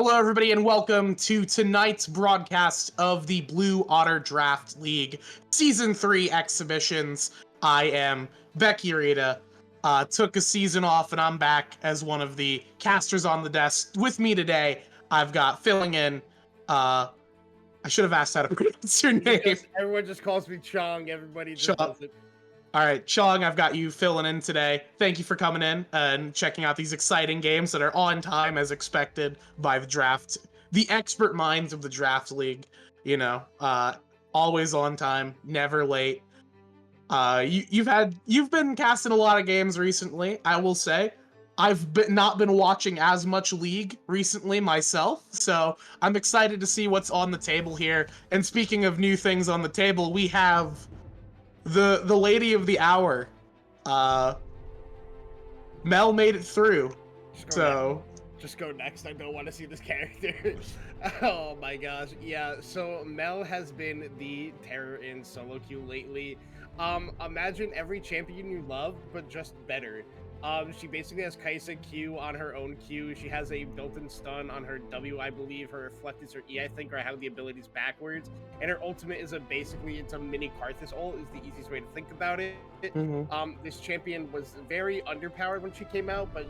Hello, everybody, and welcome to tonight's broadcast of the Blue Otter Draft League Season 3 exhibitions. I am Becky Rita. Took a season off, and I'm back as one of the casters on the desk. With me today, I've got filling in. I should have asked how to pronounce your name. Everyone just calls me Chong. Everybody just Chong. does it. All right, Chong, I've got you filling in today. Thank you for coming in and checking out these exciting games that are on time as expected by the draft. The expert minds of the draft league, always on time, never late. You've been casting a lot of games recently. I will say, not been watching as much League recently myself, so I'm excited to see what's on the table here. And speaking of new things on the table, we have the lady of the hour. Mel made it through. Just go next. I don't want to see this character. Oh my gosh. Yeah, so Mel has been the terror in solo queue lately. Imagine every champion you love, but just better. She basically has Kaisa Q on her own Q. She has a built-in stun on her W, I believe. Her Reflect is her E, I think, or I have the abilities backwards. And her ultimate is it's a mini Karthus ult, is the easiest way to think about it. This champion was very underpowered when she came out, but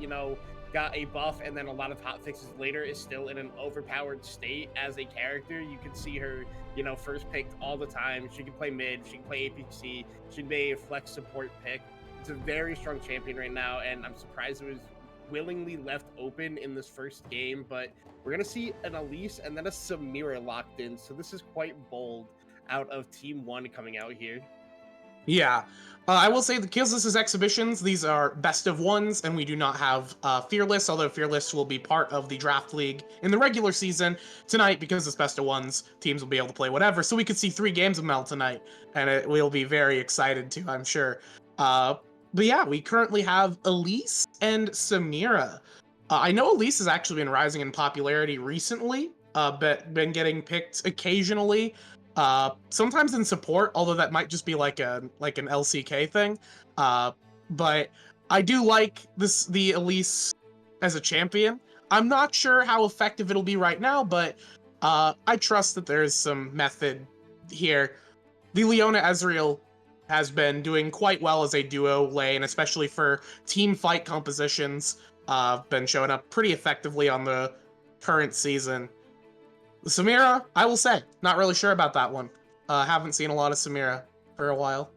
got a buff and then a lot of hot fixes later, is still in an overpowered state as a character. You can see her, first picked all the time. She can play mid, she can play APC, she can be a flex support pick. It's a very strong champion right now, and I'm surprised it was willingly left open in this first game, but we're going to see an Elise and then a Samira locked in, so this is quite bold out of Team 1 coming out here. Yeah. I will say because this is exhibitions, these are best of ones, and we do not have Fearless, although Fearless will be part of the draft league in the regular season. Tonight, because it's best of ones, teams will be able to play whatever, so we could see 3 games of Mel tonight, and we'll be very excited to, I'm sure. But yeah, we currently have Elise and Samira. I know Elise has actually been rising in popularity recently, but been getting picked occasionally. Sometimes in support, although that might just be like an LCK thing. But I do like the Elise as a champion. I'm not sure how effective it'll be right now, but I trust that there's some method here. The Leona Ezreal has been doing quite well as a duo lane, especially for team fight compositions. Been showing up pretty effectively on the current season. Samira, I will say, not really sure about that one. Haven't seen a lot of Samira for a while.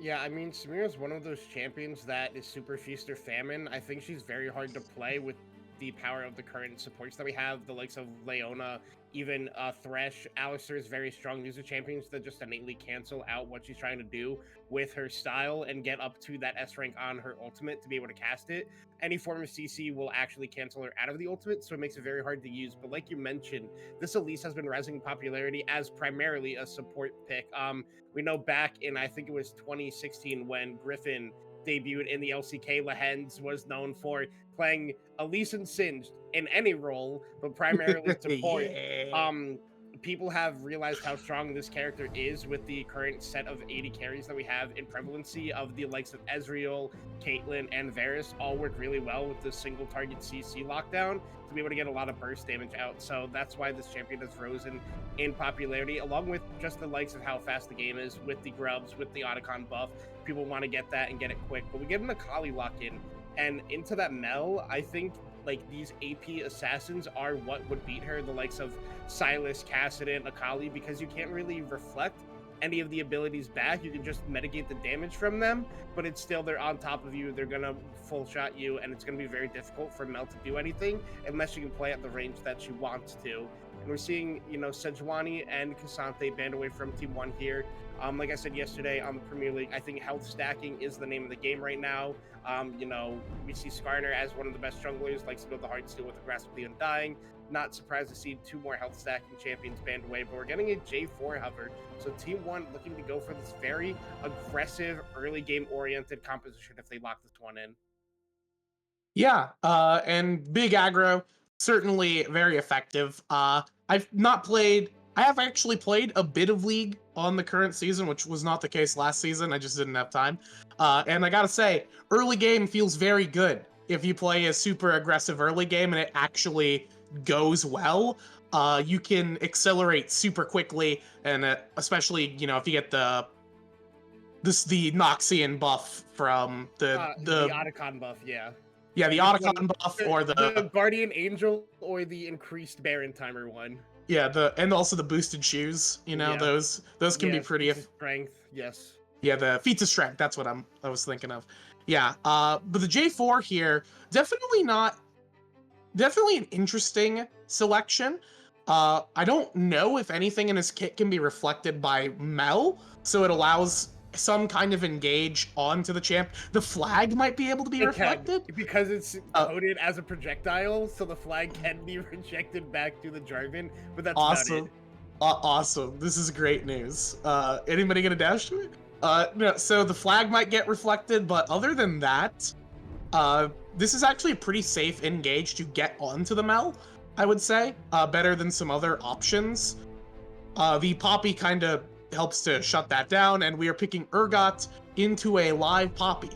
Yeah, I mean, Samira's one of those champions that is super feast or famine. I think she's very hard to play with the power of the current supports that we have, the likes of Leona, even Thresh. Alistar is very strong. These are champions that just innately cancel out what she's trying to do with her style and get up to that S rank on her ultimate to be able to cast it. Any form of CC will actually cancel her out of the ultimate, so it makes it very hard to use. But like you mentioned, this Elise has been rising in popularity as primarily a support pick. We know back in, I think it was 2016, when Griffin debuted in the LCK, Lehens was known for playing Elise and Singed in any role, but primarily support. Yeah. People have realized how strong this character is with the current set of 80 carries that we have in prevalency of the likes of Ezreal, Caitlyn, and Varus all work really well with the single target CC lockdown to be able to get a lot of burst damage out. So that's why this champion has risen in popularity, along with just the likes of how fast the game is with the grubs, with the Otacon buff. People want to get that and get it quick, but we get an Akali lock in, and into that Mel, I think like these AP assassins are what would beat her, the likes of Silas, Kassadin, Akali, because you can't really reflect any of the abilities back. You can just mitigate the damage from them, but it's still, they're on top of you, they're gonna full shot you, and it's gonna be very difficult for Mel to do anything unless she can play at the range that she wants to. And we're seeing, Sejuani and Cassante banned away from Team 1 here. Like I said yesterday on the Premier League, I think health stacking is the name of the game right now. We see Skarner as one of the best junglers, likes to build the hard steel with the Grasp of the Undying. Not surprised to see 2 more health stacking champions banned away, but we're getting a J4 hover. So Team 1 looking to go for this very aggressive, early game oriented composition if they lock this one in. Yeah, and big aggro, certainly very effective. I have actually played a bit of League on the current season, which was not the case last season. I just didn't have time. And I gotta say, early game feels very good if you play a super aggressive early game and it actually goes well, you can accelerate super quickly, and especially if you get the Noxian buff from The the Otacon buff, yeah. yeah, the Which one? Otacon buff, or The Guardian Angel or the increased Baron Timer one? and also the boosted shoes. Yeah. Those can be Yes, pretty. feats of strength. Yes. Yeah, the feats of strength. That's what I was thinking of. Yeah. But the J4 here, definitely not. Definitely an interesting selection. I don't know if anything in his kit can be reflected by Mel, so it allows some kind of engage onto the champ. The flag might be able to be It can, reflected. because it's Uh, coded as a projectile, so the flag can be rejected back to the Jarvan, but that's about it. awesome. Awesome. This is great news. Anybody gonna dash to it? No, so the flag might get reflected, but other than that, this is actually a pretty safe engage to get onto the Mel, I would say. Better than some other options. The Poppy kind of helps to shut that down, and we are picking Urgot into a live Poppy.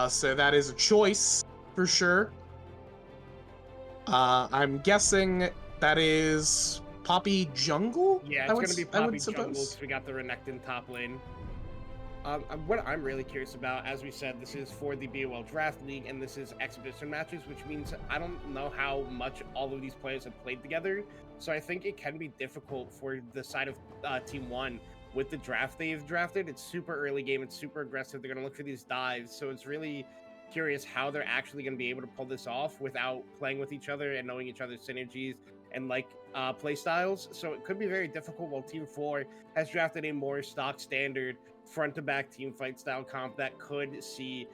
So that is a choice for sure. I'm guessing that is Poppy Jungle. Yeah, I it's would gonna be I would Poppy Jungle suppose. because we got the Renekton top lane. What I'm really curious about, as we said, this is for the BOL Draft League, and this is exhibition matches, which means I don't know how much all of these players have played together. So I think it can be difficult for the side of Team One with the draft they've drafted. It's super early game. It's super aggressive. They're going to look for these dives. So it's really curious how they're actually going to be able to pull this off without playing with each other and knowing each other's synergies and play styles. So it could be very difficult. While Team 4 has drafted a more stock standard front to back team fight style comp that could see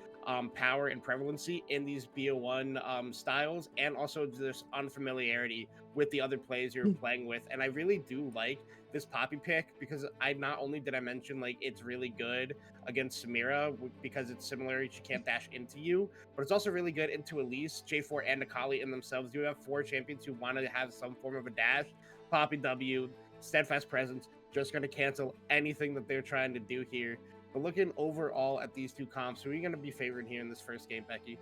power and prevalency in these BO1 styles, and also this unfamiliarity with the other players you're playing with. And I really do like this Poppy pick because I not only did I mention it's really good against Samira because it's similar, she can't dash into you, but it's also really good into Elise, J4, and Akali in themselves. You have 4 champions who want to have some form of a dash. Poppy W, steadfast presence, just going to cancel anything that they're trying to do here. But looking overall at these two comps, who are you going to be favoring here in this first game, Becky?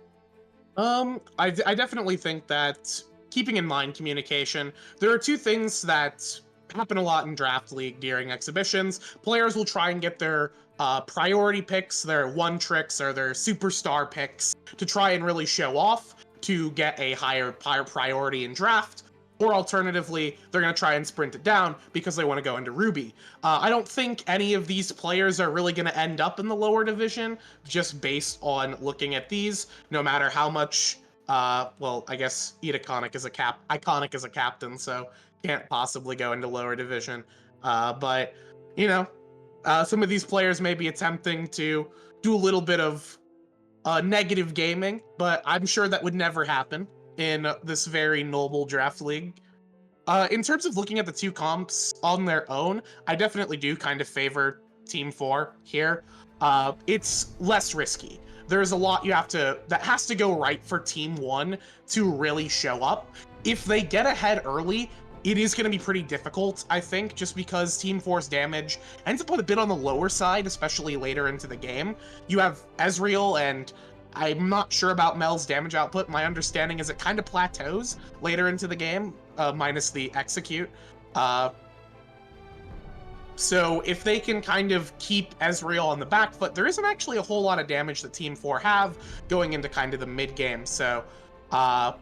I definitely think that keeping in mind communication, there are two things that happen a lot in Draft League during exhibitions. Players will try and get their priority picks, their one tricks, or their superstar picks to try and really show off to get a higher priority in draft. Or alternatively, they're going to try and sprint it down because they want to go into Ruby. I don't think any of these players are really going to end up in the lower division just based on looking at these, no matter how much. Well, I guess Iconic is a captain, so can't possibly go into lower division. But some of these players may be attempting to do a little bit of negative gaming, but I'm sure that would never happen in this very noble draft league. In terms of looking at the two comps on their own, I definitely do kind of favor Team 4 here. It's less risky. There's a lot that has to go right for Team 1 to really show up. If they get ahead early, it is going to be pretty difficult, I think, just because Team 4's damage ends up a bit on the lower side, especially later into the game. You have Ezreal, and I'm not sure about Mel's damage output. My understanding is it kind of plateaus later into the game, minus the execute. So if they can kind of keep Ezreal on the back foot, there isn't actually a whole lot of damage that Team 4 have going into kind of the mid game. So I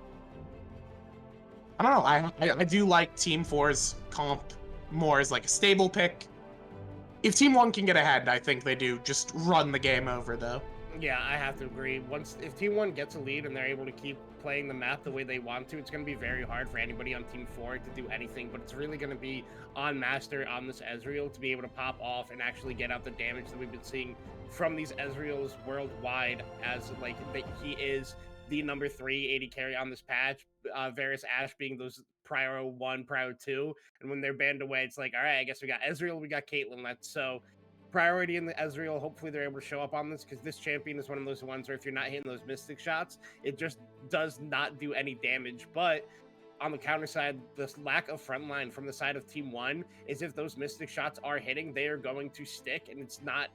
don't know. I do like Team 4's comp more as like a stable pick. If Team 1 can get ahead, I think they do just run the game over, though. Yeah, I have to agree. If Team 1 gets a lead and they're able to keep playing the map the way they want to, it's going to be very hard for anybody on Team 4 to do anything, but it's really going to be on Master, on this Ezreal, to be able to pop off and actually get out the damage that we've been seeing from these Ezreals worldwide, as he is the number 3 AD carry on this patch. Varus Ashe being those Prio 1, Prio 2, and when they're banned away, it's like, all right, I guess we got Ezreal, we got Caitlyn, so priority in the Ezreal. Hopefully they're able to show up on this, because this champion is one of those ones where if you're not hitting those mystic shots, it just does not do any damage. But on the counter side, the lack of frontline from the side of Team 1 is if those mystic shots are hitting, they are going to stick, and it's not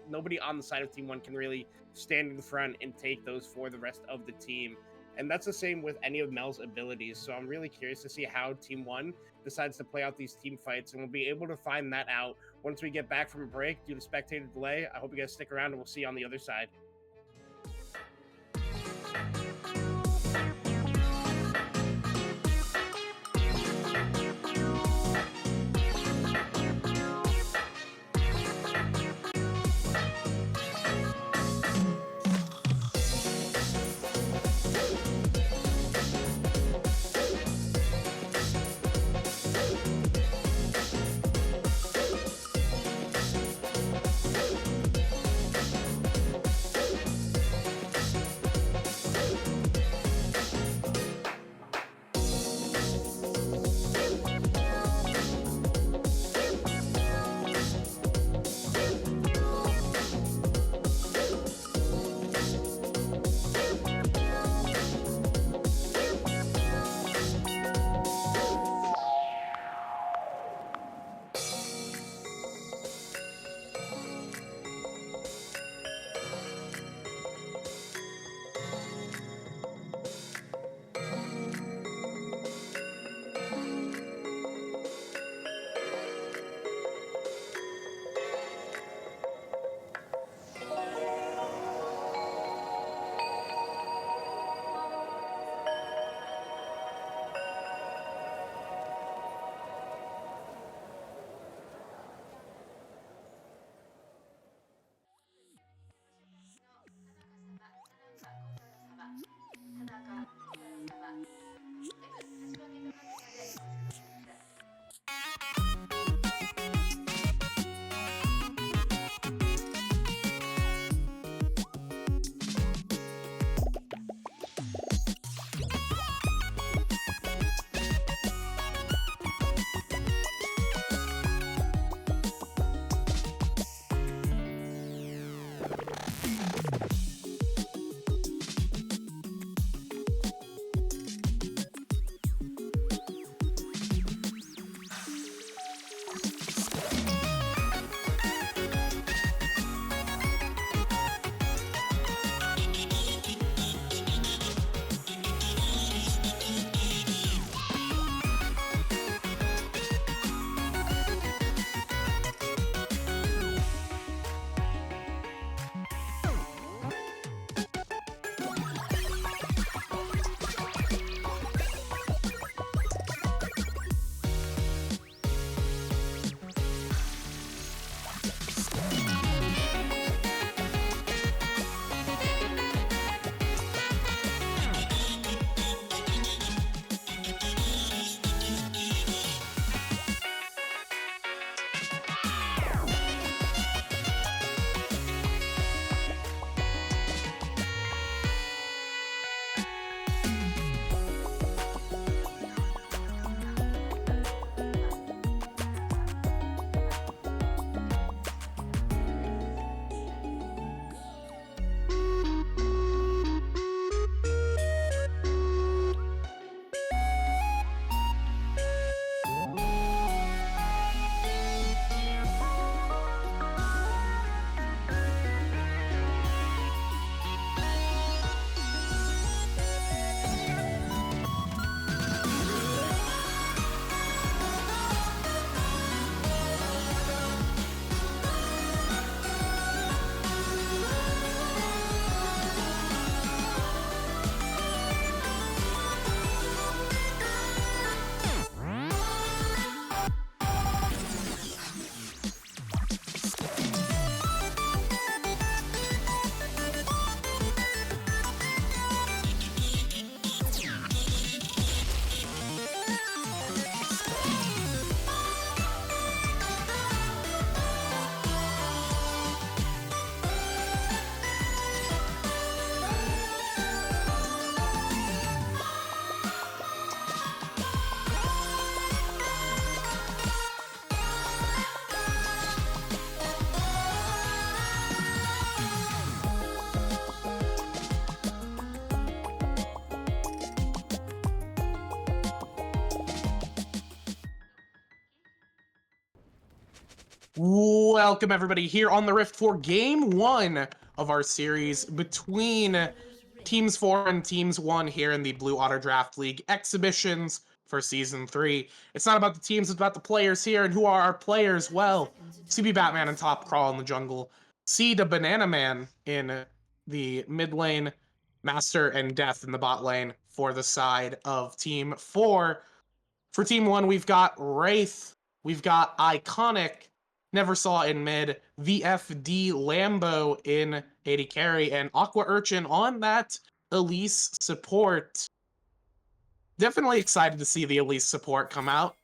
nobody on the side of Team 1 can really stand in the front and take those for the rest of the team. And that's the same with any of Mel's abilities. So I'm really curious to see how Team One decides to play out these team fights, and we'll be able to find that out once we get back from a break due to spectator delay. I hope you guys stick around, and we'll see you on the other side. Welcome everybody here on the Rift for game one of our series between Teams 4 and Teams 1 here in the Blue Otter Draft League exhibitions for Season 3. It's not about the teams, it's about the players here. And who are our players? Well, CB Batman in top, Crawl in the jungle, C the Banana Man in the mid lane, Master and Death in the bot lane for the side of Team 4. For Team 1, we've got Wraith, we've got Iconic, Never Saw in mid, VFD Lambo in AD carry, and Aqua Urchin on that Elise support. Definitely excited to see the Elise support come out.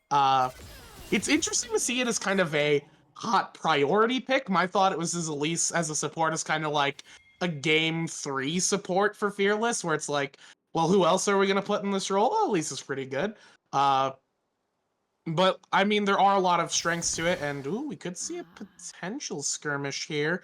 It's interesting to see it as kind of a hot priority pick. My thought it was as Elise as a support is kind of like a game 3 support for Fearless, where it's like, well, who else are we going to put in this role? Oh, Elise is pretty good. But, I mean, there are a lot of strengths to it, and, ooh, we could see a potential skirmish here.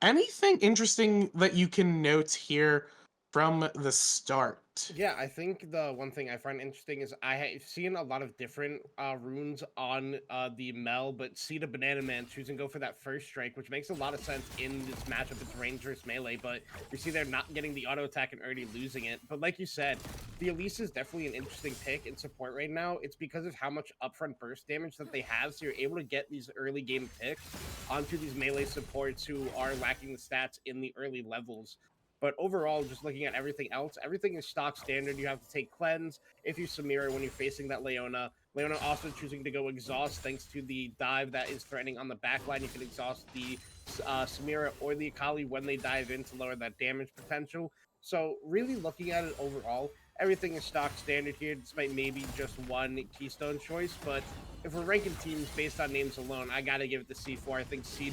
Anything interesting that you can note here from the start? Yeah, I think the one thing I find interesting is I have seen a lot of different runes on the Mel, but see the Banana Man choosing to go for that first strike, which makes a lot of sense in this matchup. It's range versus melee, but you see they're not getting the auto attack and already losing it. But like you said, the Elise is definitely an interesting pick in support right now. It's because of how much upfront burst damage that they have, so you're able to get these early game picks onto these melee supports who are lacking the stats in the early levels. But overall, just looking at everything else, everything is stock standard. You have to take Cleanse if you Samira when you're facing that Leona. Leona also choosing to go Exhaust thanks to the dive that is threatening on the back line. You can exhaust the Samira or the Akali when they dive in to lower that damage potential. So really looking at it overall, everything is stock standard here, despite maybe just one keystone choice. But if we're ranking teams based on names alone, I gotta give it to C4. I think C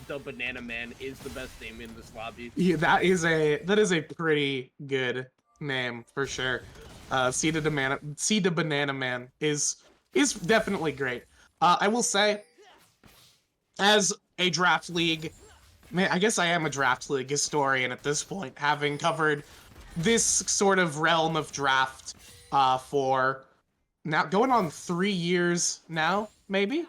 the Banana Man is the best name in this lobby. Yeah, that is a pretty good name for sure. C the Banana Man is definitely great. I will say, as a draft league, man, I guess I am a draft league historian at this point, having covered this sort of realm of draft for now going on 3 years now, maybe.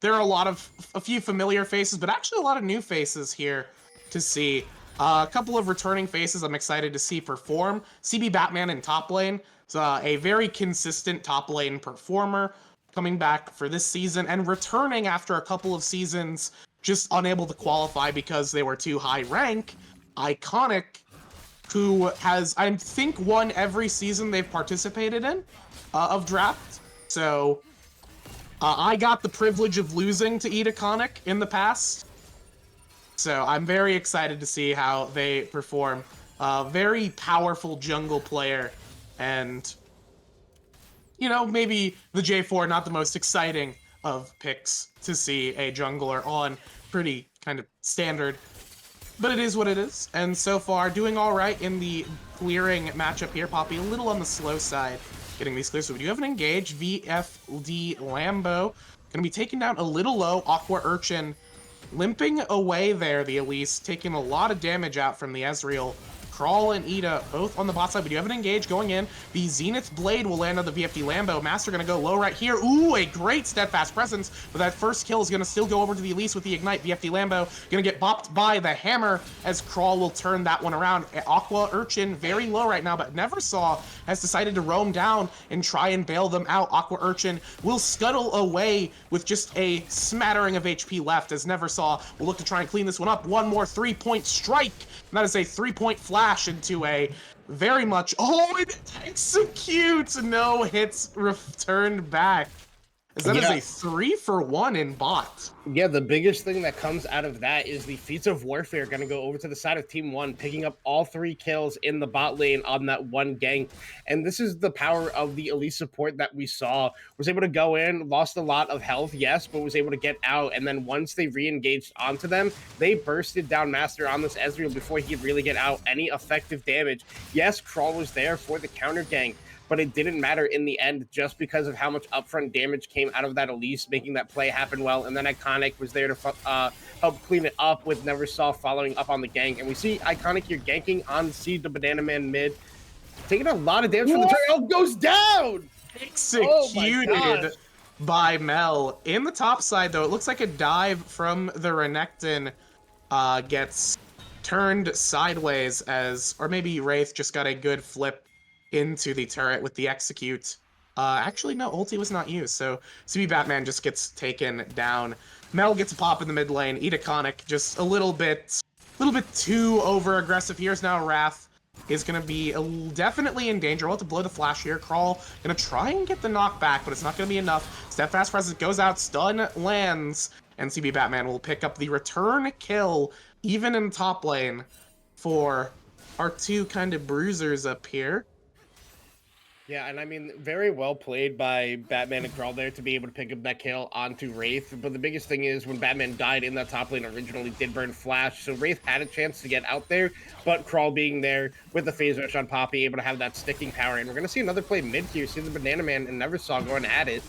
There are a few familiar faces, but actually a lot of new faces here to see. A couple of returning faces I'm excited to see perform. CB Batman in top lane is a very consistent top lane performer, coming back for this season and returning after a couple of seasons just unable to qualify because they were too high rank. Iconic, who has, I think, won every season they've participated in of draft. So I got the privilege of losing to Iconic in the past. So I'm very excited to see how they perform. Very powerful jungle player, and maybe the J4 not the most exciting of picks to see a jungler on. Pretty kind of standard, but it is what it is. And so far, doing all right in the clearing matchup here. Poppy a little on the slow side, getting these clear. So we do have an engage. VFD Lambo gonna be taken down a little low. Aqua Urchin limping away there. The Elise taking a lot of damage out from the Ezreal. Crawl and Ida both on the bot side. We do have an engage going in. The Zenith Blade will land on the VFD Lambo. Master gonna go low right here. Ooh, a great steadfast presence, but that first kill is gonna still go over to the Elise with the Ignite. VFD Lambo gonna get bopped by the hammer as Crawl will turn that one around. Aqua Urchin very low right now, but Never Saw has decided to roam down and try and bail them out. Aqua Urchin will scuttle away with just a smattering of HP left as Never Saw will look to try and clean this one up. One more 3-point strike. And that is a 3-point flash into a very much... Oh, it executes! No hits returned back. As that is a 3-for-1 in bot. Yeah, the biggest thing that comes out of that is the Feats of Warfare going to go over to the side of Team 1, picking up all 3 kills in the bot lane on that one gank. And this is the power of the Elite support that we saw. Was able to go in, lost a lot of health, yes, but was able to get out. And then once they re-engaged onto them, they bursted down Master on this Ezreal before he could really get out any effective damage. Yes, Crawl was there for the counter gank, but it didn't matter in the end just because of how much upfront damage came out of that Elise, making that play happen well. And then Iconic was there to help clean it up with Never Saw following up on the gank. And we see Iconic here ganking on Seed the Banana Man mid, taking a lot of damage from the turret. Oh, goes down! Executed by Mel. In the top side, though, it looks like a dive from the Renekton gets turned sideways or maybe Wraith just got a good flip into the turret with the execute. Actually, no, ulti was not used, so CB Batman just gets taken down. Mel gets a pop in the mid lane. Edaconic just a little bit too over aggressive. Here's now Wrath is gonna be definitely in danger. We'll have to blow the flash here. Crawl gonna try and get the knockback, but it's not gonna be enough. Steadfast Presence goes out, stun lands, and CB Batman will pick up the return kill, even in top lane, for our two kind of bruisers up here. Yeah, and I mean, very well played by Batman and Crawl there to be able to pick up that kill onto Wraith. But the biggest thing is when Batman died in that top lane originally did burn Flash, so Wraith had a chance to get out there, but Crawl being there with the phase rush on Poppy, able to have that sticking power. And we're going to see another play mid here, see the Banana Man and Neversaw going at it.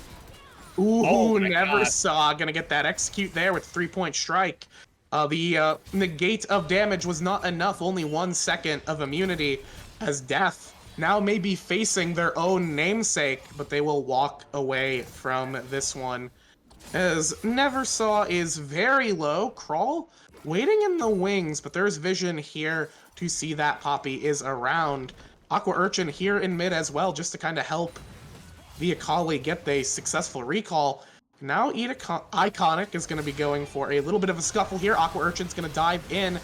Ooh, Oh Neversaw gonna get that execute there with 3-point strike. The negate of damage was not enough, only 1 second of immunity, as Death now may be facing their own namesake, but they will walk away from this one. As Neversaw is very low, Crawl waiting in the wings, but there's vision here to see that Poppy is around. Aqua Urchin here in mid as well, just to kind of help the Akali get the successful recall. Now Iconic is going to be going for a little bit of a scuffle here. Aqua Urchin's going to dive in.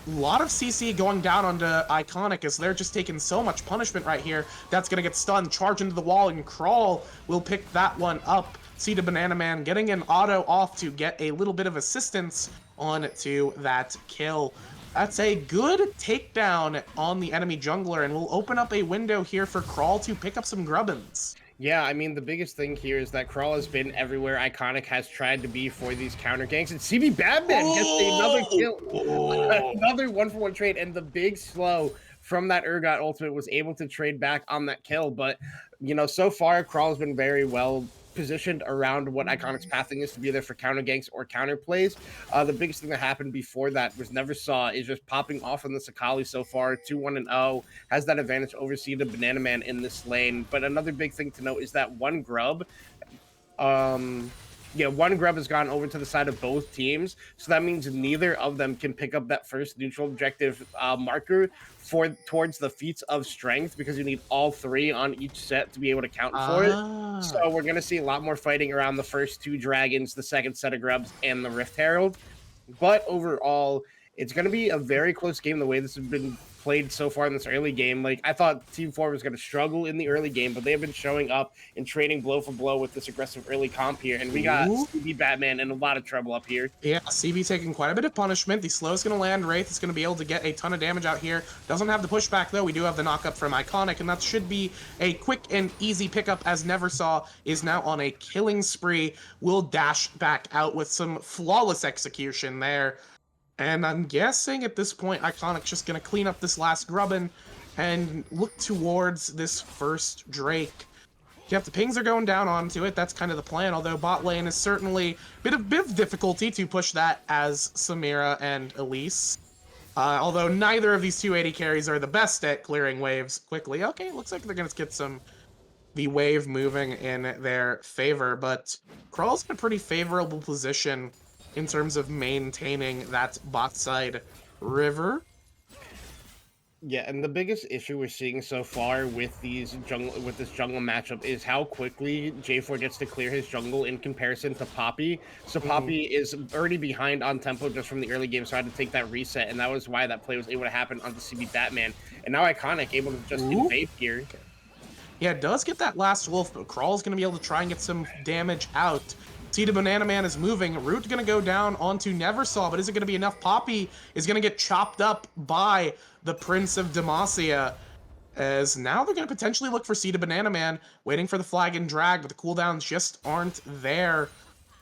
A lot of CC going down onto Iconic as they're just taking so much punishment right here. That's going to get stunned, charge into the wall, and Crawl will pick that one up. See the Banana Man getting an auto off to get a little bit of assistance onto that kill. That's a good takedown on the enemy jungler, and we'll open up a window here for Crawl to pick up some grubbins. Yeah, I mean, the biggest thing here is that Crawl has been everywhere Iconic has tried to be for these counter ganks, and CB Batman gets another kill. Another 1-for-1 trade, and the big slow from that Urgot ultimate was able to trade back on that kill. But, you know, so far, Crawl's been very well positioned around what Iconic's pathing is to be there for counter ganks or counter plays. The biggest thing that happened before that was Neversaw is just popping off on the Akali so far, 2-1-0, has that advantage over the Banana Man in this lane. But another big thing to note is that one grub one grub has gone over to the side of both teams, so that means neither of them can pick up that first neutral objective marker towards the feats of strength, because you need all 3 on each set to be able to count for it. So we're going to see a lot more fighting around the first 2 dragons, the second set of grubs, and the Rift Herald. But overall, it's going to be a very close game the way this has been played so far in this early game. Like, I thought Team 4 was going to struggle in the early game, but they have been showing up and trading blow for blow with this aggressive early comp here. And we got CB Batman in a lot of trouble up here. Yeah, CB taking quite a bit of punishment. The slow is going to land. Wraith is going to be able to get a ton of damage out here. Doesn't have the pushback, though. We do have the knockup from Iconic, and that should be a quick and easy pickup, as Neversaw is now on a killing spree. Will dash back out with some flawless execution there. And I'm guessing at this point, Iconic's just going to clean up this last grubbin and look towards this first Drake. Yep, the pings are going down onto it. That's kind of the plan, although bot lane is certainly a bit of difficulty to push that as Samira and Elise. Although neither of these 280 carries are the best at clearing waves quickly. Okay, looks like they're going to get the wave moving in their favor, but Crawl's in a pretty favorable position in terms of maintaining that bot side river. Yeah, and the biggest issue we're seeing so far with this jungle matchup is how quickly J4 gets to clear his jungle in comparison to Poppy. So Poppy is already behind on tempo just from the early game, so I had to take that reset, and that was why that play was able to happen onto CB Batman. And now Iconic able to just invade here. Yeah, it does get that last wolf, but Crawl's going to be able to try and get some damage out. See, the Banana Man is moving. Root going to go down onto Neversaw, but is it going to be enough? Poppy is going to get chopped up by the Prince of Demacia, as now they're going to potentially look for Seed of Banana Man, waiting for the flag and drag, but the cooldowns just aren't there,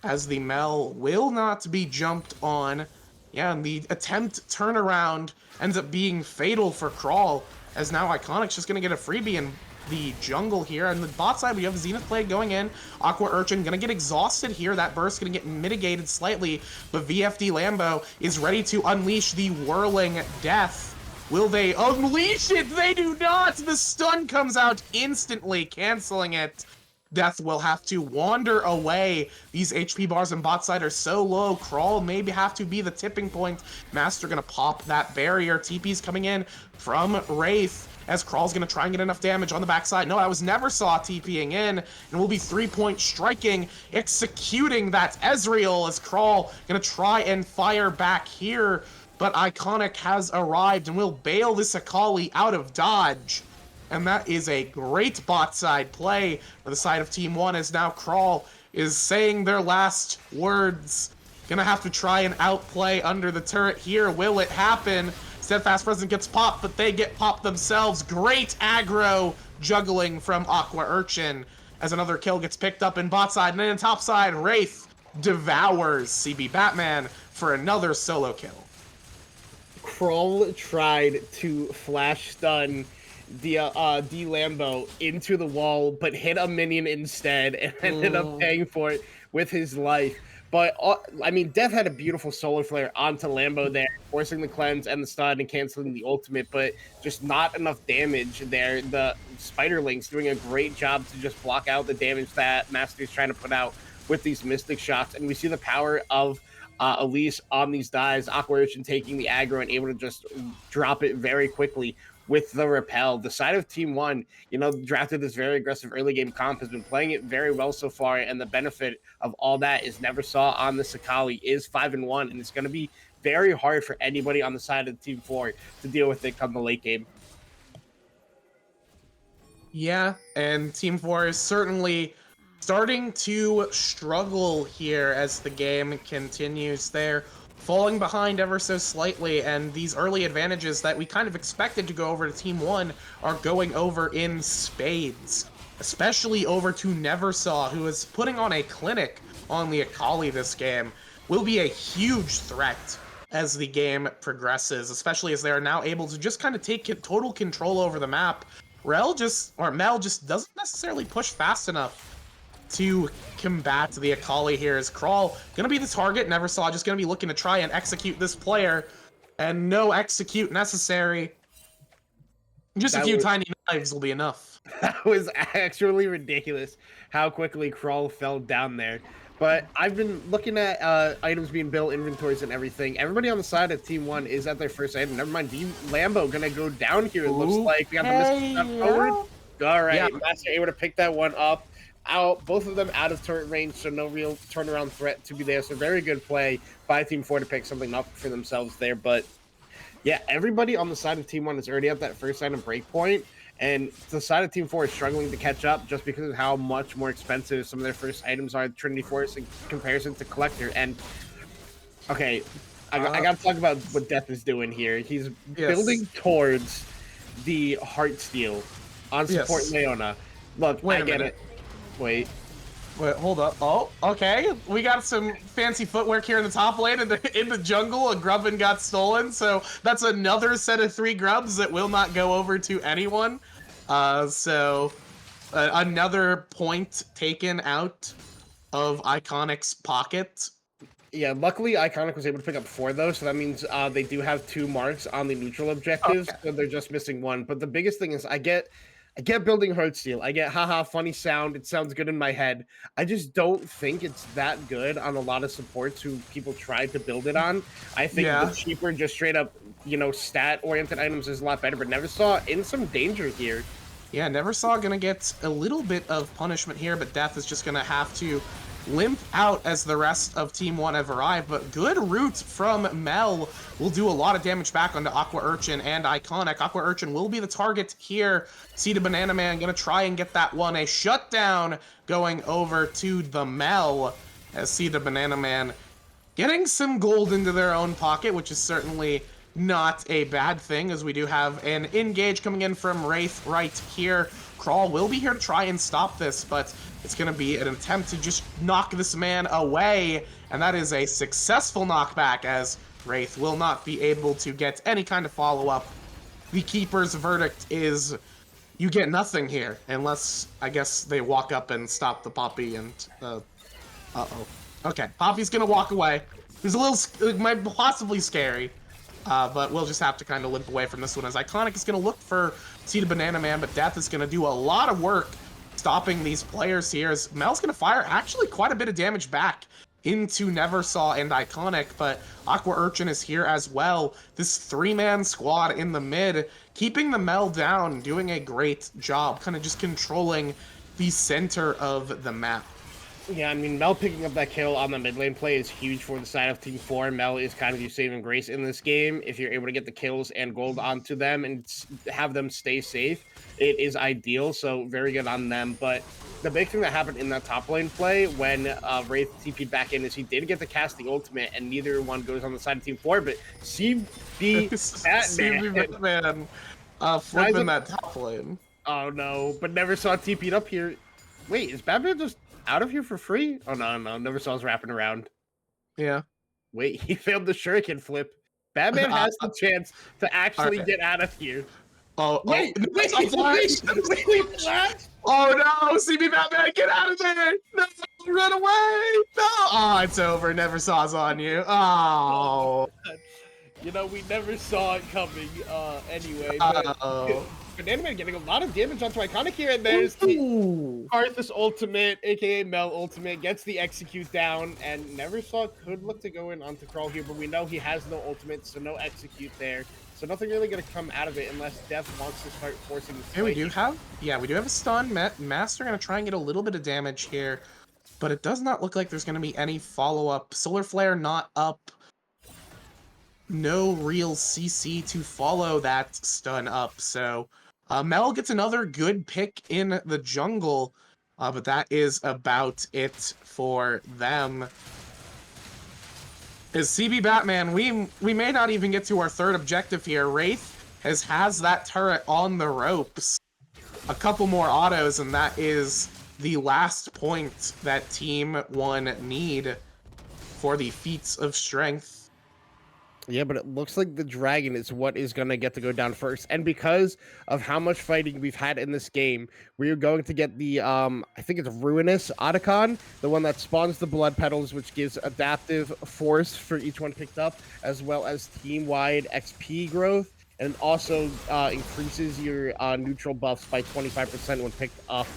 as the Mel will not be jumped on. Yeah, and the attempt turnaround ends up being fatal for Crawl, as now Iconic's just going to get a freebie in the jungle here. On the bot side, we have Zenith Blade going in. Aqua Urchin gonna get exhausted here. That burst gonna get mitigated slightly, but VFD Lambo is ready to unleash the whirling death. Will they unleash it? They do not! The stun comes out instantly, canceling it. Death will have to wander away. These HP bars on bot side are so low. Crawl maybe have to be the tipping point. Master gonna pop that barrier. TP's coming in from Wraith as Crawl's gonna try and get enough damage on the backside. No, I was never saw TPing in, and will be 3-point striking, executing that Ezreal as Crawl gonna try and fire back here, but Iconic has arrived and will bail this Akali out of dodge. And that is a great bot side play for the side of Team 1 as now Crawl is saying their last words. Gonna have to try and outplay under the turret here. Will it happen? Steadfast Presence gets popped, but they get popped themselves. Great aggro juggling from Aqua Urchin as another kill gets picked up in bot side. And then in top side, Wraith devours CB Batman for another solo kill. Crawl tried to flash stun the D Lambo into the wall, but hit a minion instead and ended up paying for it with his life. But I mean, Death had a beautiful solar flare onto Lambo there, forcing the cleanse and the stun and canceling the ultimate, but just not enough damage there. The Spiderlings doing a great job to just block out the damage that Master is trying to put out with these Mystic shots, and we see the power of Elise on these dives. Aqua Urchin taking the aggro and able to just drop it very quickly with the repel. The side of Team 1, you know, drafted this very aggressive early game comp, has been playing it very well so far, and the benefit of all that is never saw on the Akali is 5-1, and it's going to be very hard for anybody on the side of Team 4 to deal with it come the late game. Yeah, and Team 4 is certainly starting to struggle here as the game continues. They're falling behind ever so slightly, and these early advantages that we kind of expected to go over to Team 1 are going over in spades, especially over to Neversaw, who is putting on a clinic on the Akali this game. Will be a huge threat as the game progresses, especially as they are now able to just kind of take total control over the map. Mel just doesn't necessarily push fast enough to combat the Akali here. As Crawl gonna be the target, Neversaw just gonna be looking to try and execute this player, and no execute necessary. Just a few tiny knives will be enough. That was actually ridiculous how quickly Crawl fell down there. But I've been looking at items being built, inventories, and everything. Everybody on the side of Team 1 is at their first item. Never mind, Lambo gonna go down here, it looks like. We got the Mystic shot forward. All right, yeah. Master able to pick that one up. Out, both of them out of turret range, so no real turnaround threat to be there. So very good play by Team 4 to pick something up for themselves there. But yeah, everybody on the side of Team 1 is already at that first item breakpoint, and the side of Team 4 is struggling to catch up just because of how much more expensive some of their first items are. Trinity Force in comparison to Collector. And okay, I got to talk about what Death is doing here. He's building towards the Heartsteel on support Leona. Look, I get it. Wait, hold up. Oh, okay. We got some fancy footwork here in the top lane. In the jungle, a Grubbin got stolen, so that's another set of 3 grubs that will not go over to anyone. Another point taken out of Iconic's pocket. Yeah, luckily Iconic was able to pick up 4 though, so that means they do have 2 marks on the neutral objectives, so they're just missing 1. But the biggest thing is I get building Heartsteel. I get, haha, funny sound. It sounds good in my head. I just don't think it's that good on a lot of supports who people try to build it on. I think the cheaper, just straight up, you know, stat-oriented items is a lot better, but Neversaw in some danger here. Yeah, Neversaw gonna get a little bit of punishment here, but Death is just gonna have to limp out as the rest of Team 1 have arrived, but good root from Mel will do a lot of damage back onto Aqua Urchin and Iconic. Aqua Urchin will be the target here. See the Banana Man gonna try and get that one. A shutdown going over to the Mel as See the Banana Man getting some gold into their own pocket, which is certainly not a bad thing, as we do have an engage coming in from Wraith right here. Crawl will be here to try and stop this, but it's going to be an attempt to just knock this man away, and that is a successful knockback, as Wraith will not be able to get any kind of follow-up. The Keeper's verdict is you get nothing here, unless, I guess, they walk up and stop the Poppy and, uh-oh. Okay, Poppy's going to walk away. It's a little, might possibly scary. But we'll just have to kind of limp away from this one, as Iconic is going to look for See the Banana Man, but Death is going to do a lot of work stopping these players here, as Mel's gonna fire actually quite a bit of damage back into Neversaw and Iconic, but Aqua Urchin is here as well. This 3-man squad in the mid, keeping the Mel down, doing a great job, kind of just controlling the center of the map. Yeah, I mean, Mel picking up that kill on the mid lane play is huge for the side of Team 4. Mel is kind of your saving grace in this game. If you're able to get the kills and gold onto them and have them stay safe, it is ideal. So very good on them. But the big thing that happened in that top lane play when Wraith TP'd back in is he did get to cast the ultimate, and neither one goes on the side of Team 4. But CB Batman flipping that top lane. Oh no, but never saw TP'd up here. Wait, is Batman just out of here for free? Oh no, never saw us wrapping around. Yeah. Wait, he failed the shuriken flip. Batman has the chance to actually get out of here. Wait, flash! Oh no, CB Batman, get out of there! No, run away! No! Oh, it's over. Never saw's on you. Oh. You know, we never saw it coming anyway. Banana Man getting a lot of damage onto Iconic here, and there's the Arthas ultimate, aka Mel ultimate, gets the execute down, and Neversaw could look to go in onto Crawl here, but we know he has no ultimate, so no execute there. So nothing really going to come out of it unless Death wants to start forcing this. Hey, we do have a stun. Master going to try and get a little bit of damage here, but it does not look like there's going to be any follow-up. Solar Flare not up. No real CC to follow that stun up, so Mel gets another good pick in the jungle, but that is about it for them. As CB Batman, we may not even get to our third objective here. Wraith has that turret on the ropes. A couple more autos, and that is the last point that Team 1 need for the feats of strength. Yeah, but it looks like the dragon is what is going to get to go down first. And because of how much fighting we've had in this game, we are going to get the, I think it's Ruinous Otacon, the one that spawns the blood petals, which gives adaptive force for each one picked up, as well as team-wide XP growth, and also increases your neutral buffs by 25% when picked up.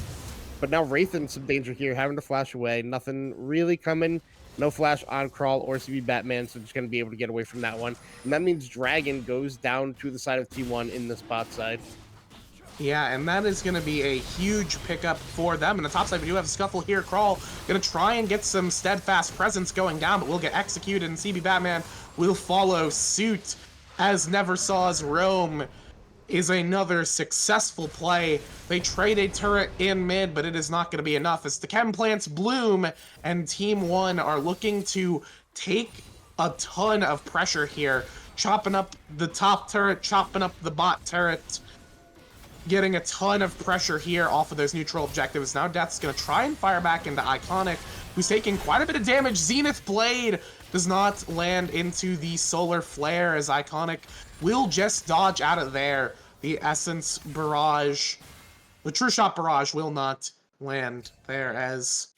But now Wraith in some danger here, having to flash away. Nothing really coming. No flash on Crawl or CB Batman, so just going to be able to get away from that one. And that means Dragon goes down to the side of T1 in this bot side. Yeah, and that is going to be a huge pickup for them. And the top side, we do have a scuffle here. Crawl going to try and get some steadfast presence going down, but will get executed, and CB Batman will follow suit as Neversaw's roam is another successful play. They trade a turret in mid, but it is not going to be enough as the chem plants bloom, and Team 1 are looking to take a ton of pressure here, chopping up the top turret, chopping up the bot turret, getting a ton of pressure here off of those neutral objectives. Now Death's going to try and fire back into Iconic, who's taking quite a bit of damage. Zenith Blade does not land into the Solar Flare as Iconic will just dodge out of there. The Essence Barrage, the True Shot Barrage will not land there as,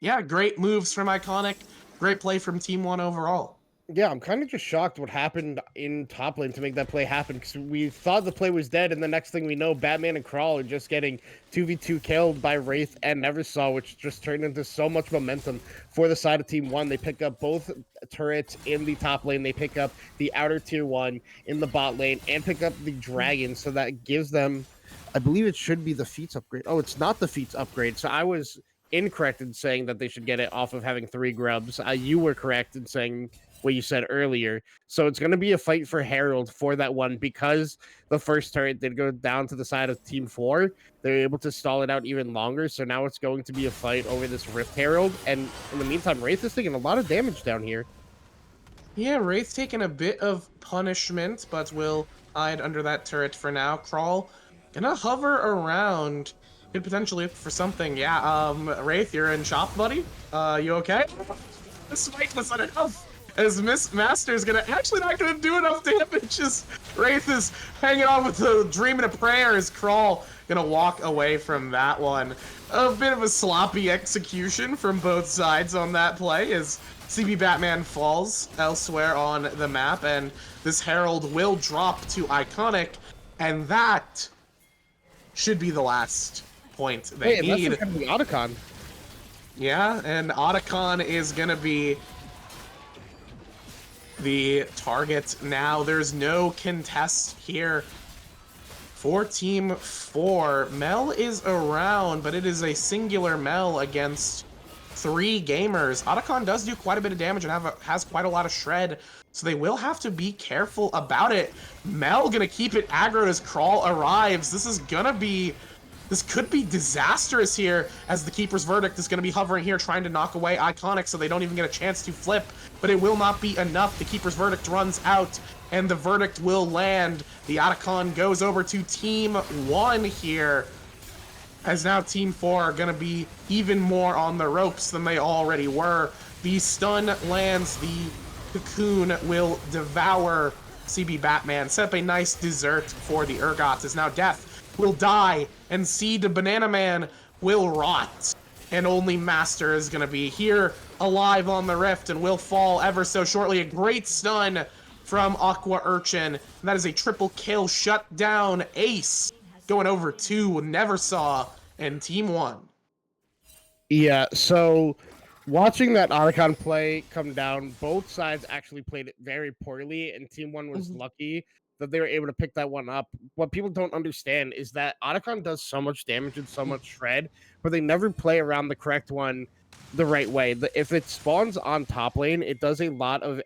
yeah, great moves from Iconic. Great play from Team 1 overall. Yeah, I'm kind of just shocked what happened in top lane to make that play happen, because we thought the play was dead, and the next thing we know, Batman and Crawl are just getting 2v2 killed by Wraith and Neversaw, which just turned into so much momentum for the side of Team 1. They pick up both turrets in the top lane, they pick up the outer tier 1 in the bot lane, and pick up the dragon, so that gives them, I believe it should be the feats upgrade. Oh, it's not the feats upgrade, so I was incorrect in saying that they should get it off of having 3 grubs. You were correct in saying what you said earlier. So it's going to be a fight for Herald for that one, because the first turret did go down to the side of Team 4. They're able to stall it out even longer. So now it's going to be a fight over this Rift Herald. And in the meantime, Wraith is taking a lot of damage down here. Yeah, Wraith's taking a bit of punishment, but will hide under that turret for now. Crawl gonna hover around. Could potentially look for something. Yeah, Wraith, you're in shop, buddy? You okay? This fight was not enough. As Miss Master's actually not gonna do enough damage as Wraith is hanging on with the dreaming of prayer as Crawl gonna walk away from that one. A bit of a sloppy execution from both sides on that play as CB Batman falls elsewhere on the map, and this Herald will drop to Iconic, and that should be the last point they Hey, that's need. gonna be Otacon. Yeah, and Otacon is gonna be the target now. There's no contest here for Team 4. Mel is around, but it is a singular Mel against 3 gamers. Otacon does do quite a bit of damage and has quite a lot of shred, so they will have to be careful about it. Mel gonna keep it aggroed as Crawl arrives. This could be disastrous here, as the Keeper's Verdict is going to be hovering here trying to knock away Iconic so they don't even get a chance to flip, but it will not be enough. The Keeper's Verdict runs out, and the Verdict will land. The Otacon goes over to Team 1 here, as now Team 4 are going to be even more on the ropes than they already were. The stun lands, the Cocoon will devour CB Batman, set up a nice dessert for the Urgots, as now Death will die, and Seed Banana Man will rot. And only Master is going to be here alive on the Rift and will fall ever so shortly. A great stun from Aqua Urchin. And that is a triple kill, shut down ace. Going over to Neversaw and Team 1. Yeah, so watching that Otacon play come down, both sides actually played it very poorly, and Team 1 was lucky that they were able to pick that one up. What people don't understand is that Otacon does so much damage and so much shred, but they never play around the correct one the right way. If it spawns on top lane, it does a lot of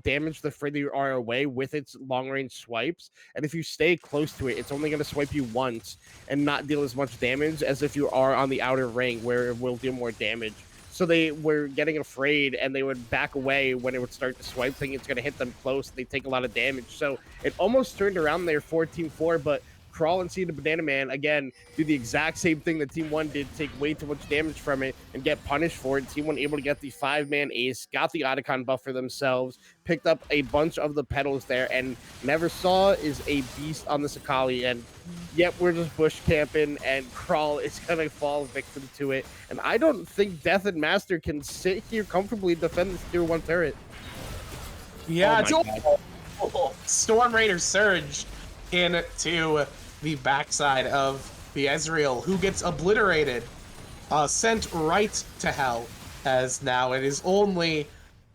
damage the further you are away with its long range swipes, and if you stay close to it, it's only going to swipe you once and not deal as much damage as if you are on the outer ring, where it will do more damage. So they were getting afraid, and they would back away when it would start to swipe, thinking it's going to hit them close. They take a lot of damage. So it almost turned around there for Team 4, but Crawl and Seed the Banana Man, again, do the exact same thing that Team 1 did, take way too much damage from it and get punished for it. Team 1 able to get the 5-man ace, got the Otacon buff for themselves, picked up a bunch of the petals there, and Neversaw is a beast on the Sakali, and yet we're just bush camping, and Crawl is going to fall victim to it. And I don't think Death and Master can sit here comfortably and defend this tier 1 turret. Yeah, Storm Raider Surge into the backside of the Ezreal, who gets obliterated, sent right to hell, as now it is only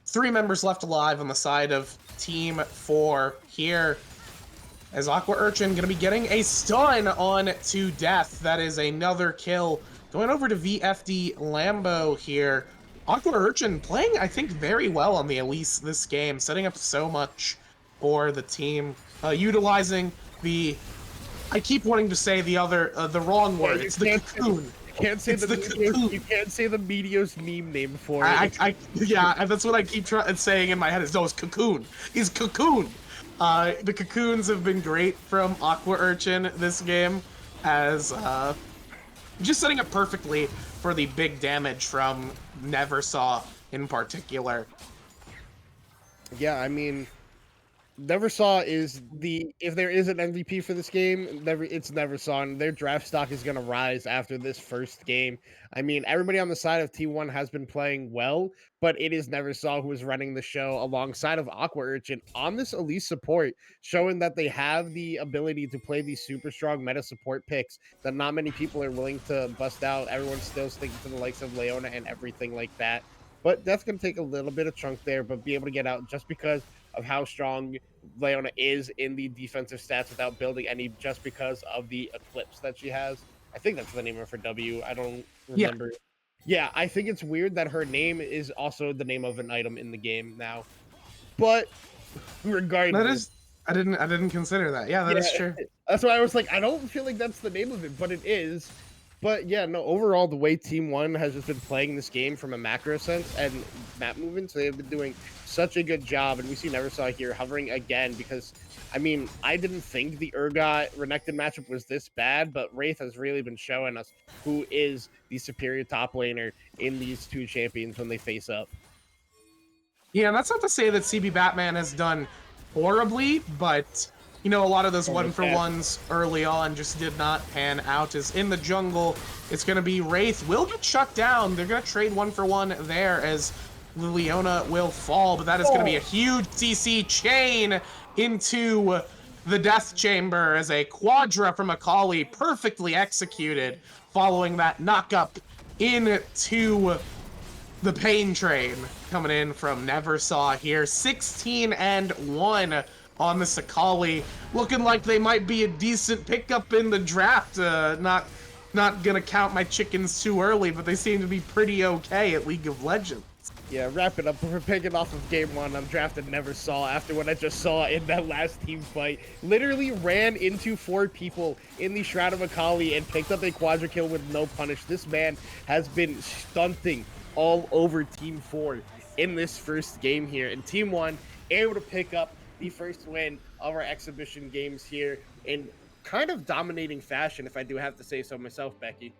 3 members left alive on the side of Team 4 here, as Aqua Urchin gonna be getting a stun on to Death. That is another kill. Going over to VFD Lambo here. Aqua Urchin playing, I think, very well on the Elise this game, setting up so much for the team, utilizing the... I keep wanting to say the wrong word. It's the Cocoon. You can't say Cocoon. You can't say the Meteos meme name for it. Yeah, that's what I keep saying in my head. It's Cocoon. He's Cocoon. The Cocoons have been great from Aqua Urchin this game, as just setting up perfectly for the big damage from Neversaw in particular. Yeah, I mean, Neversaw is if there is an MVP for this game, it's Neversaw, and their draft stock is going to rise after this first game. I mean, everybody on the side of T1 has been playing well, but it is Neversaw who is running the show alongside of Aqua Urchin on this Elise support, showing that they have the ability to play these super strong meta support picks that not many people are willing to bust out. Everyone's still sticking to the likes of Leona and everything like that. But that's going to take a little bit of chunk there, but be able to get out just because of how strong Leona is in the defensive stats without building any, just because of the Eclipse that she has. I think that's the name of her W. I don't remember. Yeah, I think it's weird that her name is also the name of an item in the game now. But regardless, I didn't consider that. Yeah, that is true. That's why I was like, I don't feel like that's the name of it, but it is. But yeah, no, overall, the way Team 1 has just been playing this game from a macro sense and map movements, they have been doing such a good job. And we see Neversaw here hovering again because, I mean, I didn't think the Urgot Renekton matchup was this bad, but Wraith has really been showing us who is the superior top laner in these two champions when they face up. Yeah, and that's not to say that CB Batman has done horribly, but... You know, a lot of those one-for-ones early on just did not pan out. As in the jungle, it's going to be Wraith will get shut down. They're going to trade one-for-one there as Leona will fall, but that is going to be a huge CC chain into the Death Chamber as a Quadra from Akali, perfectly executed, following that knock-up into the Pain Train, coming in from Neversaw here. 16-1 on the Akali, looking like they might be a decent pickup in the draft. Not gonna count my chickens too early, but they seem to be pretty okay at League of Legends. Yeah, wrap it up. We're picking off of game one. I'm drafted Neversaw after what I just saw in that last team fight. Literally ran into 4 people in the Shroud of Akali and picked up a quadra kill with no punish. This man has been stunting all over Team 4 in this first game here. And Team 1 able to pick up the first win of our exhibition games here in kind of dominating fashion, if I do have to say so myself, Becky.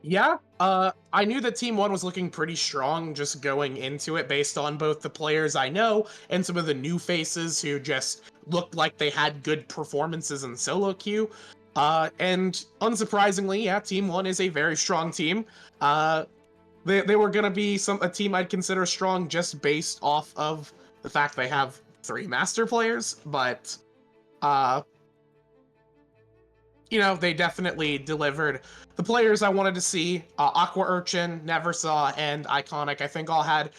Yeah, I knew that Team 1 was looking pretty strong just going into it based on both the players I know and some of the new faces who just looked like they had good performances in solo queue. And unsurprisingly, yeah, Team 1 is a very strong team. They were going to be a team I'd consider strong just based off of the fact they have 3 master players, but you know, they definitely delivered. The players I wanted to see, Aqua Urchin, Neversaw, and Iconic, I think all had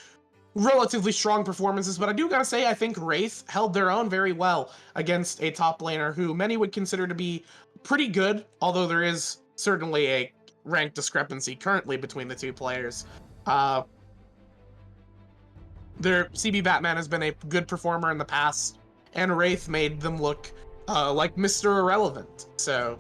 relatively strong performances, but I do gotta say, I think Wraith held their own very well against a top laner who many would consider to be pretty good, although there is certainly a rank discrepancy currently between the two players. Their CB Batman has been a good performer in the past, and Wraith made them look like Mr. Irrelevant. So,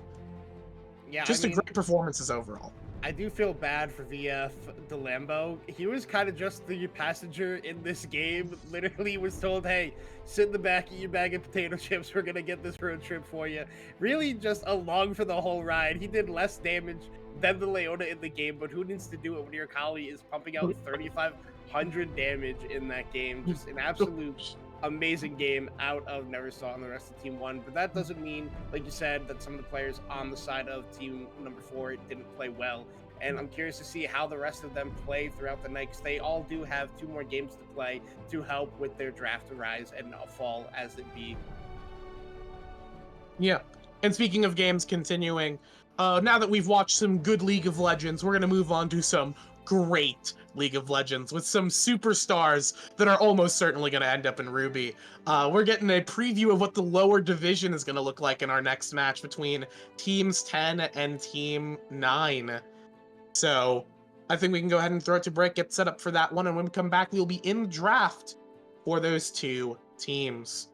Yeah, just great performances overall. I do feel bad for VF DeLambo. He was kind of just the passenger in this game. Literally was told, hey, sit in the back, eat your bag of potato chips. We're going to get this road trip for you. Really just along for the whole ride. He did less damage than the Leona in the game, but who needs to do it when your Kali is pumping out 3,500 damage in that game? Just an absolute amazing game out of Neversaw and the rest of Team 1, but that doesn't mean, like you said, that some of the players on the side of Team number 4 didn't play well, and I'm curious to see how the rest of them play throughout the night, because they all do have 2 more games to play to help with their draft rise and fall as it be. Yeah, and speaking of games continuing, now that we've watched some good League of Legends, we're going to move on to some great League of Legends with some superstars that are almost certainly going to end up in Ruby. We're getting a preview of what the lower division is going to look like in our next match between Teams 10 and Team 9. So I think we can go ahead and throw it to break, get set up for that one, and when we come back, we'll be in the draft for those 2 teams.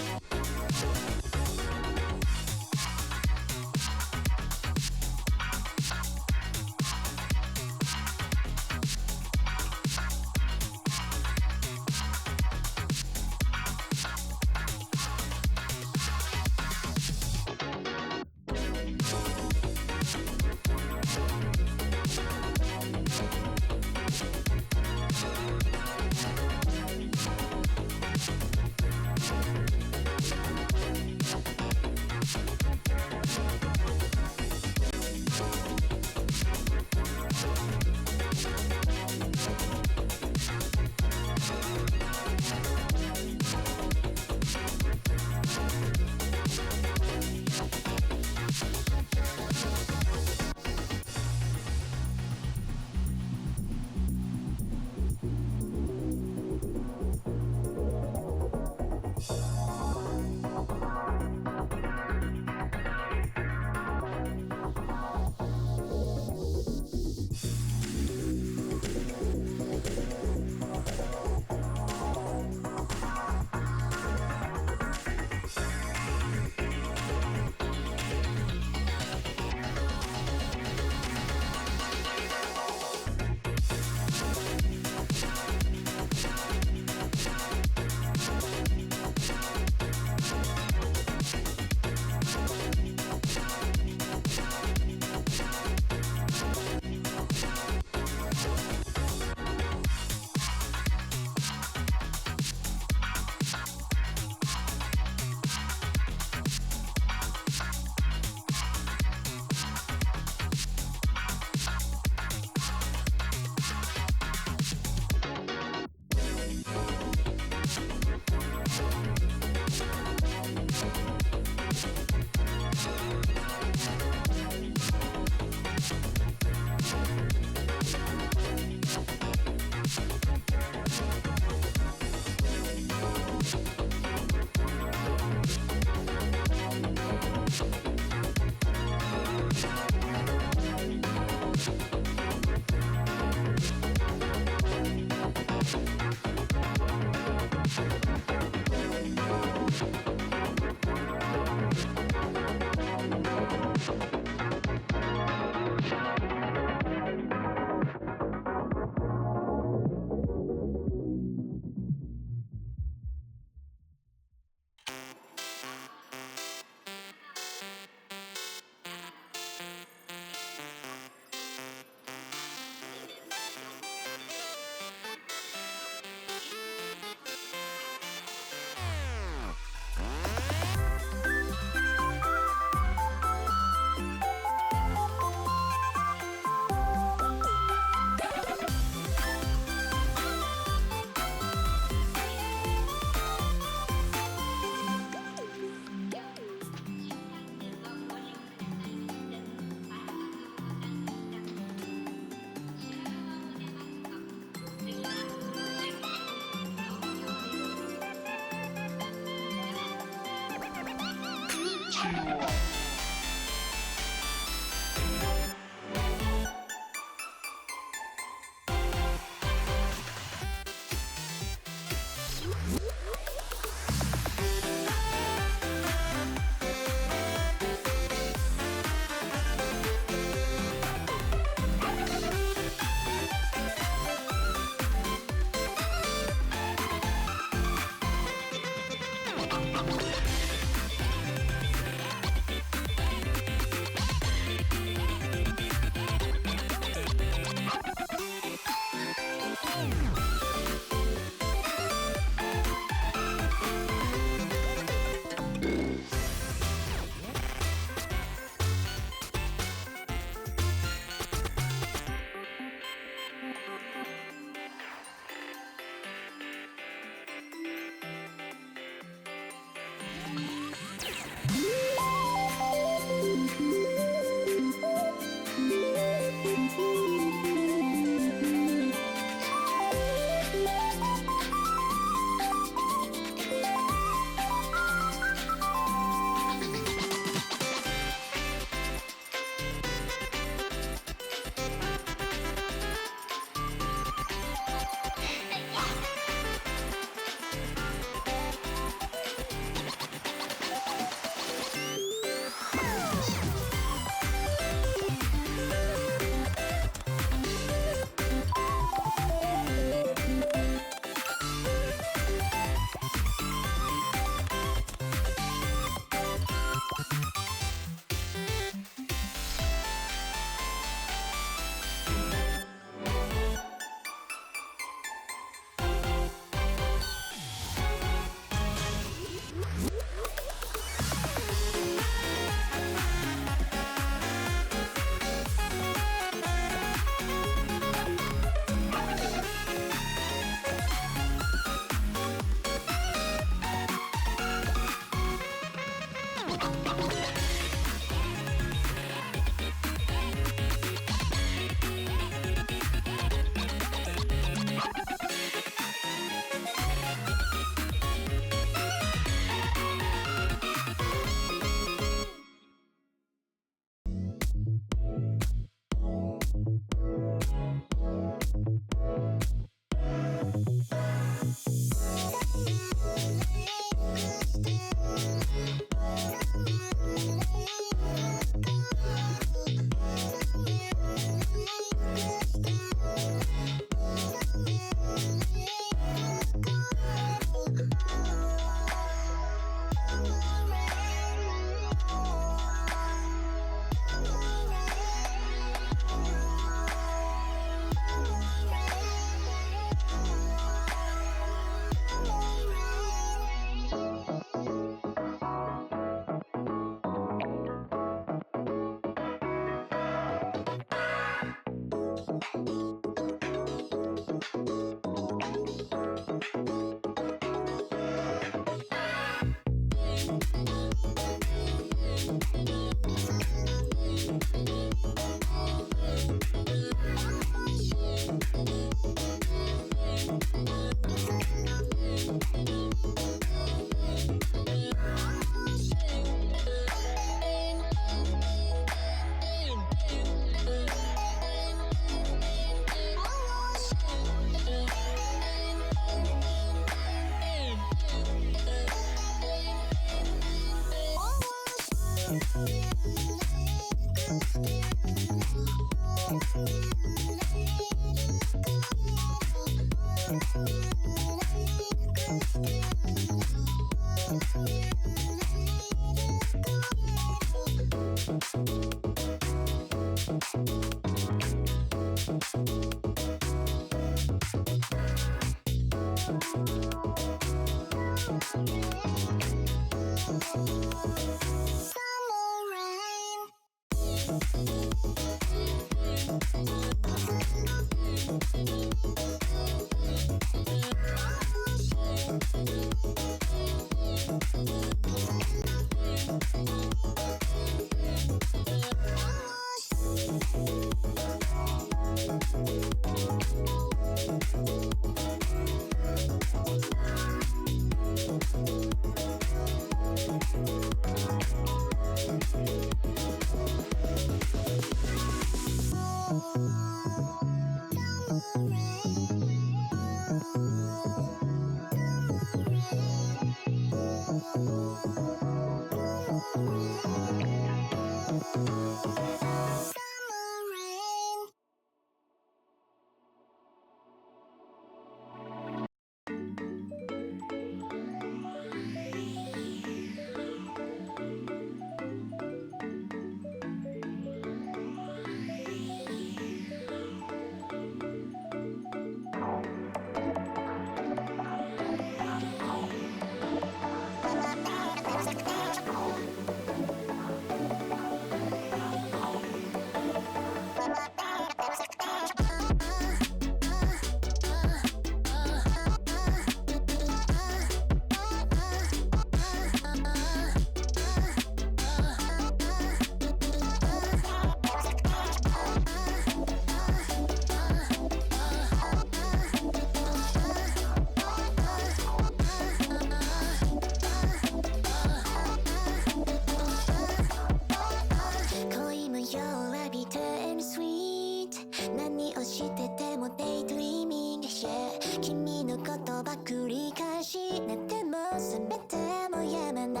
し寝ても覚めてもやまな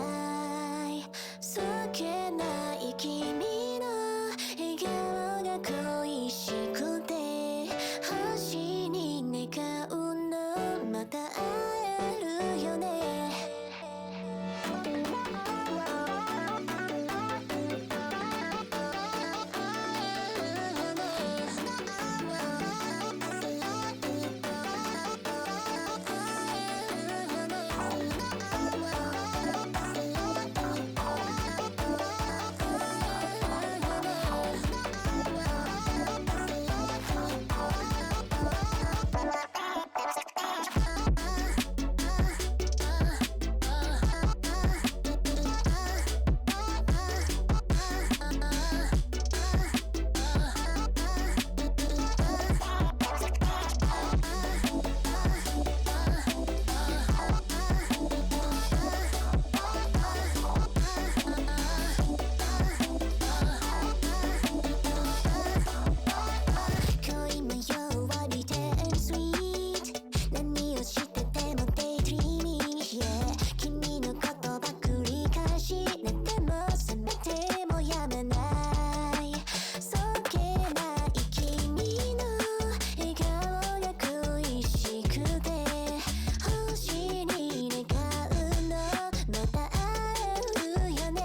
いそっけない君の笑顔が恋しくて星に願うのまた会えるよね恋のようにテンスイート何をしててもデイドリーミング Yeah 君のことば繰り返し寝ても覚めてもやめないそっけない君の笑顔が恋しくて星に願うのまた会えるよね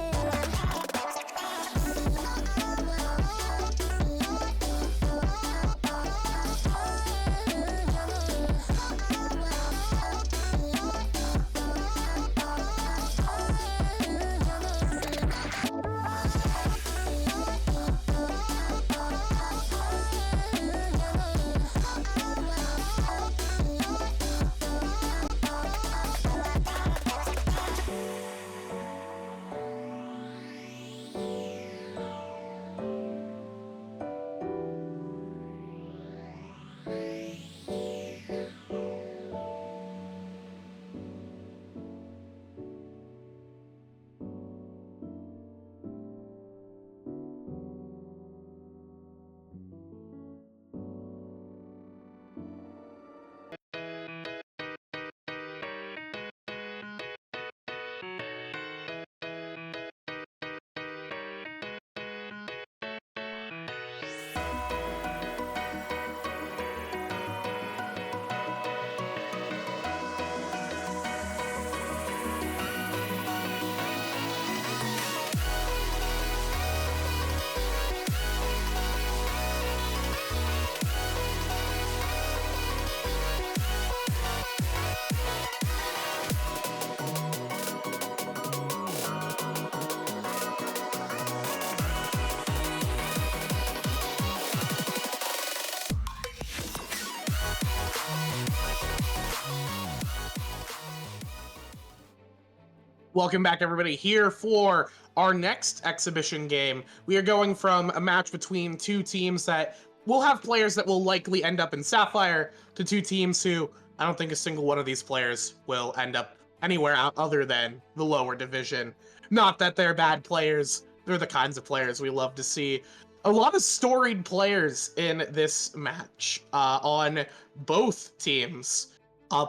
Welcome back, everybody, here for our next exhibition game. We are going from a match between two teams that will have players that will likely end up in Sapphire to two teams who I don't think a single one of these players will end up anywhere other than the lower division. Not that they're bad players, they're the kinds of players we love to see. A lot of storied players in this match on both teams.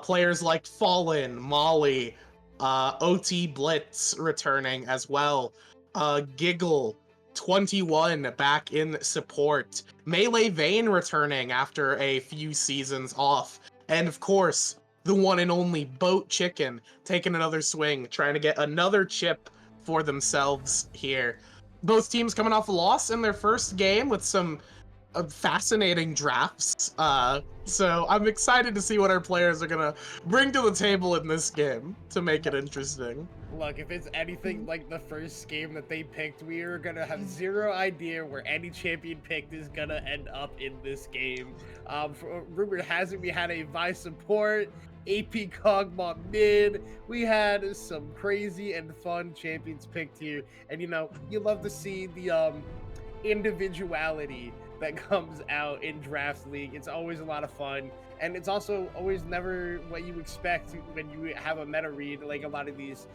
Players like Fallen, Molly, OT Blitz returning as well. Giggle 21 back in support. Melee Vane returning after a few seasons off. And of course, the one and only Boat Chicken taking another swing, trying to get another chip for themselves here. Both teams coming off a loss in their first game with some fascinating drafts. So I'm excited to see what our players are gonna bring to the table in this game to make it interesting. Look, if it's anything like the first game that they picked, we are gonna have zero idea where any champion picked is gonna end up in this game. Rumor has it we had a Vi support, AP Kog'Maw mid. We had some crazy and fun champions picked here, and you know you love to see the individuality that comes out in Draft League. It's always a lot of fun, and it's also always never what you expect when you have a meta read. Like a lot of these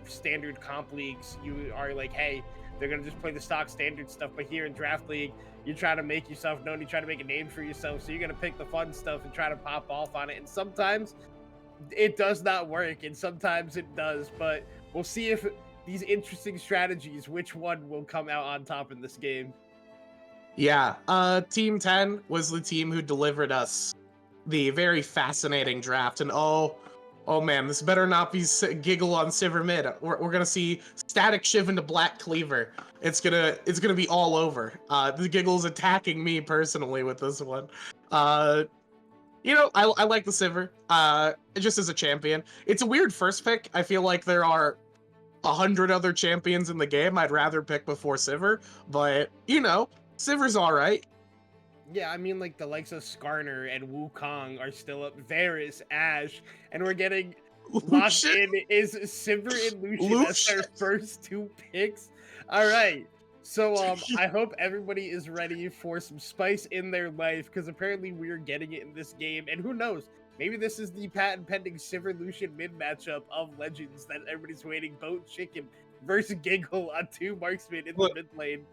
standard comp leagues, you are like, hey, they're gonna just play the stock standard stuff. But here in Draft League, you're trying to make yourself known, you try to make a name for yourself, so you're gonna pick the fun stuff and try to pop off on it. And sometimes it does not work, and sometimes it does. But we'll see if these interesting strategies, which one will come out on top in this game. Yeah, Team 10 was the team who delivered us the very fascinating draft, and oh man, this better not be Giggle on Sivir mid. We're gonna see Static Shiv into Black Cleaver. It's gonna be all over. The Giggle's attacking me personally with this one. You know, I like the Sivir, just as a champion. It's a weird first pick. I feel like there are 100 other champions in the game I'd rather pick before Sivir, but you know, Sivir's all right. Yeah, I mean, like the likes of Skarner and Wukong are still up. Varus, Ashe, and we're getting locked Lucian? in is Sivir and Lucian as Lucian? our first two picks. All right. So I hope everybody is ready for some spice in their life, because apparently we're getting it in this game. And who knows? Maybe this is the patent pending Sivir Lucian mid matchup of legends that everybody's waiting. Boat Chicken versus Giggle on 2 marksmen in the Look, mid lane.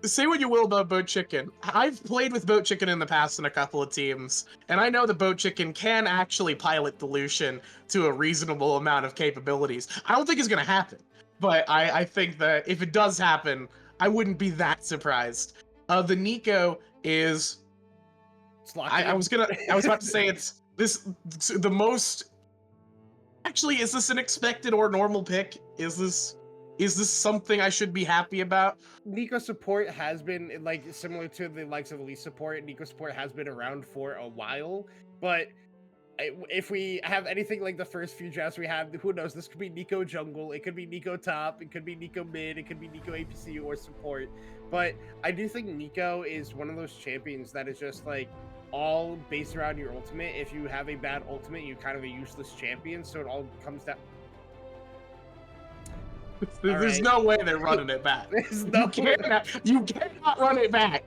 Say what you will about Boat Chicken. I've played with Boat Chicken in the past in a couple of teams, and I know that Boat Chicken can actually pilot the Lucian to a reasonable amount of capabilities. I don't think it's gonna happen, but I think that if it does happen, I wouldn't be that surprised. The Nico is It's locked I in. was about to say it's the most. Actually, is this an expected or normal pick? Is this something I should be happy about? Nico support has been like similar to the likes of Elite support. Nico support has been around for a while, but if we have anything like the first few drafts we had, who knows? This could be Nico jungle, it could be Nico top, it could be Nico mid, it could be Nico APC or support. But I do think Nico is one of those champions that is just like all based around your ultimate. If you have a bad ultimate, you're kind of a useless champion. So it all comes down. There's right. no way they're running it back. There's no You cannot run it back.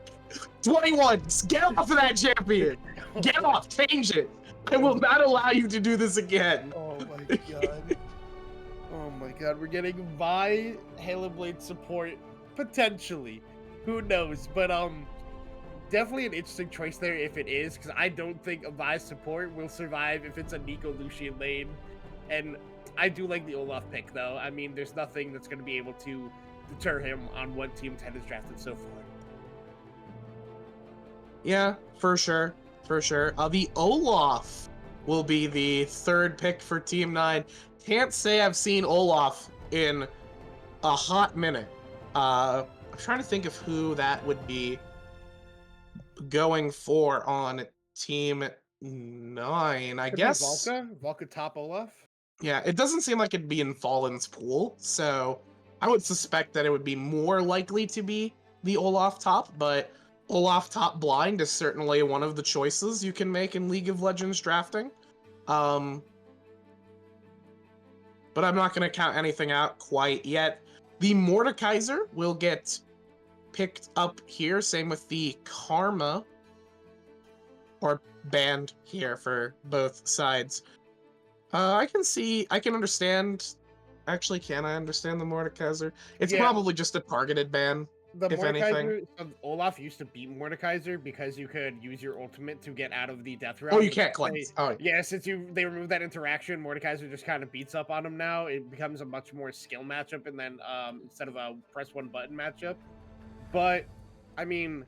21, get off of that champion. Get off, change it. I will not allow you to do this again. Oh my god. Oh my god, we're getting Vi Halo Blade support potentially. Who knows? But definitely an interesting choice there if it is, because I don't think a Vi support will survive if it's a Nico Lucian lane. And I do like the Olaf pick though. I mean, there's nothing that's going to be able to deter him on what Team 10 has drafted so far. Yeah, for sure. For sure. The Olaf will be the third pick for Team 9. Can't say I've seen Olaf in a hot minute. I'm trying to think of who that would be going for on Team 9. I Could guess. be Valka top Olaf. Yeah, it doesn't seem like it'd be in Fallen's pool, so I would suspect that it would be more likely to be the Olaf top, but Olaf top blind is certainly one of the choices you can make in League of Legends drafting. But I'm not going to count anything out quite yet. The Mordekaiser will get picked up here, same with the Karma, or banned here for both sides. I can understand. Actually, can I understand the Mordekaiser? It's probably just a targeted ban. The if anything. Olaf used to beat Mordekaiser because you could use your ultimate to get out of the death Oh, round. you can't cleanse. Oh, yeah, since they removed that interaction, Mordekaiser just kind of beats up on him now. It becomes a much more skill matchup, and then instead of a press one button matchup. But I mean,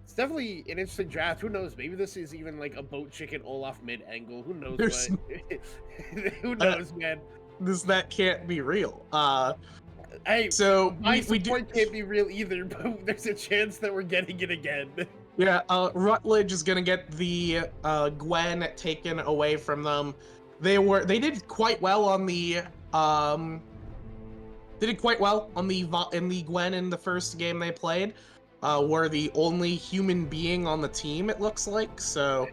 it's definitely an interesting draft. Who knows? Maybe this is even like a Boat Chicken Olaf mid angle. Who knows what? Who knows, man? That can't be real. Hey, so my support can't be real either, but there's a chance that we're getting it again. Yeah, Rutledge is gonna get the Gwen taken away from them. They did quite well on the in the Gwen in the first game they played. Were the only human being on the team, it looks like. So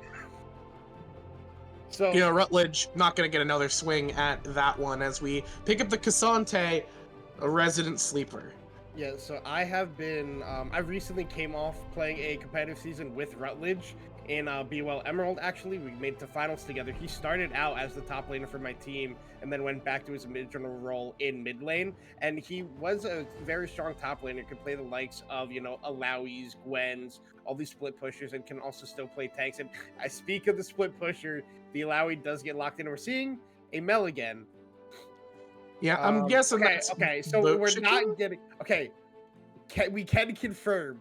you know, Rutledge not gonna get another swing at that one as we pick up the Cassante, a resident sleeper. Yeah, so I have been, I recently came off playing a competitive season with Rutledge, in BOL Emerald. Actually, we made it to finals together. He started out as the top laner for my team and then went back to his mid-general role in mid lane. And he was a very strong top laner, could play the likes of, Alawi's, Gwen's, all these split pushers, and can also still play tanks. And I speak of the split pusher, the Alawi does get locked in. We're seeing a Mel again. Yeah, I'm guessing okay, that's okay. So boat we're chicken? not getting. Okay, we can confirm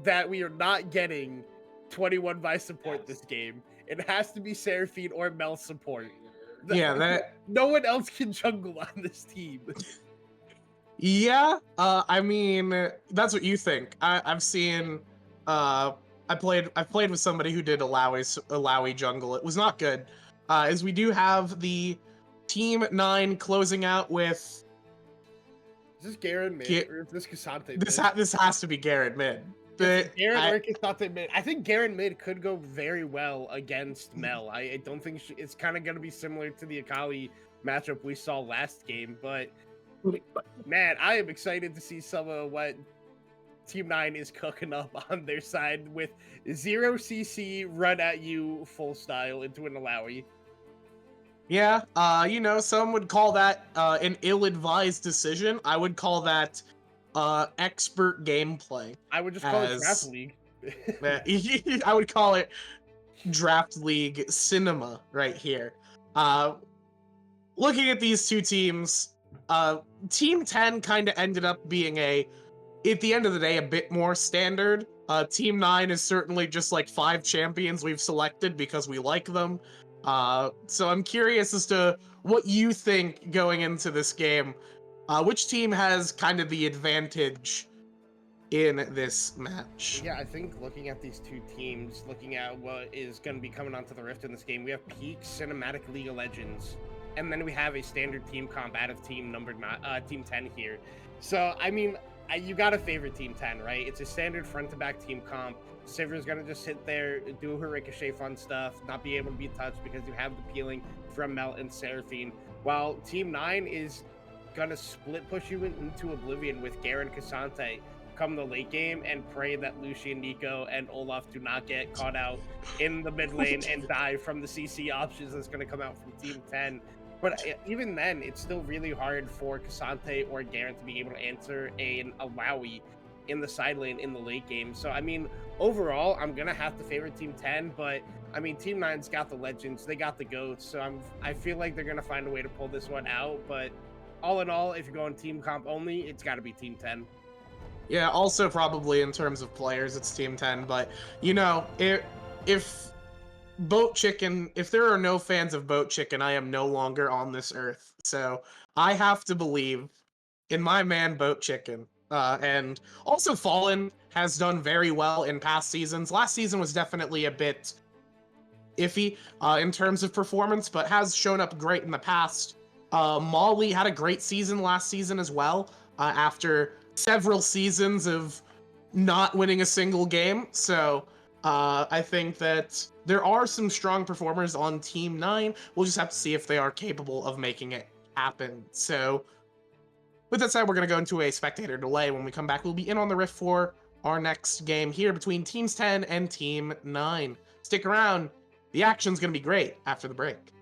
that we are not getting 21 by support this game. It has to be Seraphine or Mel support. Yeah, that. No one else can jungle on this team. Yeah, I mean, that's what you think. I've seen, I've played with somebody who did Alawi jungle. It was not good. As we do have the Team 9 closing out with. Is this Garen mid or is this Cassante mid? This has to be Garen mid. Garen or Cassante mid. I think Garen mid could go very well against Mel. I don't think it's kind of going to be similar to the Akali matchup we saw last game, but man, I am excited to see some of what Team 9 is cooking up on their side with 0cc run at you full style into an Alawi. Yeah, some would call that an ill-advised decision. I would call that expert gameplay. I would just call it Draft League. I would call it Draft League cinema right here. Looking at these two teams, Team 10 kind of ended up being at the end of the day, a bit more standard. Team 9 is certainly just like 5 champions we've selected because we like them. So I'm curious as to what you think going into this game. Which team has kind of the advantage in this match? Yeah, I think looking at these two teams, looking at what is going to be coming onto the Rift in this game, we have peak cinematic League of Legends, and then we have a standard team comp out of team 10 here. So, I mean, you got to favor Team 10, right? It's a standard front-to-back team comp. Sivir's going to just sit there, do her ricochet fun stuff, not be able to be touched because you have the peeling from Mel and Seraphine, while Team 9 is going to split push you into oblivion with Garen Cassante come the late game and pray that Lucian, Nico, and Olaf do not get caught out in the mid lane and die from the CC options that's going to come out from Team 10. But even then, it's still really hard for Cassante or Garen to be able to answer an Alawi in the side lane in the late game. So, I mean, overall, I'm going to have to favor Team 10, but, I mean, Team 9's got the legends, they got the GOATs, so I feel like they're going to find a way to pull this one out, but all in all, if you're going team comp only, it's got to be Team 10. Yeah, also probably in terms of players, it's Team 10, but, if Boat Chicken, if there are no fans of Boat Chicken, I am no longer on this earth. So I have to believe in my man Boat Chicken. And also Fallen has done very well in past seasons. Last season was definitely a bit iffy in terms of performance, but has shown up great in the past. Molly had a great season last season as well, after several seasons of not winning a single game. So I think that there are some strong performers on Team 9. We'll just have to see if they are capable of making it happen. So with that said, we're going to go into a spectator delay. When we come back, we'll be in on the Rift for our next game here between Teams 10 and Team 9. Stick around. The action's going to be great after the break.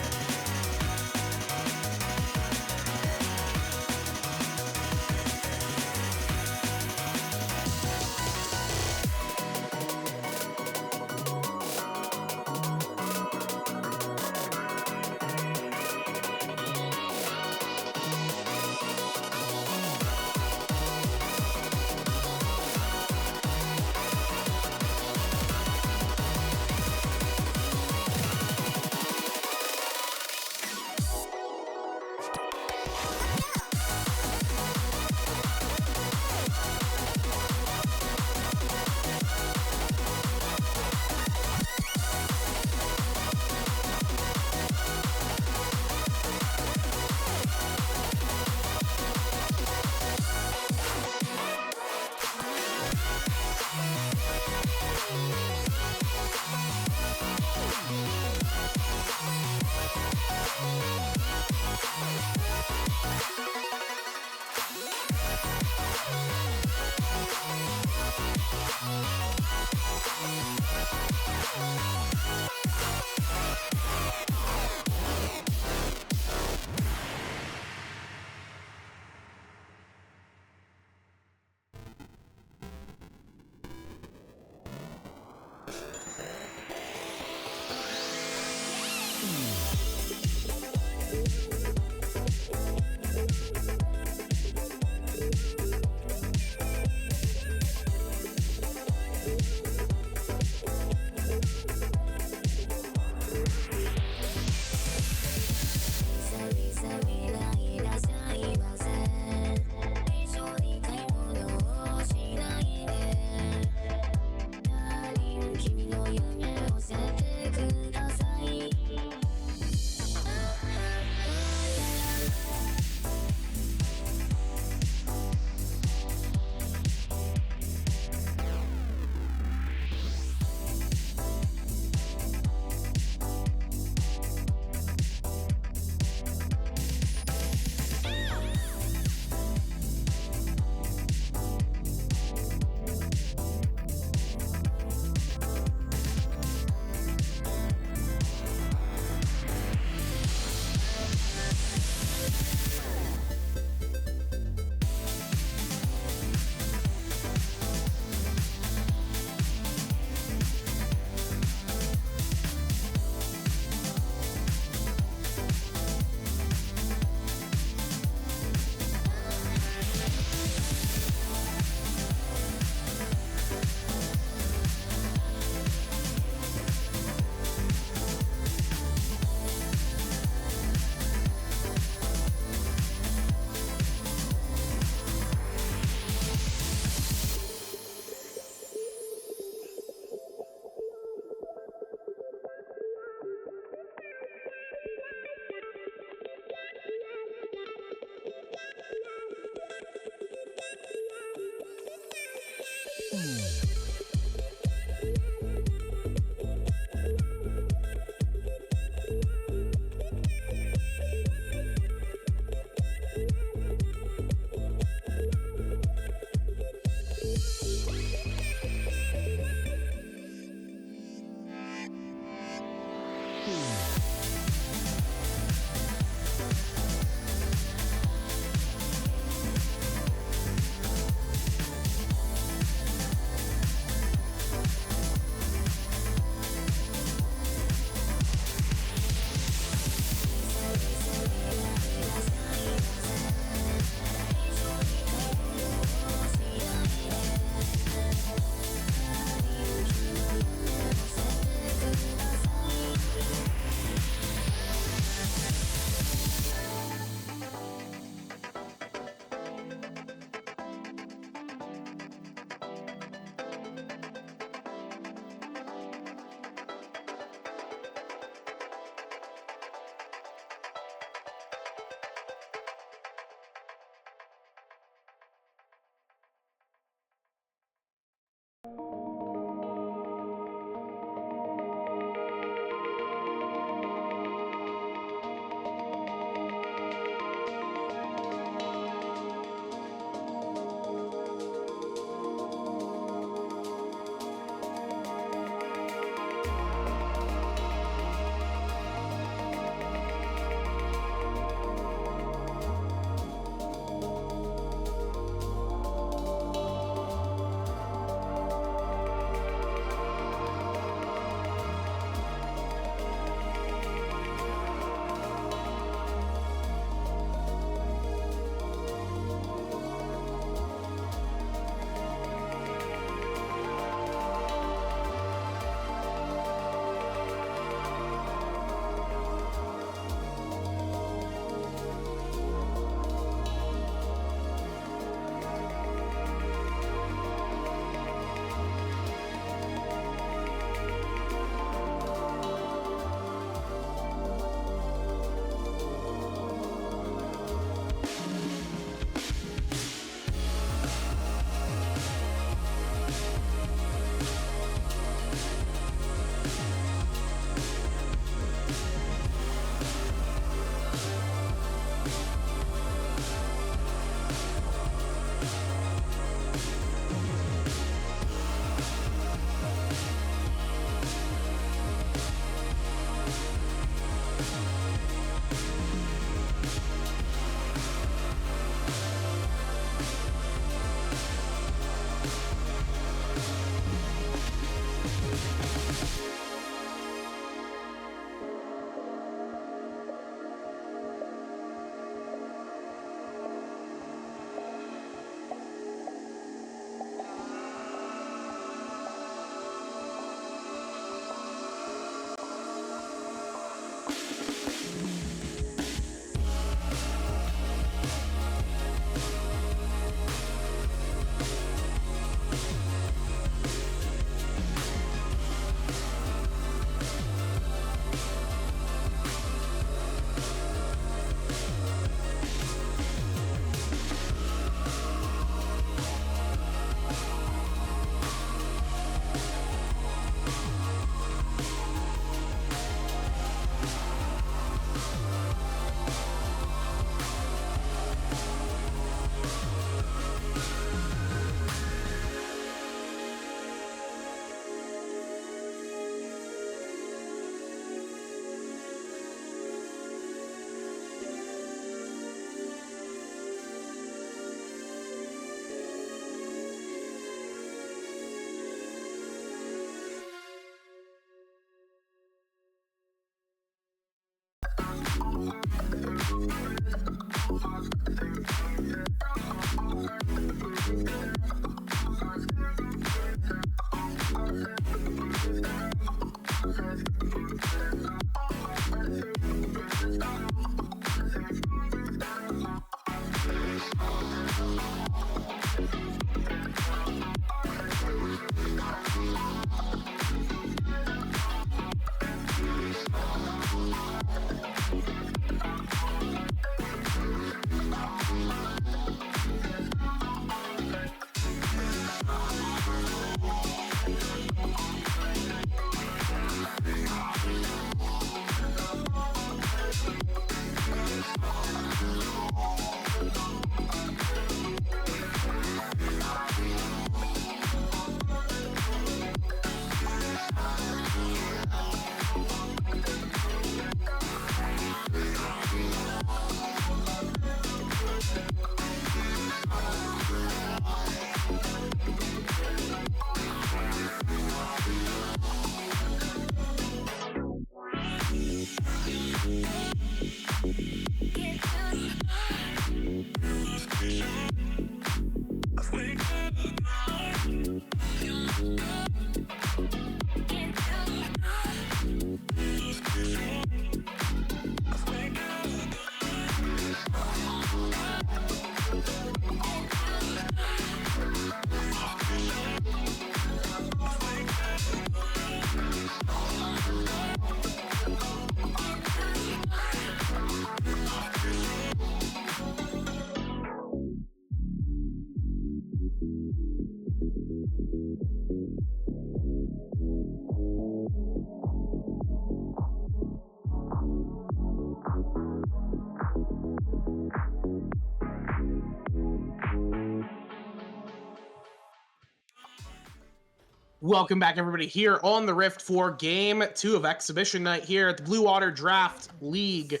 Welcome back, everybody, here on the Rift for Game 2 of Exhibition Night here at the Blue Water Draft League.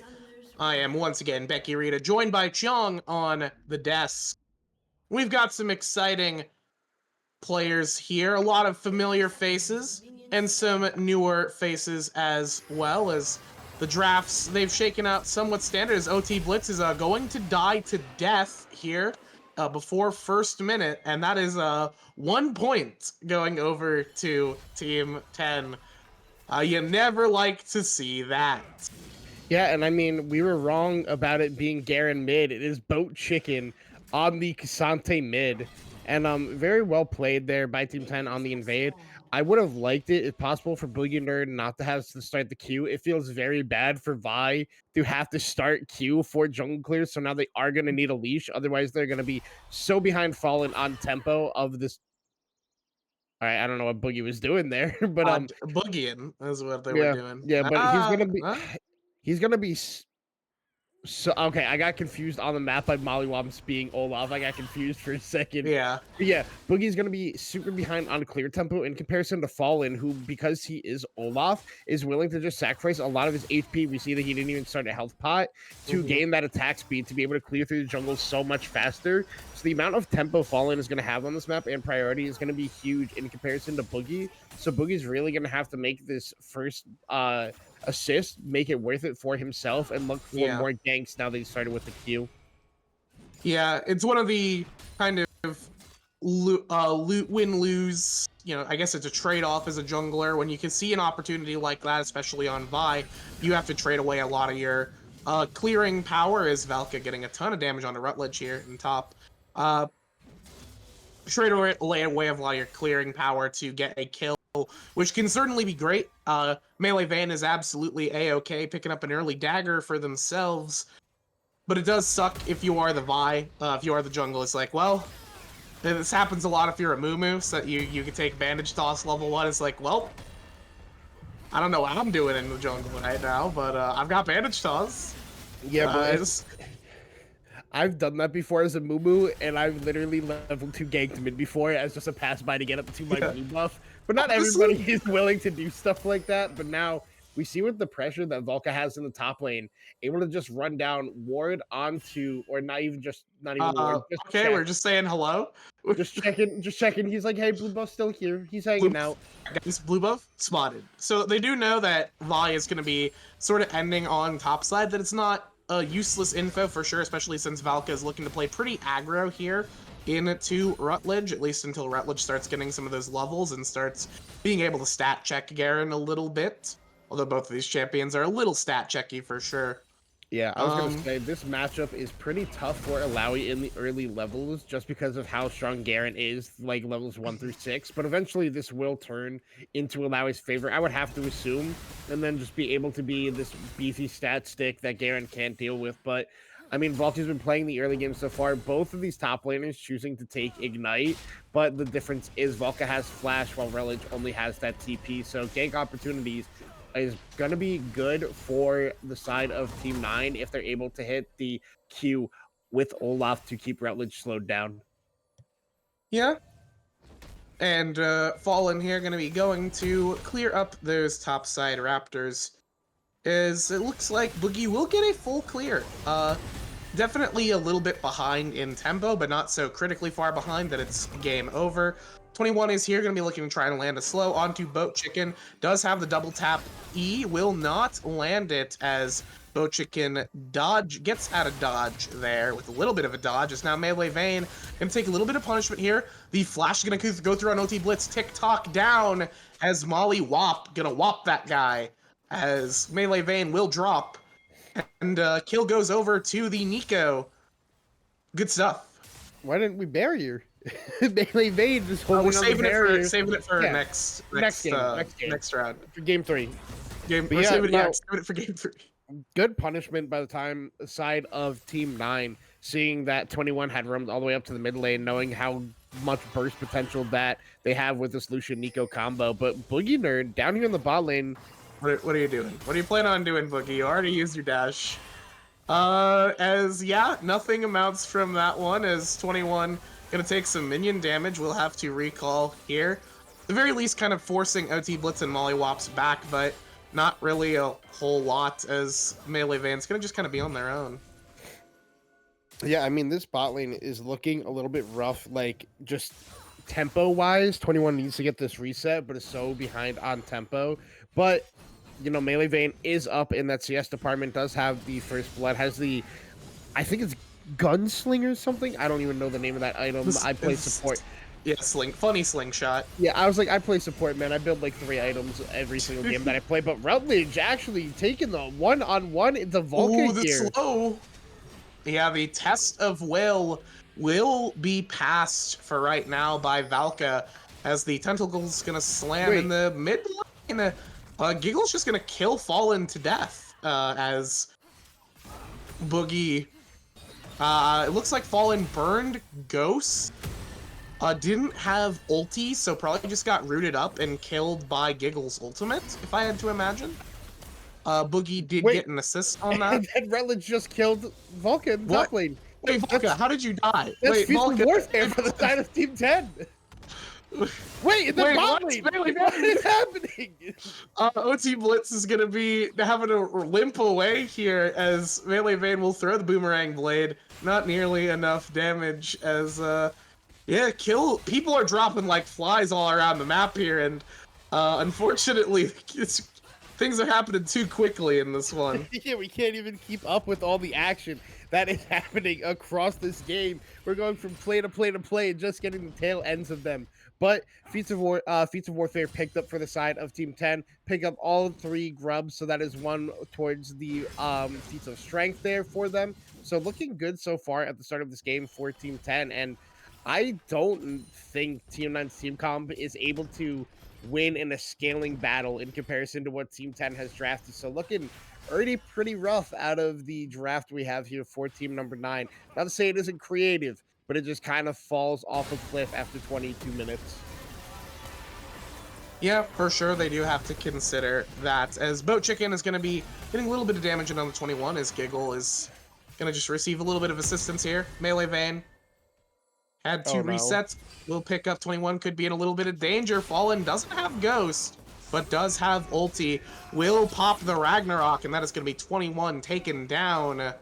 I am once again Becky Rita, joined by Cheong on the desk. We've got some exciting players here, a lot of familiar faces, and some newer faces as well. As the drafts, they've shaken out somewhat standard, as OT Blitz is going to die to death here before first minute, and that is 1 point going over to Team 10. You never like to see that. Yeah, and I mean, we were wrong about it being Garen mid. It is Boat Chicken on the Kasante mid. And very well played there by Team 10 on the invade. I would have liked it, if possible, for Boogie Nerd not to have to start the queue. It feels very bad for Vi to have to start queue for jungle clear. So now they are going to need a leash. Otherwise, they're going to be so behind fallen on tempo of this. All right, I don't know what Boogie was doing there, but boogieing is what they were yeah, doing. yeah, but he's gonna be Huh? he's gonna be so okay. I got confused on the map by Mollywops being Olaf. I got confused for a second. Yeah. But yeah, Boogie's gonna be super behind on clear tempo in comparison to Fallen, who, because he is Olaf, is willing to just sacrifice a lot of his HP. We see that he didn't even start a health pot to gain that attack speed to be able to clear through the jungle so much faster. So the amount of tempo Fallen is gonna have on this map and priority is gonna be huge in comparison to Boogie. So Boogie's really gonna have to make this first assist, make it worth it for himself, and look for more ganks now that he started with the Q. Yeah, it's one of the kind of win-lose, I guess it's a trade-off as a jungler. When you can see an opportunity like that, especially on Vi, you have to trade away a lot of your clearing power. Is Valka getting a ton of damage onto Rutledge here in top. Trade away a lot of your clearing power to get a kill, which can certainly be great. Melee Van is absolutely a-okay, picking up an early dagger for themselves. But it does suck if you are the Vi, if you are the jungle. It's like, well, this happens a lot if you're a Moo so that you can take Bandage Toss level 1. It's like, well, I don't know what I'm doing in the jungle right now, but I've got Bandage Toss. Yeah, but I've done that before as a Moo, and I've literally level 2 ganked mid before as just a pass by to get up to my blue buff. But not everybody is willing to do stuff like that. But now we see with the pressure that Volca has in the top lane, able to just run down, ward onto, or not even ward. Just okay, check. We're just saying hello. Just checking. He's like, hey, blue buff's still here. He's hanging out. Guys, blue buff spotted. So they do know that Vi is going to be sort of ending on top side, that it's not useless info for sure, especially since Valka is looking to play pretty aggro here into Rutledge, at least until Rutledge starts getting some of those levels and starts being able to stat check Garen a little bit. Although both of these champions are a little stat checky for sure. Yeah, I was going to say, this matchup is pretty tough for Alawi in the early levels just because of how strong Garen is, like levels 1 through 6. But eventually this will turn into Alawi's favor, I would have to assume, and then just be able to be this beefy stat stick that Garen can't deal with. But, I mean, Valky's been playing the early game so far. Both of these top laners choosing to take Ignite, but the difference is Valka has Flash while Relic only has that TP. So gank opportunities is going to be good for the side of Team 9 if they're able to hit the Q with Olaf to keep Rutledge slowed down. Yeah. And Fallen here going to be going to clear up those topside Raptors. It looks like Boogie will get a full clear. Definitely a little bit behind in tempo, but not so critically far behind that it's game over. 21 is here, going to be looking to try and land a slow onto Boat Chicken. Does have the double tap E, will not land it as Boat Chicken gets out of dodge there with a little bit of a dodge. It's now Melee Vayne going to take a little bit of punishment here. The flash is going to go through on OT Blitz, tick-tock down as Molly Wop going to whop that guy as Melee Vayne will drop. And kill goes over to the Nico. Good stuff. Why didn't we barrier? Melee Vayne is holding we're saving it for next round. For game 3. We're saving it for game 3. Good punishment by the side of Team 9, seeing that 21 had roamed all the way up to the mid lane, knowing how much burst potential that they have with this Lucian Nico combo. But Boogie Nerd down here in the bot lane. What are you doing? What are you planning on doing, Boogie? You already used your dash. Nothing amounts from that one, as 21 gonna take some minion damage. We'll have to recall here. At the very least, kind of forcing OT Blitz and Mollywops back, but not really a whole lot, as Melee Van's gonna just kind of be on their own. Yeah, I mean, this bot lane is looking a little bit rough, like just tempo-wise. 21 needs to get this reset, but is so behind on tempo. But, you know, Melee Vane is up in that CS department, does have the first blood, has the, I think it's Gunslinger or something? I don't even know the name of that item. I play support. Yeah, funny slingshot. Yeah, I was like, I play support, man. I build like 3 items every single game that I play. But Rutledge actually taking the one-on-one into Vulcan here. Slow. Yeah, the test of will be passed for right now by Valka, as the tentacle's gonna slam in the mid lane. Giggle's just gonna kill Fallen to death, as Boogie. It looks like Fallen burned Ghost. Didn't have ulti, so probably just got rooted up and killed by Giggle's ultimate, if I had to imagine. Boogie did get an assist on that. And then Rutledge just killed Vulcan top lane. Wait, Volka, how did you die? That's Wait, Volka warfare for the side of Team 10. Wait, in the bot lane, what is happening? OT Blitz is gonna be having to limp away here, as Melee Vane will throw the boomerang blade. Not nearly enough damage, as people are dropping like flies all around the map here, and unfortunately, things are happening too quickly in this one. Yeah, we can't even keep up with all the action that is happening across this game. We're going from play to play to play and just getting the tail ends of them. But Feats of Warfare picked up for the side of Team 10, pick up all 3 grubs, so that is 1 towards the Feats of Strength there for them. So looking good so far at the start of this game for Team 10, and I don't think Team 9's team comp is able to win in a scaling battle in comparison to what Team 10 has drafted. So looking already pretty rough out of the draft we have here for team number 9. Not to say it isn't creative, but it just kind of falls off a cliff after 22 minutes. Yeah, for sure, they do have to consider that, as Boat Chicken is going to be getting a little bit of damage on the 21, as Giggle is going to just receive a little bit of assistance here. Melee Vane had 2 resets. Will pick up 21, could be in a little bit of danger. Fallen doesn't have Ghost, but does have ulti. Will pop the Ragnarok, and that is going to be 21 taken down.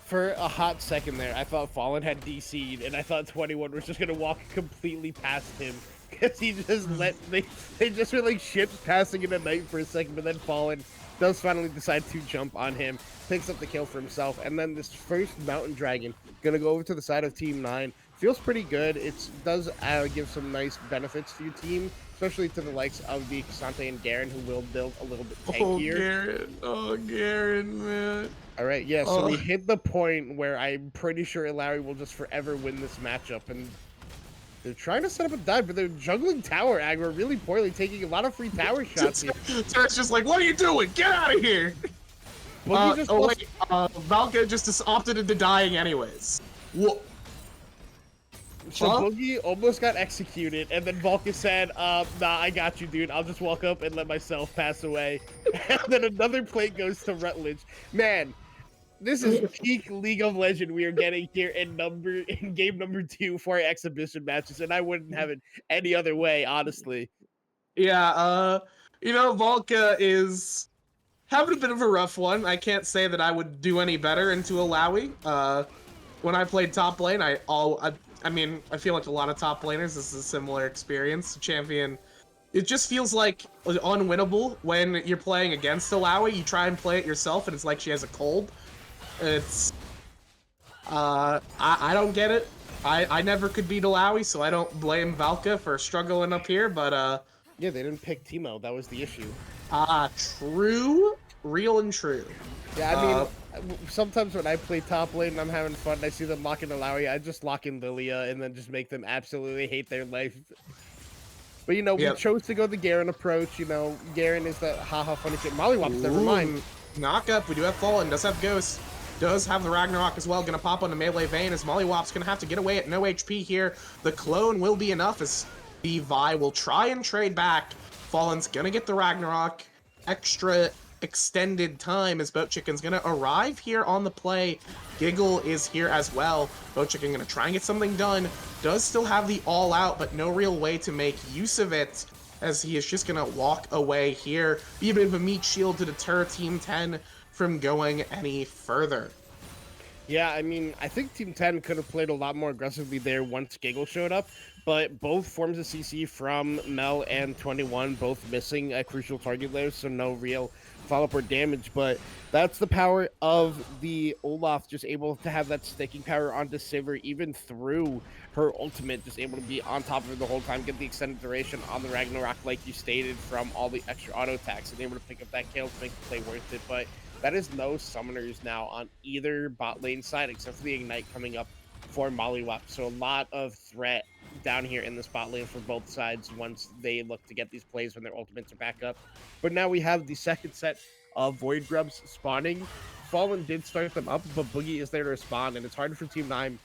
For a hot second there, I thought Fallen had DC'd, and I thought 21 was just going to walk completely past him. Because he just they just were like ships passing in the night for a second, but then Fallen does finally decide to jump on him, picks up the kill for himself, and then this first Mountain Dragon gonna go over to the side of Team 9. Feels pretty good. It does give some nice benefits to your team, especially to the likes of the Xante and Garen, who will build a little bit tankier. Garen, man. All right, yeah, so we hit the point where I'm pretty sure Ilaoi will just forever win this matchup, and they're trying to set up a dive, but they're juggling tower aggro really poorly, taking a lot of free tower shots here. So it's just like, what are you doing? Get out of here! Valka just opted into dying anyways. Whoa. So Boogie almost got executed, and then Vulcan said, nah, I got you, dude. I'll just walk up and let myself pass away. And then another plate goes to Rutledge. Man, this is peak League of Legends we are getting here in game number 2 for our exhibition matches, and I wouldn't have it any other way, honestly. Yeah, Valka is having a bit of a rough one. I can't say that I would do any better into Ilaoi. When I played top lane, I feel like a lot of top laners, this is a similar experience. Champion, it just feels like unwinnable when you're playing against Ilaoi. You try and play it yourself, and it's like she has a cold. It's I don't get it. I never could beat Ilaoi, so I don't blame Valka for struggling up here, but yeah, they didn't pick Teemo, that was the issue. True, real and true. Yeah, I mean, sometimes when I play top lane and I'm having fun, I see them locking Ilaoi, I just lock in Lilia and then just make them absolutely hate their life. But we chose to go the Garen approach. Garen is the haha funny shit. Mollywops, never mind. Knock up, we do have Fallen, does have Ghost. does have the Ragnarok as well. Gonna pop on the melee vein as Mollywop's gonna have to get away at no HP here. The clone will be enough as the Vi will try and trade back. Fallen's gonna get the Ragnarok. Extra extended time as Boat Chicken's gonna arrive here on the play. Giggle is here as well. Boat Chicken gonna try and get something done. Does still have the all out, but no real way to make use of it, as he is just gonna walk away here. Be a bit of a meat shield to deter Team 10 from going any further. Yeah, I mean, I think Team 10 could have played a lot more aggressively there once Giggle showed up, but both forms of CC from Mel and 21 both missing a crucial target there, so no real follow-up or damage, but that's the power of the Olaf, just able to have that sticking power onto Sivir, even through her ultimate, just able to be on top of her the whole time, get the extended duration on the Ragnarok, like you stated, from all the extra auto attacks, and able to pick up that kill to make the play worth it, but that is no summoners now on either bot lane side, except for the Ignite coming up for Mollywop. So a lot of threat down here in this bot lane for both sides once they look to get these plays when their ultimates are back up. But now we have the second set of Void Grubs spawning. Fallen did start them up, but Boogie is there to respond, and it's hard for Team 9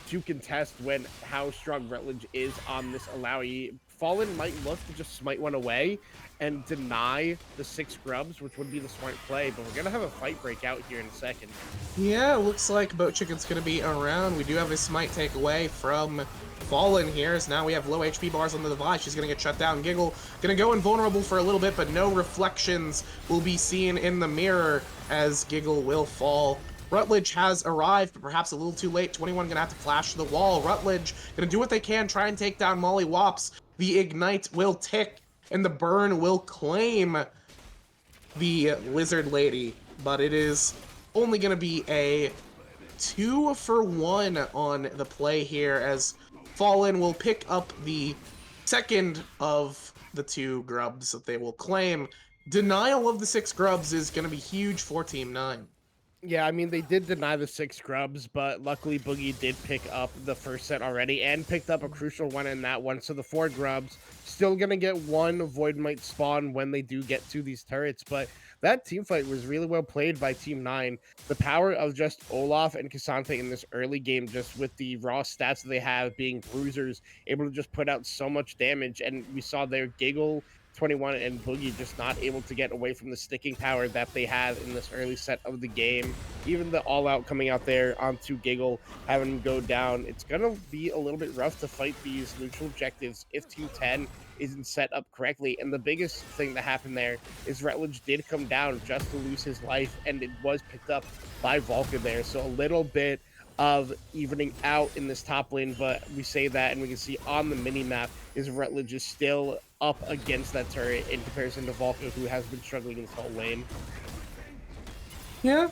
to contest when how strong Rutledge is on this Alawi. Fallen might look to just smite one away and deny the 6 grubs, which would be the smart play, but we're gonna have a fight break out here in a second. Yeah, looks like Boat Chicken's gonna be around. We do have a smite take away from Fallen here, as now we have low HP bars on the device. She's gonna get shut down. Giggle gonna go invulnerable for a little bit, but no reflections will be seen in the mirror as Giggle will fall. Rutledge has arrived, but perhaps a little too late. 21 gonna have to flash to the wall. Rutledge gonna do what they can, try and take down Mollywops. The Ignite will tick, and the burn will claim the Lizard Lady, but it is only gonna be a 2-for-1 on the play here, as Fallen will pick up the second of the 2 grubs that they will claim. Denial of the 6 grubs is gonna be huge for Team 9. Yeah, I mean, they did deny the 6 grubs, but luckily Boogie did pick up the first set already and picked up a crucial one in that one. So the 4 grubs still going to get 1 Void Might spawn when they do get to these turrets. But that team fight was really well played by Team 9. The power of just Olaf and Cassante in this early game, just with the raw stats that they have being bruisers, able to just put out so much damage. And we saw their Giggle, 21 and Boogie just not able to get away from the sticking power that they have in this early set of the game. Even the all-out coming out there onto Giggle, having him go down, it's going to be a little bit rough to fight these neutral objectives if Team 10 isn't set up correctly. And the biggest thing that happened there is Rutledge did come down just to lose his life, and it was picked up by Volker there. So a little bit of evening out in this top lane, but we say that and we can see on the mini-map is Rutledge is still up against that turret in comparison to Volker, who has been struggling in this whole lane. Yeah,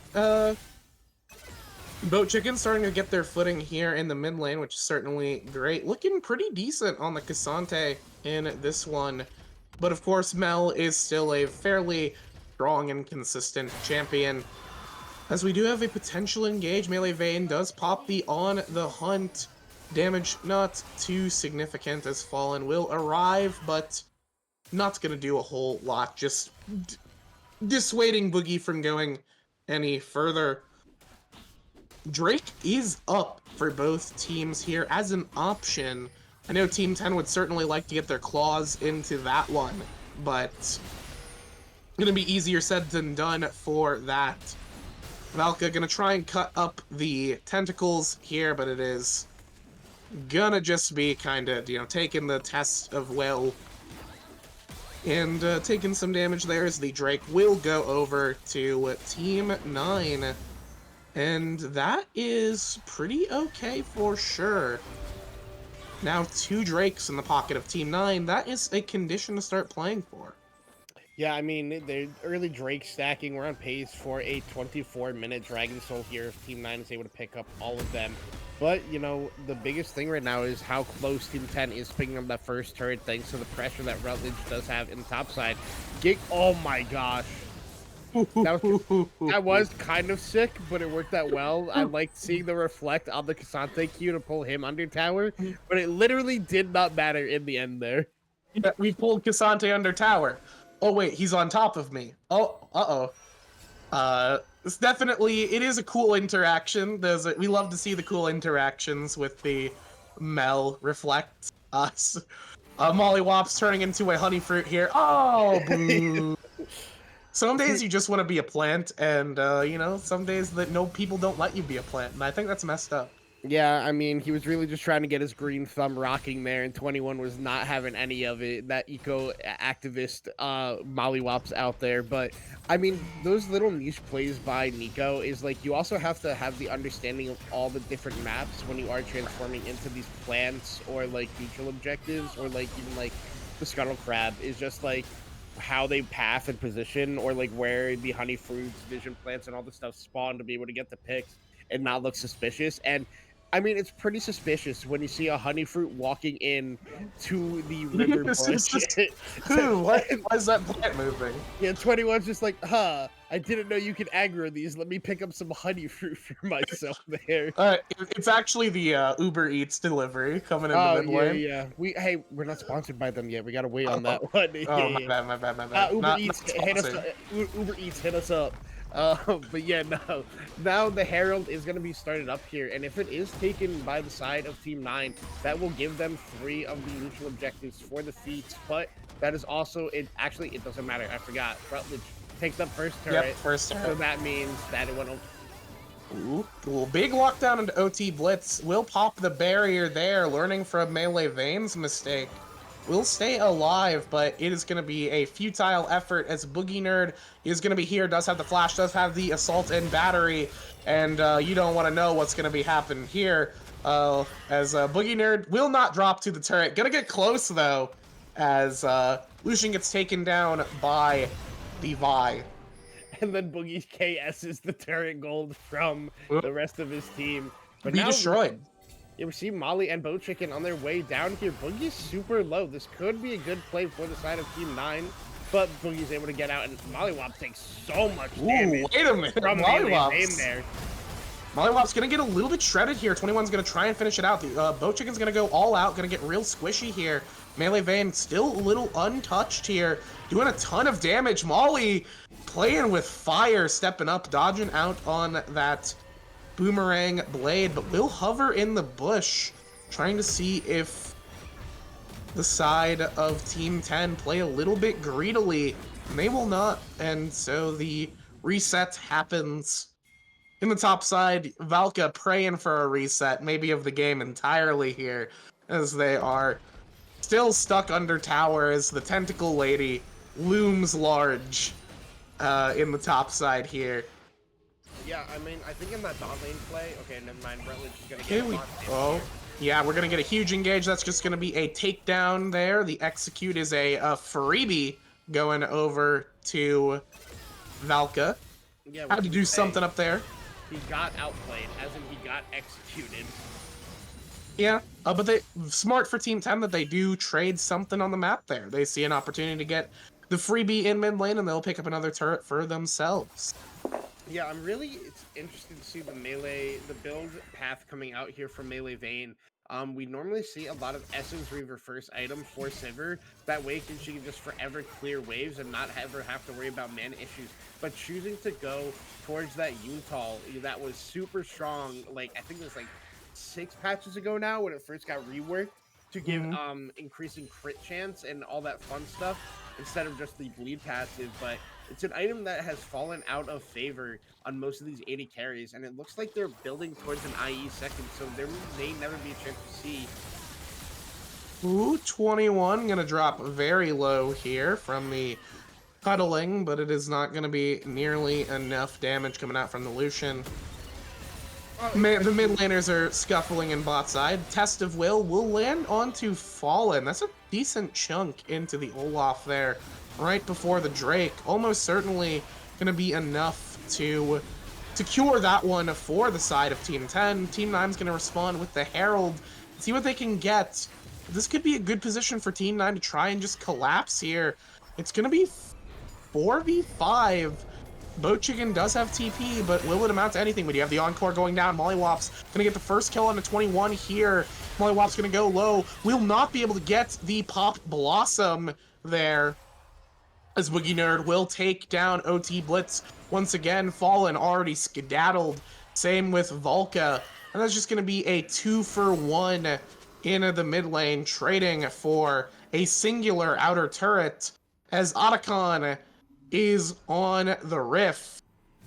Boat Chicken starting to get their footing here in the mid lane, which is certainly great. Looking pretty decent on the Cassante in this one. But of course, Mel is still a fairly strong and consistent champion. As we do have a potential engage, Melee Vein does pop the On the Hunt. Damage not too significant as Fallen will arrive, but not going to do a whole lot. Just dissuading Boogie from going any further. Drake is up for both teams here as an option. I know Team 10 would certainly like to get their claws into that one, but going to be easier said than done for that. Valka gonna try and cut up the tentacles here, but it is gonna just be kind of, taking the test of will. And taking some damage there as the Drake will go over to Team 9. And that is pretty okay for sure. Now 2 Drakes in the pocket of Team 9. That is a condition to start playing for. Yeah, I mean, the early Drake stacking, we're on pace for a 24-minute Dragon Soul here if Team 9 is able to pick up all of them. But, the biggest thing right now is how close Team 10 is picking up that first turret thanks to the pressure that Rutledge does have in the top side. Oh my gosh. That was kind of sick, but it worked out well. I liked seeing the reflect on the Cassante Q to pull him under tower, but it literally did not matter in the end there. Yeah, we pulled Cassante under tower. Oh wait, he's on top of me. Oh, uh-oh. It's definitely, it is a cool interaction. We love to see the cool interactions with the Mel reflect us. Mollywops turning into a honey fruit here. Oh, boo. Some days you just want to be a plant, and you know, some days that no people don't let you be a plant, and I think that's messed up. Yeah, I mean, he was really just trying to get his green thumb rocking there, and 21 was not having any of it. That activist mollywops out there. But I mean, those little niche plays by Nico is like you also have to have the understanding of all the different maps when you are transforming into these plants or like neutral objectives or like even like the scuttle crab is just like how they path and position or like where the honey fruits, vision plants, and all the stuff spawn to be able to get the picks and not look suspicious. And I mean, it's pretty suspicious when you see a honey fruit walking in to the river bush. Who? Why is that plant moving? Yeah, 21's just like, huh, I didn't know you could aggro these. Let me pick up some honey fruit for myself there. It's actually the Uber Eats delivery coming into Oh, mid lane. yeah. We're not sponsored by them yet. We gotta wait on that one. Oh, my bad. Uber Eats, hit us. Uber Eats, hit us up. But yeah, no. Now the Herald is going to be started up here, and if it is taken by the side of Team 9, that will give them 3 of the neutral objectives for the feats. But that is also it. Actually, it doesn't matter. I forgot. Rutledge picked up first turret. Yep, first turret. So that means that it went. Ooh, cool. Big lockdown into OT Blitz. Will pop the barrier there, learning from Melee Vane's mistake. Will stay alive, but it is going to be a futile effort as Boogie Nerd is going to be here, does have the flash, does have the assault and battery, and you don't want to know what's going to be happening here, as Boogie Nerd will not drop to the turret. Gonna get close, though, as Lucian gets taken down by the Vi. And then Boogie KS's the turret gold from the rest of his team. But Be now, destroyed. yeah, we see Molly and Bo Chicken on their way down here. Boogie's super low. This could be a good play for the side of Team 9, but Boogie's able to get out, and Mollywop takes so much damage. Wait a minute. From Mollywops. there. Mollywop's gonna get a little bit shredded here. 21's gonna try and finish it out. The Bo Chicken's gonna go all out, gonna get real squishy here. Melee Vane still a little untouched here, doing a ton of damage. Molly playing with fire, stepping up, dodging out on that boomerang blade, but will hover in the bush, trying to see if the side of Team 10 play a little bit greedily. And they will not, and so the reset happens. In the top side, Valka praying for a reset, maybe of the game entirely here, as they are still stuck under tower as the tentacle lady looms large in the top side here. Yeah, I mean, I think in that bot lane play, okay, never mind, Rutledge is going to Here get we a bot go. Yeah, we're going to get a huge engage. That's just going to be a takedown there. The execute is a freebie going over to Valka. Yeah, Had to do something up there. He got outplayed, as in he got executed. Yeah, but smart for Team 10 that they do trade something on the map there. They see an opportunity to get the freebie in mid lane, and they'll pick up another turret for themselves. Yeah, it's interested to see the build path coming out here from Melee Vane. We normally see a lot of Essence Reaver first item for Sivir. That way she can just forever clear waves and not ever have to worry about mana issues. But choosing to go towards that Yuntal that was super strong, like I think it was like 6 patches ago now when it first got reworked to give increasing crit chance and all that fun stuff instead of just the bleed passive. But it's an item that has fallen out of favor on most of these 80 carries, and it looks like they're building towards an IE second, so there may never be a chance to see. Ooh, 21 gonna drop very low here from the cuddling, but it is not gonna be nearly enough damage coming out from the Lucian. The mid laners are scuffling in bot side. Test of will land onto Fallen. That's a decent chunk into the Olaf there, right before the Drake. Almost certainly gonna be enough to cure that one for the side of Team 10. Team 9's gonna respond with the Herald, see what they can get. This could be a good position for Team 9 to try and just collapse here. It's gonna be 4v5. Boat Chicken does have TP, but will it amount to anything? When you have the Encore going down, Mollywop's gonna get the first kill on the 21 here. Mollywop's gonna go low. Will not be able to get the Pop Blossom there. as Boogie Nerd will take down OT Blitz once again. Fallen already skedaddled. Same with Volca. And that's just going to be a 2-for-1 in the mid lane, trading for a singular outer turret as Otacon is on the Rift.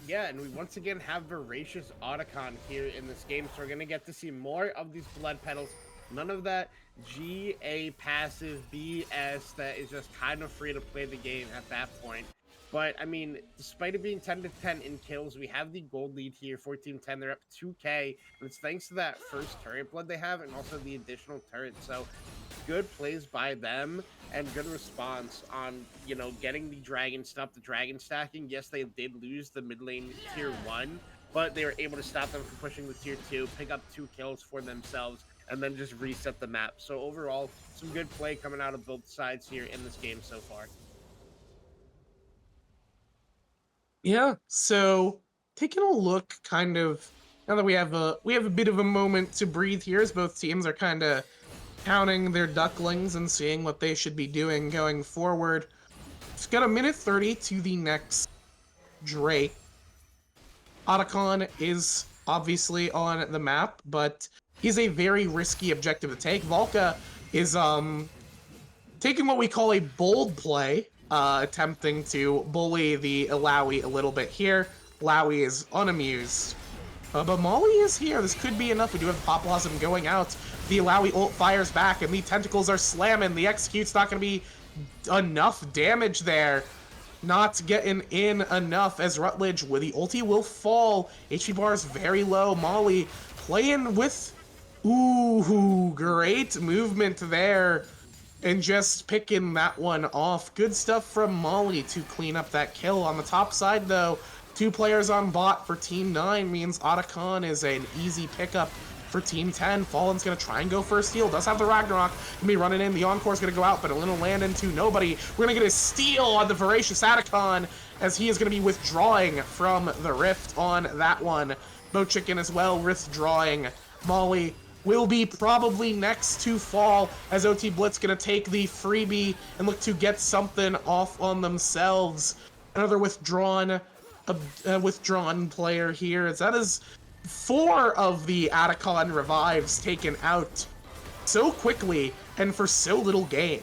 Yeah, and we once again have Voracious Otacon here in this game, so we're going to get to see more of these blood petals. None of that GA passive BS that is just kind of free to play the game at that point. But, I mean, despite it being 10-10 in kills, we have the gold lead here for Team 10. They're up 2K, and it's thanks to that first turret blood they have and also the additional turret. So, good plays by them and good response on, you know, getting the dragon stuff, the dragon stacking. Yes, they did lose the mid lane tier 1, but they were able to stop them from pushing the tier 2, pick up 2 kills for themselves, and then just reset the map. So overall, some good play coming out of both sides here in this game so far. Yeah, so taking a look kind of now that we have a bit of a moment to breathe here as both teams are kind of counting their ducklings and seeing what they should be doing going forward. It's got a minute 30 to the next Drake. Otacon is obviously on the map, but he's a very risky objective to take. Volca is taking what we call a bold play, attempting to bully the Illaoi a little bit here. Illaoi is unamused. But Molly is here. This could be enough. We do have Pop Blossom going out. The Illaoi ult fires back, and the tentacles are slamming. The execute's not going to be enough damage there. Not getting in enough as Rutledge with the ulti will fall. HP bar is very low. Molly playing with... Ooh, great movement there. And just picking that one off. Good stuff from Molly to clean up that kill. On the top side, though, 2 players on bot for Team 9 means Otacon is an easy pickup for Team 10. Fallen's going to try and go for a steal. Does have the Ragnarok. Going to be running in. The Encore's going to go out, but it'll land into nobody. We're going to get a steal on the Voracious Otacon as he is going to be withdrawing from the Rift on that one. Bo Chicken as well withdrawing. Molly will be probably next to fall as OT Blitz going to take the freebie and look to get something off on themselves. Another withdrawn player here, as that is 4 of the Otacon revives taken out so quickly and for so little gain.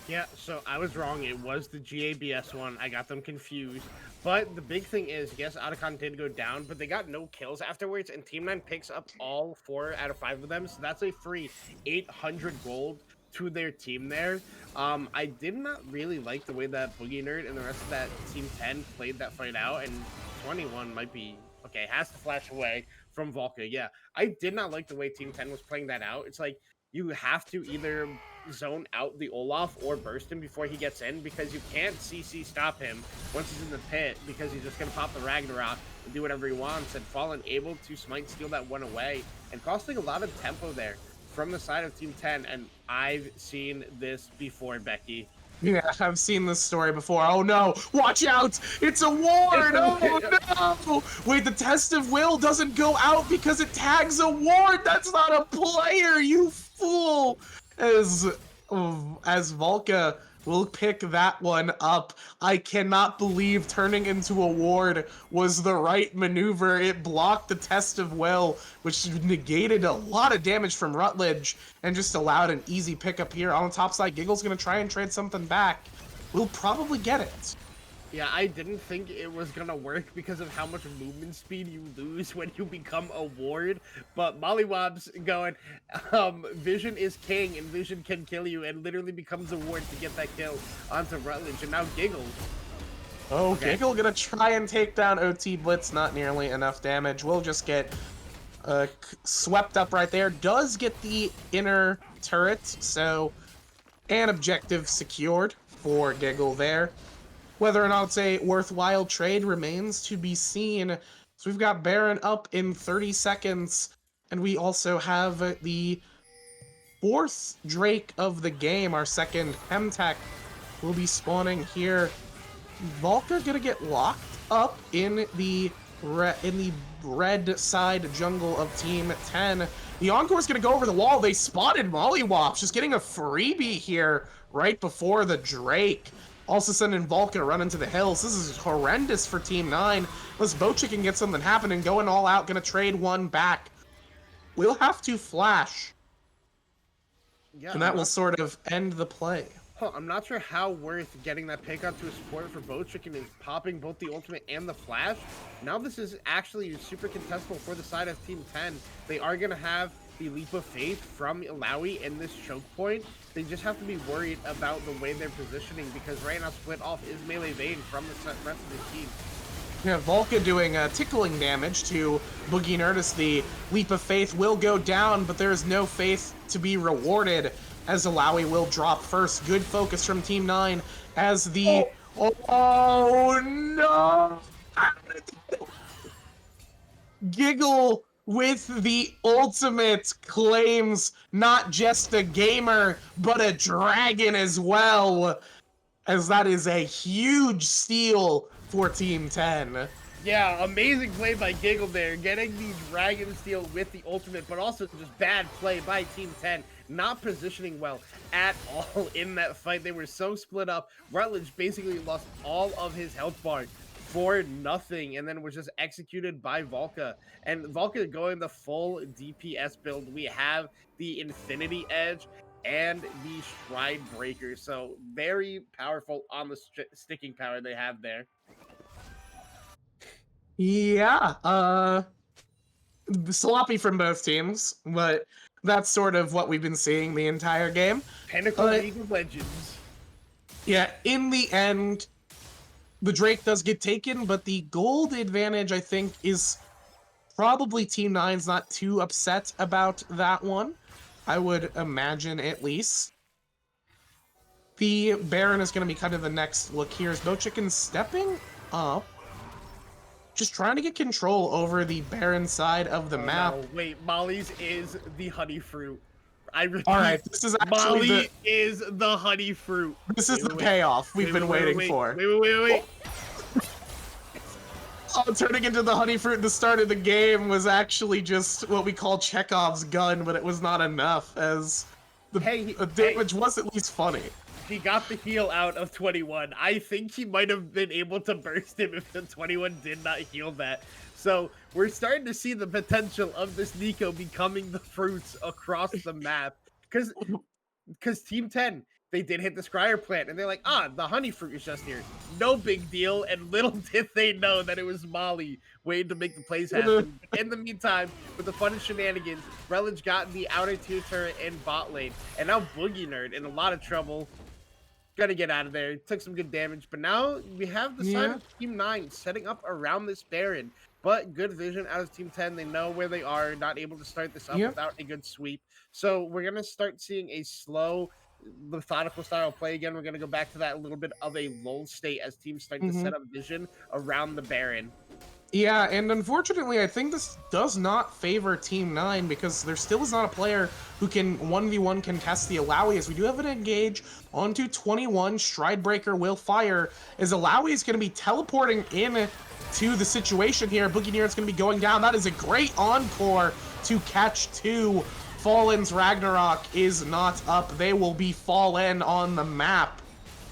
Yeah, so I was wrong. It was the GABS one. I got them confused. But the big thing is, yes, Otacon did go down, but they got no kills afterwards, and Team 9 picks up all 4 out of 5 of them, so that's a free 800 gold to their team there. I did not really like the way that Boogie Nerd and the rest of that Team 10 played that fight out, and 21 might be... Okay, has to flash away from Volca. Yeah, I did not like the way Team 10 was playing that out. It's like, you have to either zone out the Olaf or burst him before he gets in, because you can't CC stop him once he's in the pit, because he's just going to pop the Ragnarok and do whatever he wants. And Fallen able to smite steal that one away and costing a lot of tempo there from the side of Team 10. And I've seen this before, Becky. Yeah, I've seen this story before. Oh no, watch out! It's a ward! Oh no! Wait, the test of will doesn't go out because it tags a ward! That's not a player, you fool! As Volca will pick that one up. I cannot believe turning into a ward was the right maneuver. It blocked the test of will, which negated a lot of damage from Rutledge and just allowed an easy pickup here. On the top side, Giggle's going to try and trade something back. We'll probably get it. Yeah, I didn't think it was gonna work because of how much movement speed you lose when you become a ward. But Mollywob's going, Vision is king and Vision can kill you, and literally becomes a ward to get that kill onto Rutledge. And now Giggle. Oh, okay. Giggle gonna try and take down OT Blitz. Not nearly enough damage. We'll just get swept up right there. Does get the inner turret, so an objective secured for Giggle there. Whether or not it's a worthwhile trade remains to be seen. So we've got Baron up in 30 seconds, and we also have the 4th Drake of the game. Our second Hemtech will be spawning here. Volca gonna get locked up in the red side jungle of Team 10. The Encore's gonna go over the wall. They spotted Mollywops, just getting a freebie here right before the Drake. Also sending Volca running to the hills. This is horrendous for Team 9. Unless Bochick can get something happening, going all out, gonna trade one back. We'll have to flash. Yeah, And that will sort of end the play. I'm not sure how worth getting that pick onto a support for Bow Chicken is popping both the ultimate and the flash. Now this is actually super contestable for the side of Team 10. They are going to have the leap of faith from Ilaoi in this choke point. They just have to be worried about the way they're positioning, because right now split off is Melee Vayne from the rest of the team. Yeah, Volca doing tickling damage to Boogie Nerd as the leap of faith will go down, but there is no faith to be rewarded as Ilaoi will drop first. Good focus from Team 9 as the... Oh no! Giggle with the ultimate claims not just a gamer, but a dragon as well, as that is a huge steal for Team 10. Yeah, amazing play by Giggle there, getting the Dragon steal with the ultimate, but also just bad play by Team 10, not positioning well at all in that fight. They were so split up. Rutledge basically lost all of his health bar for nothing, and then was just executed by Volca. And Volca going the full DPS build. We have the Infinity Edge and the Stride Breaker, so very powerful on the sticking power they have there. Yeah, sloppy from both teams, but that's sort of what we've been seeing the entire game. Pinnacle League of Legends. Yeah, in the end, the Drake does get taken, but the gold advantage, I think, is probably Team 9's not too upset about that one. I would imagine, at least. The Baron is going to be kind of the next look here. Is Bochicken stepping up? Just trying to get control over the Baron side of the map. No, wait, Molly's is the honey fruit. I repeat, all right, this is actually Molly is the honey fruit. This is the payoff we've been waiting for. Wait. Oh, turning into the honey fruit at the start of the game was actually just what we call Chekhov's gun, but it was not enough, as the damage was at least funny. He got the heal out of 21. I think he might have been able to burst him if the 21 did not heal that. So we're starting to see the potential of this Nico becoming the fruits across the map. Because Team 10, they did hit the Scryer plant, and they're like, the honey fruit is just here. No big deal, and little did they know that it was Molly waiting to make the plays happen. In the meantime, with the fun and shenanigans, Rutledge got the outer tier turret in bot lane, and now Boogie Nerd in a lot of trouble. Got to get out of there. Took some good damage, but now we have the side of Team 9 setting up around this Baron. But good vision out of Team 10. They know where they are, not able to start this up without a good sweep. So we're going to start seeing a slow, methodical style play again. We're going to go back to that little bit of a lull state as teams start to set up vision around the Baron. Yeah, and unfortunately, I think this does not favor Team 9 because there still is not a player who can 1v1 contest the Ilaoi, as we do have an engage onto 21. Stridebreaker will fire as Ilaoi is going to be teleporting in to the situation here. Boogie Nerd's going to be going down. That is a great encore to catch two. Fallen's Ragnarok is not up. They will be Fallen on the map,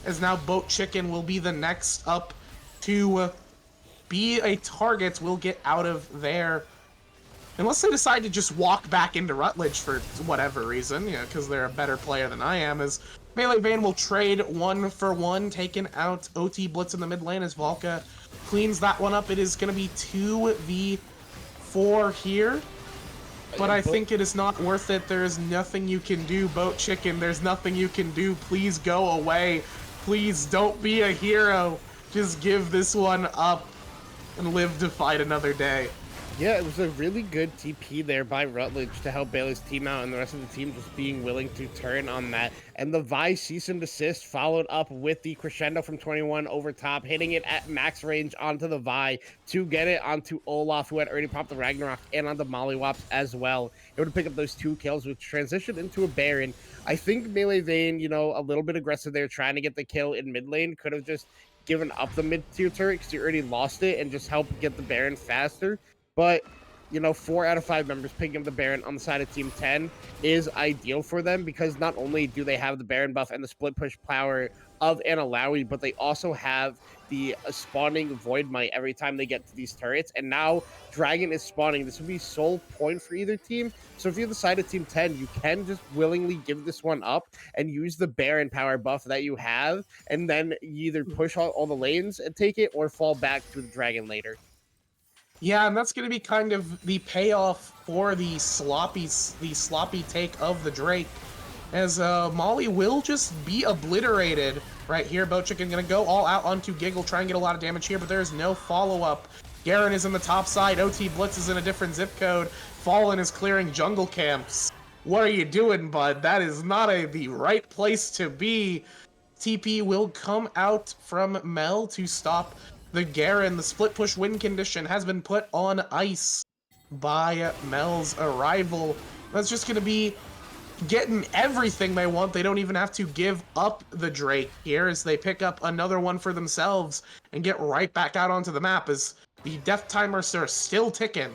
as now Boat Chicken will be the next up to be a target. Will get out of there. Unless they decide to just walk back into Rutledge for whatever reason, because they're a better player than I am, as Melee Vayne will trade 1-for-1, taking out OT Blitz in the mid lane as Volca cleans that one up. It is going to be 2v4 here, but I think it is not worth it. There is nothing you can do, Boat Chicken. There's nothing you can do. Please go away. Please don't be a hero. Just give this one up and live to fight another day. Yeah, it was a really good TP there by Rutledge to help Bailey's team out, and the rest of the team just being willing to turn on that. And the Vi cease and desist followed up with the crescendo from 21 over top, hitting it at max range onto the Vi to get it onto Olaf, who had already popped the Ragnarok, and onto Mollywops as well. Able to pick up those 2 kills, which transitioned into a Baron. I think Melee Vayne, a little bit aggressive there, trying to get the kill in mid lane, could have just given up the mid-tier turret because you already lost it and just helped get the Baron faster. But 4 out of 5 members picking up the Baron on the side of Team 10 is ideal for them because not only do they have the Baron buff and the split push power of an Alawi, but they also have the spawning Void Might every time they get to these turrets. And now Dragon is spawning. This would be sole point for either team. So if you're the side of Team 10, you can just willingly give this one up and use the Baron power buff that you have, and then you either push all the lanes and take it or fall back to the Dragon later. Yeah, and that's going to be kind of the payoff for the sloppy take of the Drake, as Molly will just be obliterated right here. Boat Chicken going to go all out onto Giggle, try and get a lot of damage here, but there is no follow-up. Garen is in the top side. OT Blitz is in a different zip code. Fallen is clearing jungle camps. What are you doing, bud? That is not the right place to be. TP will come out from Mel to stop the Garen. The split push win condition has been put on ice by Mel's arrival. That's just going to be getting everything they want. They don't even have to give up the Drake here as they pick up another one for themselves and get right back out onto the map as the death timers are still ticking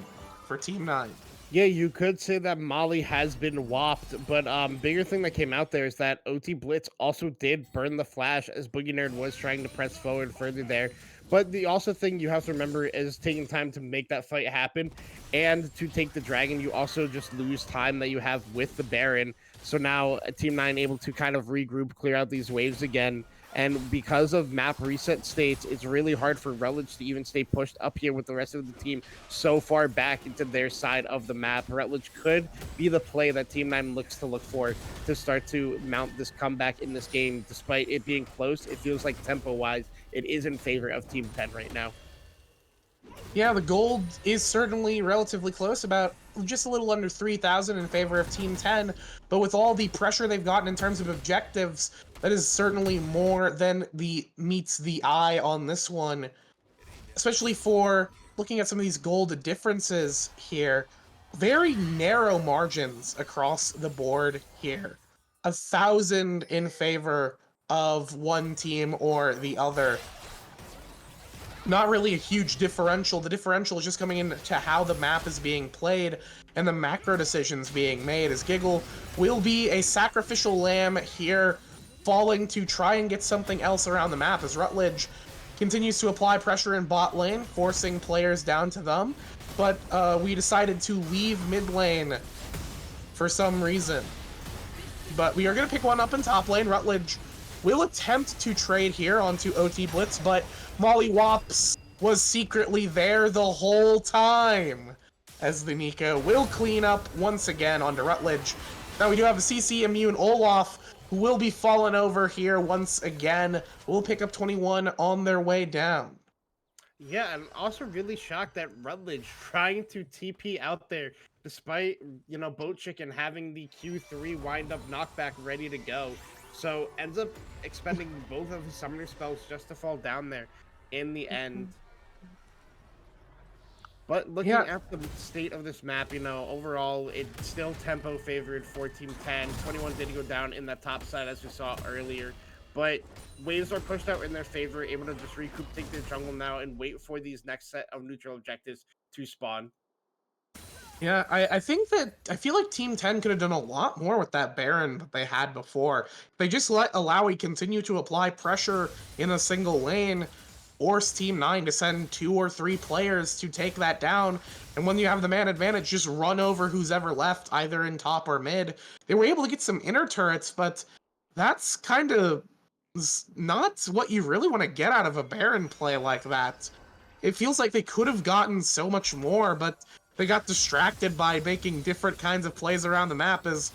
for Team 9. Yeah, you could say that Molly has been whopped, but bigger thing that came out there is that OT Blitz also did burn the flash as Boogie Nerd was trying to press forward further there. But the also thing you have to remember is taking time to make that fight happen and to take the Dragon, you also just lose time that you have with the Baron. So now Team 9 able to kind of regroup, clear out these waves again. And because of map reset states, it's really hard for Rutledge to even stay pushed up here with the rest of the team so far back into their side of the map. Rutledge could be the play that Team 9 looks to look for to start to mount this comeback in this game. Despite it being close, it feels like tempo-wise, it is in favor of Team 10 right now. Yeah, the gold is certainly relatively close, about just a little under 3,000 in favor of Team 10, but with all the pressure they've gotten in terms of objectives, that is certainly more than meets the eye on this one, especially for looking at some of these gold differences here. Very narrow margins across the board here. 1,000 in favor of one team or the other. Not really a huge differential. The differential is just coming into how the map is being played and the macro decisions being made, as Giggle will be a sacrificial lamb here, falling to try and get something else around the map as Rutledge continues to apply pressure in bot lane, forcing players down to them. But we decided to leave mid lane for some reason. But we are going to pick one up in top lane. Rutledge will attempt to trade here onto OT Blitz, but Molly Wops was secretly there the whole time, as the Nico will clean up once again onto Rutledge. Now we do have a CC immune Olaf, who will be fallen over here once again. We'll pick up 21 on their way down. Yeah, I'm also really shocked that Rutledge trying to TP out there, despite, Boat Chicken having the Q3 wind-up knockback ready to go. So ends up expending both of his summoner spells just to fall down there in the end. But looking at the state of this map, overall, it's still tempo favored for Team 10. 21 did go down in that top side, as we saw earlier. But waves are pushed out in their favor, able to just recoup, take their jungle now, and wait for these next set of neutral objectives to spawn. Yeah, I feel like Team 10 could have done a lot more with that Baron that they had before. They just let Alawi continue to apply pressure in a single lane, force Team 9 to send 2 or 3 players to take that down, and when you have the man advantage, just run over who's ever left, either in top or mid. They were able to get some inner turrets, but that's kind of not what you really want to get out of a Baron play like that. It feels like they could have gotten so much more, but they got distracted by making different kinds of plays around the map, as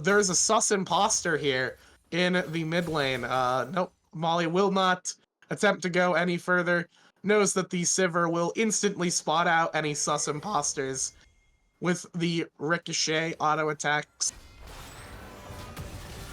there's a sus imposter here in the mid lane. Nope, Molly will not attempt to go any further. Knows that the Sivir will instantly spot out any sus imposters with the ricochet auto attacks.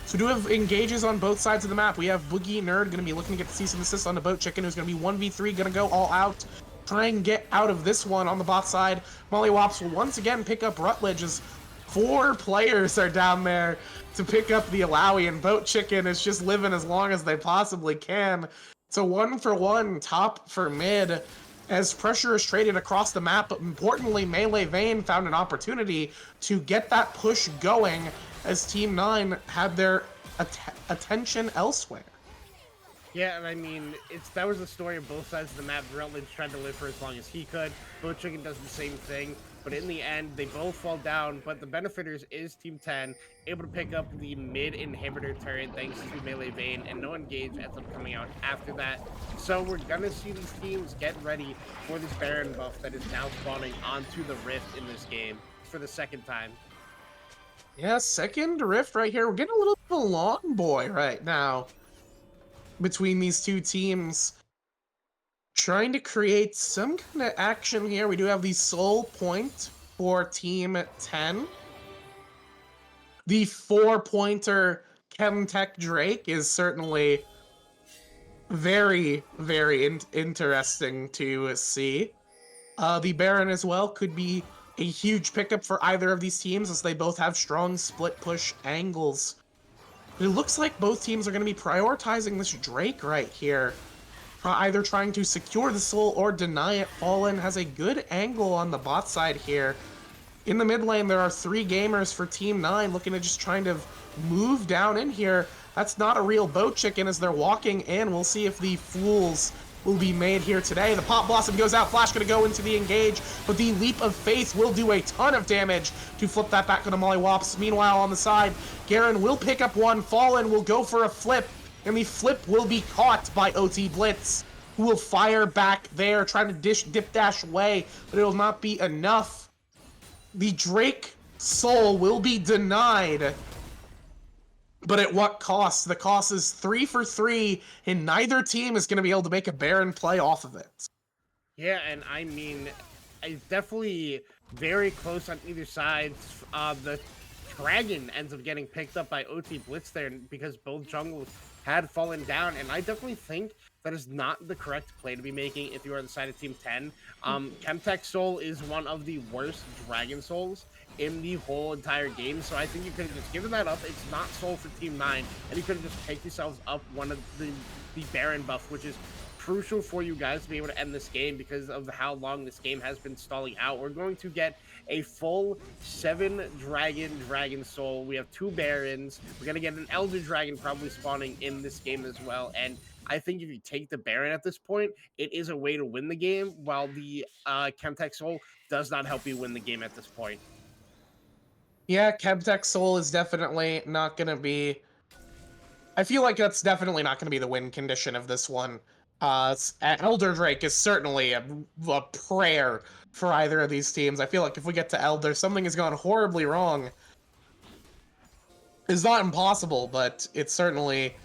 So we do have engages on both sides of the map. We have Boogie Nerd going to be looking to get the cease and desist on the Boat Chicken, who's going to be 1v3, going to go all out. Try and get out of this one on the bot side. Molly Wops will once again pick up Rutledge, as 4 players are down there to pick up the Alawi, and Boat Chicken is just living as long as they possibly can. So 1-for-1, top for mid. as pressure is traded across the map, but importantly, Melee Vayne found an opportunity to get that push going as Team 9 had their attention elsewhere. Yeah, and I mean, that was the story of both sides of the map. Rutledge tried to live for as long as he could. Both Chicken does the same thing, but in the end, they both fall down. But the benefiters is Team 10, able to pick up the mid inhibitor turret thanks to Melee Vayne, and no engage ends up coming out after that. So we're gonna see these teams get ready for this Baron buff that is now spawning onto the Rift in this game for the second time. Yeah, second Rift right here. We're getting a little bit of a long boy right now between these two teams, trying to create some kind of action here. We do have the soul point for Team 10. The 4-pointer Chemtech Drake is certainly very, very interesting to see. The Baron as well could be a huge pickup for either of these teams, as they both have strong split push angles. It looks like both teams are going to be prioritizing this Drake right here, either trying to secure the soul or deny it. Fallen has a good angle on the bot side here. In the mid lane, there are 3 gamers for Team 9 looking to just trying to move down in here. That's not a real boat chicken as they're walking in. We'll see if the fools will be made here today. The Pop Blossom goes out. Flash going to go into the engage, but the Leap of Faith will do a ton of damage to flip that back to Molly Wops. Meanwhile, on the side, Garen will pick up one. Fallen will go for a flip, and the flip will be caught by OT Blitz, who will fire back there, trying to dip dash away, but it'll not be enough. The Drake soul will be denied, but at what cost? The cost is 3 for 3, and neither team is going to be able to make a Baron play off of it. Yeah, and I mean, it's definitely very close on either side. The Dragon ends up getting picked up by OT Blitz there because both jungles had fallen down, and I definitely think that is not the correct play to be making if you are on the side of Team 10. Chemtech Soul is one of the worst Dragon Souls in the whole entire game, so I think you could have just given that up. It's not Soul for Team 9, and you could have just picked yourselves up one of the Baron buff, which is crucial for you guys to be able to end this game because of how long this game has been stalling out. We're going to get a full 7 Dragon Soul. We have 2 Barons. We're going to get an Elder Dragon probably spawning in this game as well, and I think if you take the Baron at this point, it is a way to win the game, while the Chemtech Soul does not help you win the game at this point. Yeah, Chemtech Soul is definitely not going to be... I feel like that's definitely not going to be the win condition of this one. Elder Drake is certainly a prayer for either of these teams. I feel like if we get to Elder, something has gone horribly wrong. It's not impossible, but it certainly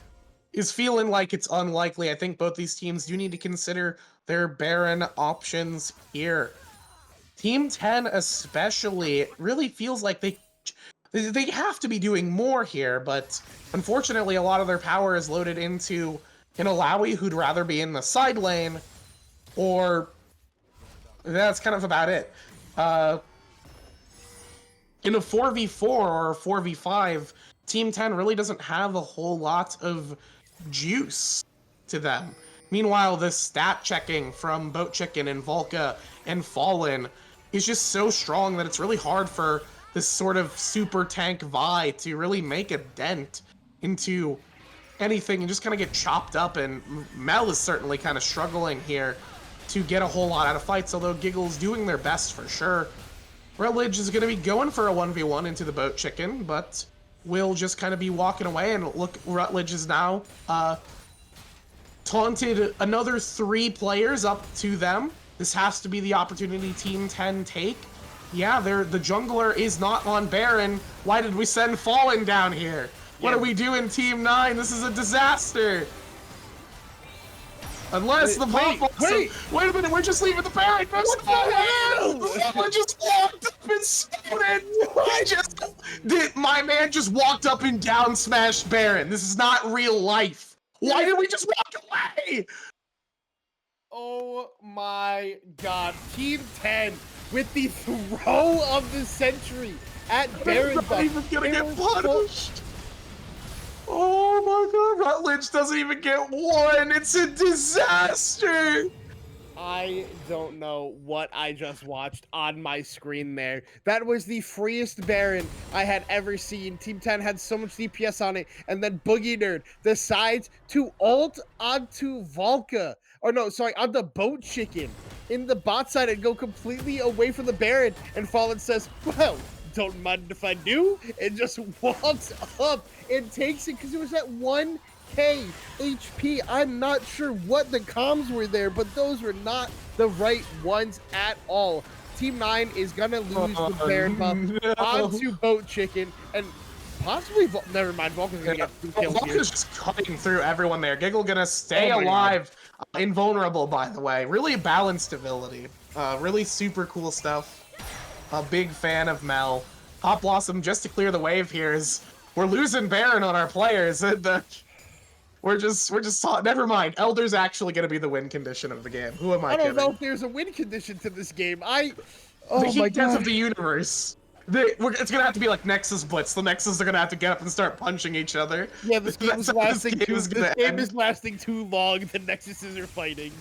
is feeling like it's unlikely. I think both these teams do need to consider their Baron options here. Team 10 especially, it really feels like they have to be doing more here, but unfortunately a lot of their power is loaded into an Alawi who'd rather be in the side lane, or that's kind of about it. In a 4v4 or 4v5, Team 10 really doesn't have a whole lot of juice to them. Meanwhile, the stat checking from Boat Chicken and Volca and Fallen is just so strong that it's really hard for this sort of super tank Vi to really make a dent into anything and just kind of get chopped up, and Mel is certainly kind of struggling here to get a whole lot out of fights, although Giggle's doing their best for sure. Rutledge is going to be going for a 1v1 into the Boat Chicken, but will just kind of be walking away, and look, Rutledge is now taunted another 3 players up to them. This has to be the opportunity Team 10 take. Yeah, the jungler is not on Baron. Why did we send Fallen down here? What are we doing, Team 9? This is a disaster. Unless the Pop Blossom... Wait a minute, we're just leaving the Baron. What the hell? Someone just walked up and spouted. My man just walked up and down smashed Baron. This is not real life. Why did we just walk away? Oh my god. Team 10 with the throw of the century at Baron buff. Not even gonna get punished. Oh my god, Rutledge doesn't even get one. It's a disaster. I don't know what I just watched on my screen there. That was the freest Baron I had ever seen. Team 10 had so much DPS on it, and then Boogie Nerd decides to ult onto Volca. Or no, sorry, on the Boat Chicken in the bot side and go completely away from the Baron. And Fallen says, well, don't mind if I do. And just walks up and takes it because it was at 1K HP. I'm not sure what the comms were there, but those were not the right ones at all. Team 9 is gonna lose the Baron buff onto Boat Chicken, and possibly never mind. Vulcan's gonna get 2 kills here. Vulcan's just cutting through everyone there. Giggle gonna stay Oh my alive, invulnerable by the way. Really balanced ability. Really super cool stuff. A big fan of Mel. Pop Blossom, just to clear the wave here, is we're losing Baron on our players. And we're just never mind. Elder's actually gonna be the win condition of the game. Who am I kidding? I don't know if there's a win condition to this game. The my heat death god. of the universe. It's gonna have to be like Nexus Blitz. The Nexus are gonna have to get up and start punching each other. Yeah, this game is That's how this lasting. game is gonna This game end. is lasting too long. The Nexuses are fighting.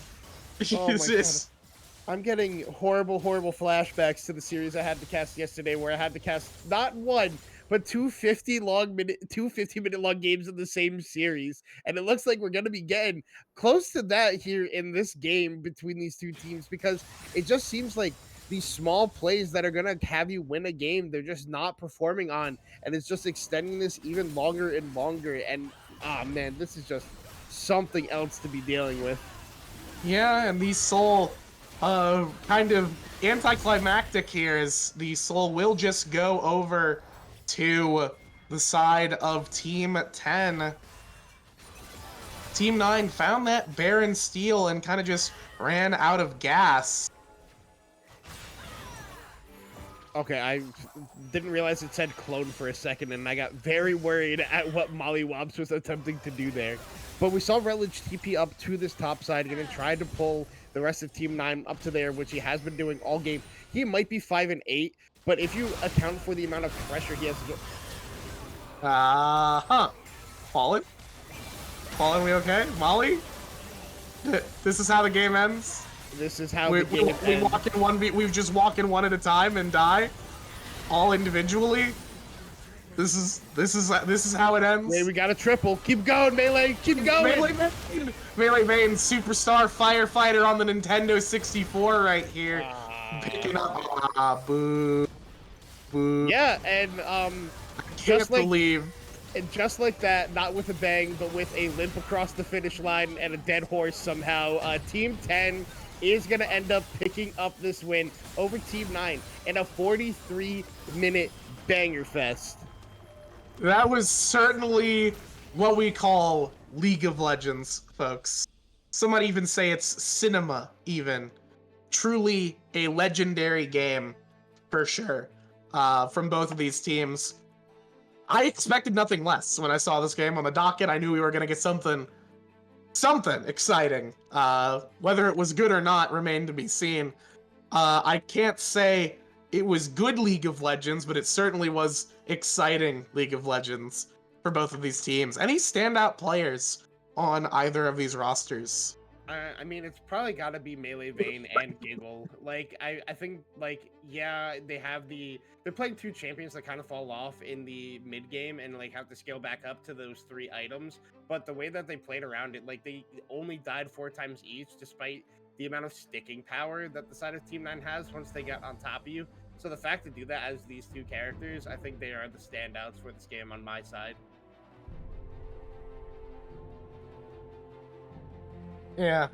Oh my god. I'm getting horrible, horrible flashbacks to the series I had to cast yesterday, where I had to cast not one, but 250-minute long games in the same series, and it looks like we're gonna be getting close to that here in this game between these two teams, because it just seems like these small plays that are gonna have you win a game, they're just not performing on, and it's just extending this even longer and longer. And man, this is just something else to be dealing with. Yeah, and the Soul, kind of anticlimactic here is the Soul will just go over to the side of Team 10. Team 9 found that Baron steal and kind of just ran out of gas. Okay, I didn't realize it said clone for a second, and I got very worried at what Molly Wops was attempting to do there. But we saw Rutledge TP up to this top side, and try to pull the rest of Team 9 up to there, which he has been doing all game. He might be 5-8, but if you account for the amount of pressure he has to Fallen? Fallen, we okay? Molly? This is how the game ends? This is how we the game ends. walk in one. We just walk in one at a time and die, all individually. This is how it ends. Hey, we got a triple. Keep going, Melee. Keep going. Melee Vane, superstar firefighter on the Nintendo 64 right here. Picking up. Boo. Boo. Yeah, and Can't believe. And just like that, not with a bang, but with a limp across the finish line and a dead horse somehow, Team 10 is going to end up picking up this win over Team 9 in a 43-minute banger fest. That was certainly what we call League of Legends, folks. Some might even say it's cinema, even. Truly a legendary game, for sure, from both of these teams. I expected nothing less when I saw this game on the docket. I knew we were going to get something exciting. Whether it was good or not remained to be seen. I can't say it was good League of Legends, but it certainly was exciting League of Legends for both of these teams. Any standout players on either of these rosters? I mean, it's probably got to be Melee Vane and Giggle. Like, I think, like, yeah, they're playing two champions that kind of fall off in the mid game and like have to scale back up to those 3 items. But the way that they played around it, like they only died 4 times each, despite the amount of sticking power that the side of Team 9 has once they get on top of you. So the fact to do that as these two characters, I think they are the standouts for this game on my side. Yeah,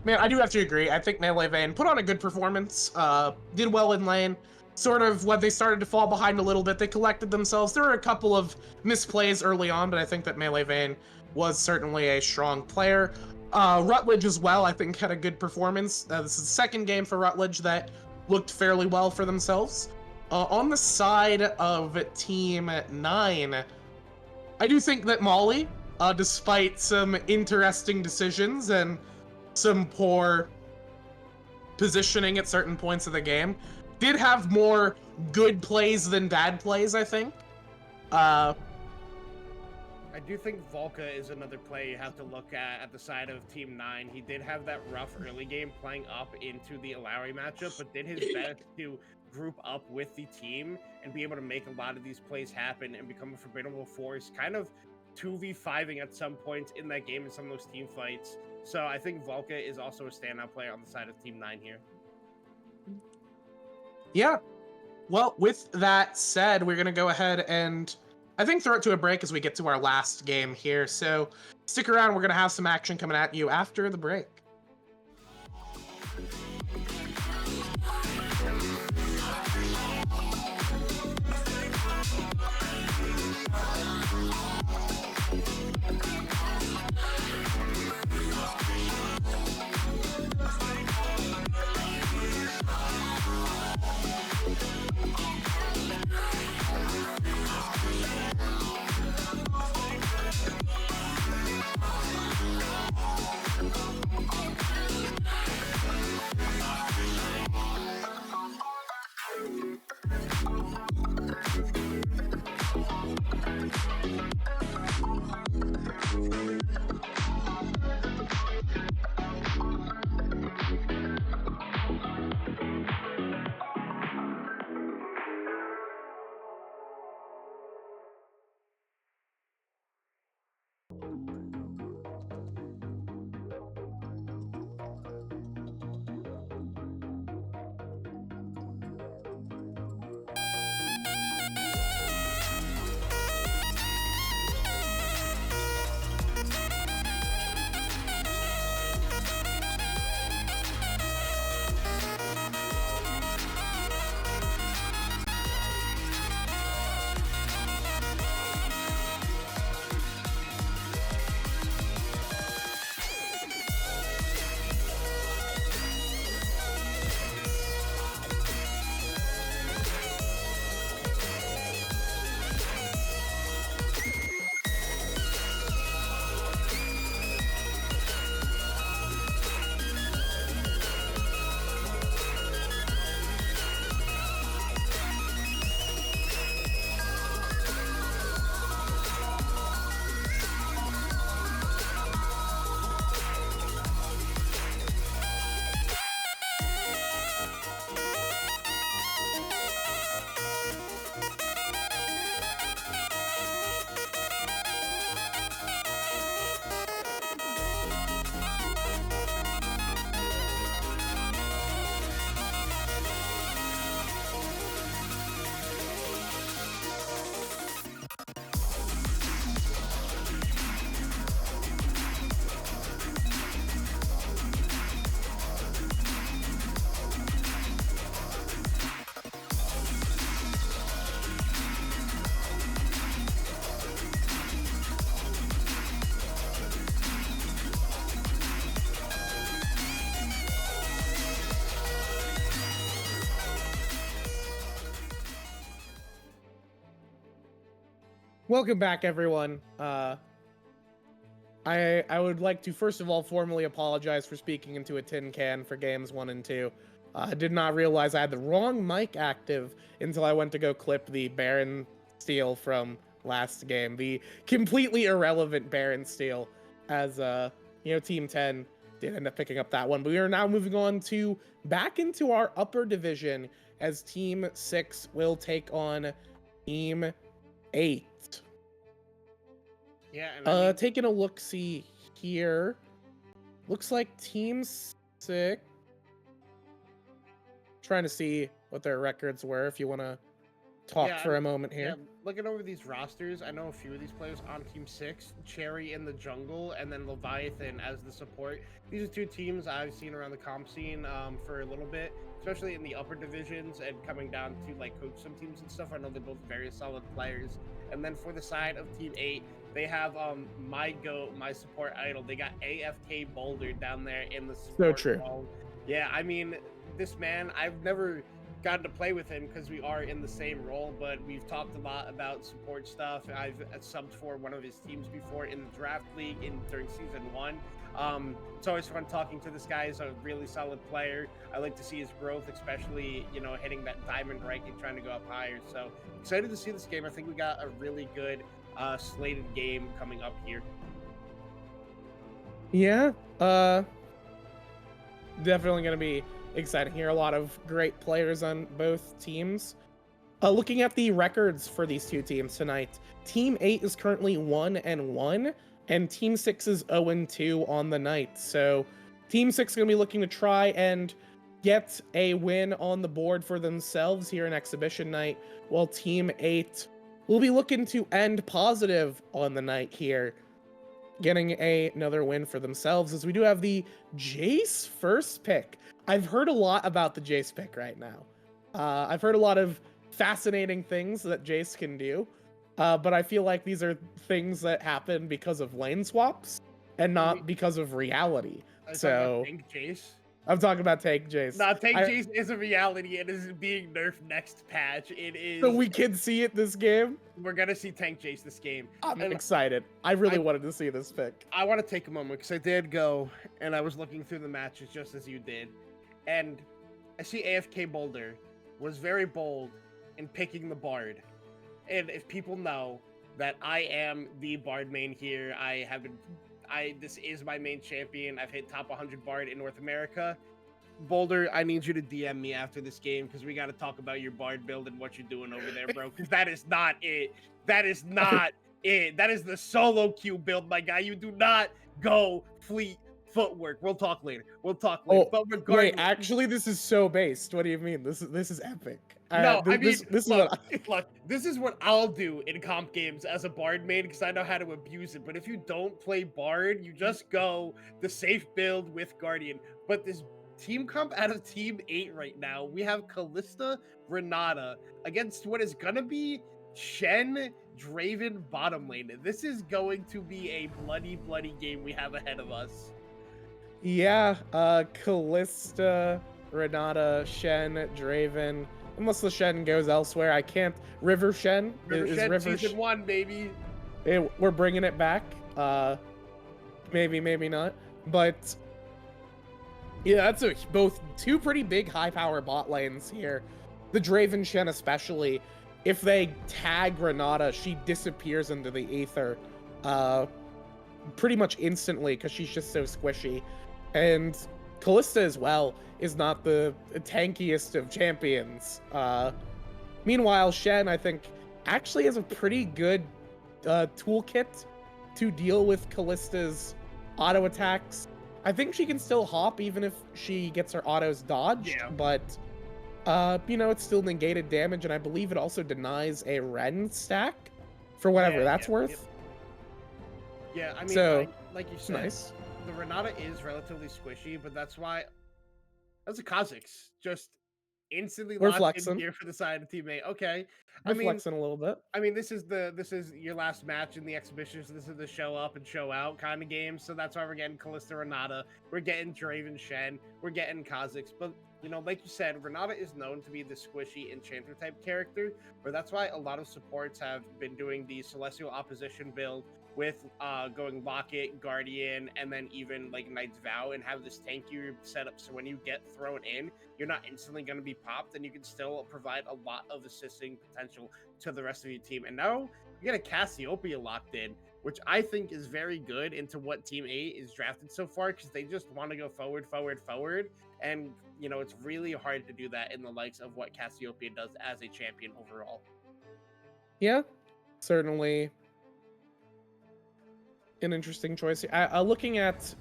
man, I do have to agree. I think Melee Vane put on a good performance, did well in lane. Sort of when they started to fall behind a little bit, they collected themselves. There were a couple of misplays early on, but I think that Melee Vane was certainly a strong player. Rutledge as well, I think, had a good performance. This is the second game for Rutledge that looked fairly well for themselves. On the side of Team 9, I do think that Molly, despite some interesting decisions and some poor positioning at certain points of the game, did have more good plays than bad plays, I think. I I do think Volca is another play you have to look at the side of Team 9. He did have that rough early game playing up into the Lowry matchup, but did his best to group up with the team and be able to make a lot of these plays happen and become a formidable force, kind of 2v5ing at some points in that game in some of those team fights. So I think Volca is also a standout player on the side of Team 9 here. Yeah. Well, with that said, we're going to go ahead and I think throw it to a break as we get to our last game here. So stick around. We're going to have some action coming at you after the break. Welcome back, everyone. I would like to first of all formally apologize for speaking into a tin can for games 1 and 2. I did not realize I had the wrong mic active until I went to go clip the Baron steal from last game, the completely irrelevant Baron steal, as Team 10 did end up picking up that one. But we are now moving on to back into our upper division as Team 6 will take on Team 8. Yeah, and taking a look-see here. Looks like Team 6. Trying to see what their records were, if you want to talk for a moment here. Yeah, looking over these rosters, I know a few of these players on Team 6, Cherry in the jungle, and then Leviathan as the support. These are two teams I've seen around the comp scene for a little bit, especially in the upper divisions and coming down to like coach some teams and stuff. I know they're both very solid players. And then for the side of Team 8, they have my GOAT, my support idol. They got AFK Boulder down there in the support role. Yeah, I mean, this man, I've never gotten to play with him because we are in the same role, but we've talked a lot about support stuff. I've subbed for one of his teams before in the draft league during season 1. It's always fun talking to this guy. He's a really solid player. I like to see his growth, especially, hitting that diamond ranking, trying to go up higher. So excited to see this game. I think we got a really good slated game coming up here. Yeah, definitely going to be exciting here. A lot of great players on both teams. Looking at the records for these two teams tonight, Team 8 is currently 1-1, and Team 6 is 0-2 on the night. So Team 6 is going to be looking to try and get a win on the board for themselves here in Exhibition Night, while Team 8 will be looking to end positive on the night here, getting another win for themselves, as we do have the Jace first pick. I've heard a lot about the Jace pick right now. I've heard a lot of fascinating things that Jace can do, but I feel like these are things that happen because of lane swaps and not because of reality. So Tank Jace. I'm talking about Tank Jace. Nah, Tank Jace is a reality and is being nerfed next patch. It is. So we can see it this game. We're gonna see Tank Jace this game. I'm excited. I really wanted to see this pick. I want to take a moment because I did go and I was looking through the matches just as you did, and I see AFK Boulder was very bold in picking the Bard. And if people know that I am the Bard main here, this is my main champion. I've hit top 100 Bard in North America. Boulder, I need you to DM me after this game because we got to talk about your Bard build and what you're doing over there, bro. Because that is not it. That is not it. That is the solo queue build, my guy. You do not go fleet footwork. We'll talk later. Oh, But regardless, wait, actually, this is so based. What do you mean? This is epic. No, I mean, this is look, what look, this is what I'll do in comp games as a Bard main because I know how to abuse it. But if you don't play Bard, you just go the safe build with Guardian. But this team comp out of Team 8 right now, we have Callista, Renata against what is gonna be Shen, Draven bottom lane. This is going to be a bloody, bloody game we have ahead of us. Yeah, Callista, Renata, Shen, Draven. Unless the Shen goes elsewhere, I can't. River Shen is Shen River season 1, baby. We're bringing it back. Maybe, maybe not. But yeah, that's both two pretty big high power bot lanes here. The Draven Shen especially. If they tag Renata, she disappears into the ether pretty much instantly because she's just so squishy. And Callista as well is not the tankiest of champions. Meanwhile, Shen, I think, actually has a pretty good toolkit to deal with Callista's auto attacks. I think she can still hop even if she gets her autos dodged, but you know, it's still negated damage, and I believe it also denies a Ren stack for whatever that's worth. Yeah, I mean, so, like you said, nice. The Renata is relatively squishy, but that's why that's a Kha'Zix just instantly We're locked flexing in here for the side of teammate. Okay, We're flexing a little bit. I mean, this is your last match in the exhibition, so this is the show up and show out kind of game. So that's why we're getting Callista Renata, we're getting Draven Shen, we're getting Kha'Zix. But you know, like you said, Renata is known to be the squishy enchanter type character, where that's why a lot of supports have been doing the Celestial Opposition build with going Locket, Guardian, and then even like Knight's Vow, and have this tanky setup so when you get thrown in, you're not instantly going to be popped, and you can still provide a lot of assisting potential to the rest of your team. And now you get a Cassiopeia locked in, which I think is very good into what Team 8 is drafted so far, because they just want to go forward, and you know, it's really hard to do that in the likes of what Cassiopeia does as a champion overall. Yeah, certainly an interesting choice. Looking at,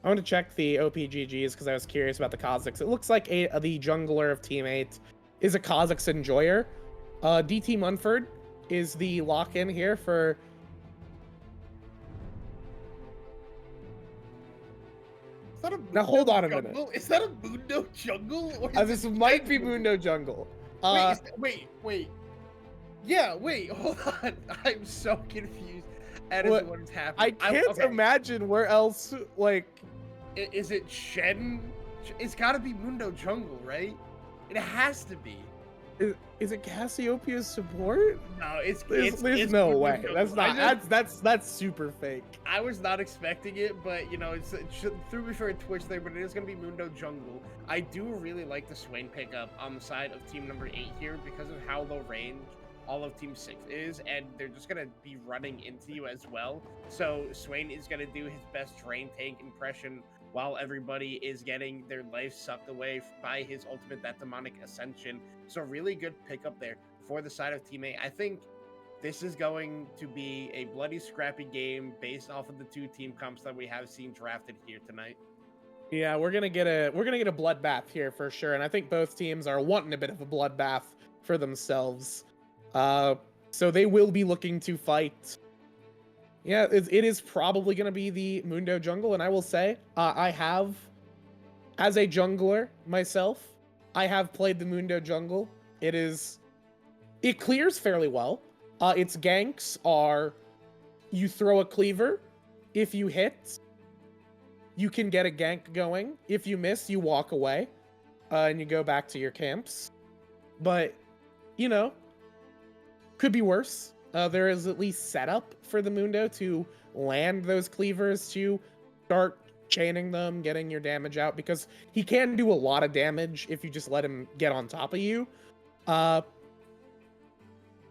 I want to check the OPGGs because I was curious about the Kha'Zix. It looks like the jungler of Team 8 is a Kha'Zix enjoyer. DT Munford is the lock-in here for... Now hold on a minute. Is that a Mundo jungle? Or this might be Mundo jungle. Wait. Yeah, wait, hold on. I'm so confused. That is what's happening. I can't imagine where else, like... Is it Shen? It's gotta be Mundo jungle, right? It has to be. Is it Cassiopeia's support? No, there's no way. That's not. That's super fake. I was not expecting it, but you know, it threw me for a twitch there. But it is gonna be Mundo jungle. I do really like the Swain pickup on the side of team number 8 here because of how low range all of Team 6 is, and they're just going to be running into you as well. So Swain is going to do his best drain tank impression while everybody is getting their life sucked away by his ultimate, that demonic ascension. So really good pickup there for the side of Team 8. I think this is going to be a bloody scrappy game based off of the two team comps that we have seen drafted here tonight. Yeah, we're gonna get a bloodbath here for sure, and I think both teams are wanting a bit of a bloodbath for themselves. So they will be looking to fight. Yeah, it is probably gonna be the Mundo jungle, and I will say, I have, as a jungler myself, I have played the Mundo jungle. It clears fairly well. Its ganks are, you throw a cleaver, if you hit, you can get a gank going. If you miss, you walk away, and you go back to your camps. But, you know, could be worse. There is at least setup for the Mundo to land those cleavers, to start chaining them, getting your damage out, because he can do a lot of damage if you just let him get on top of you. I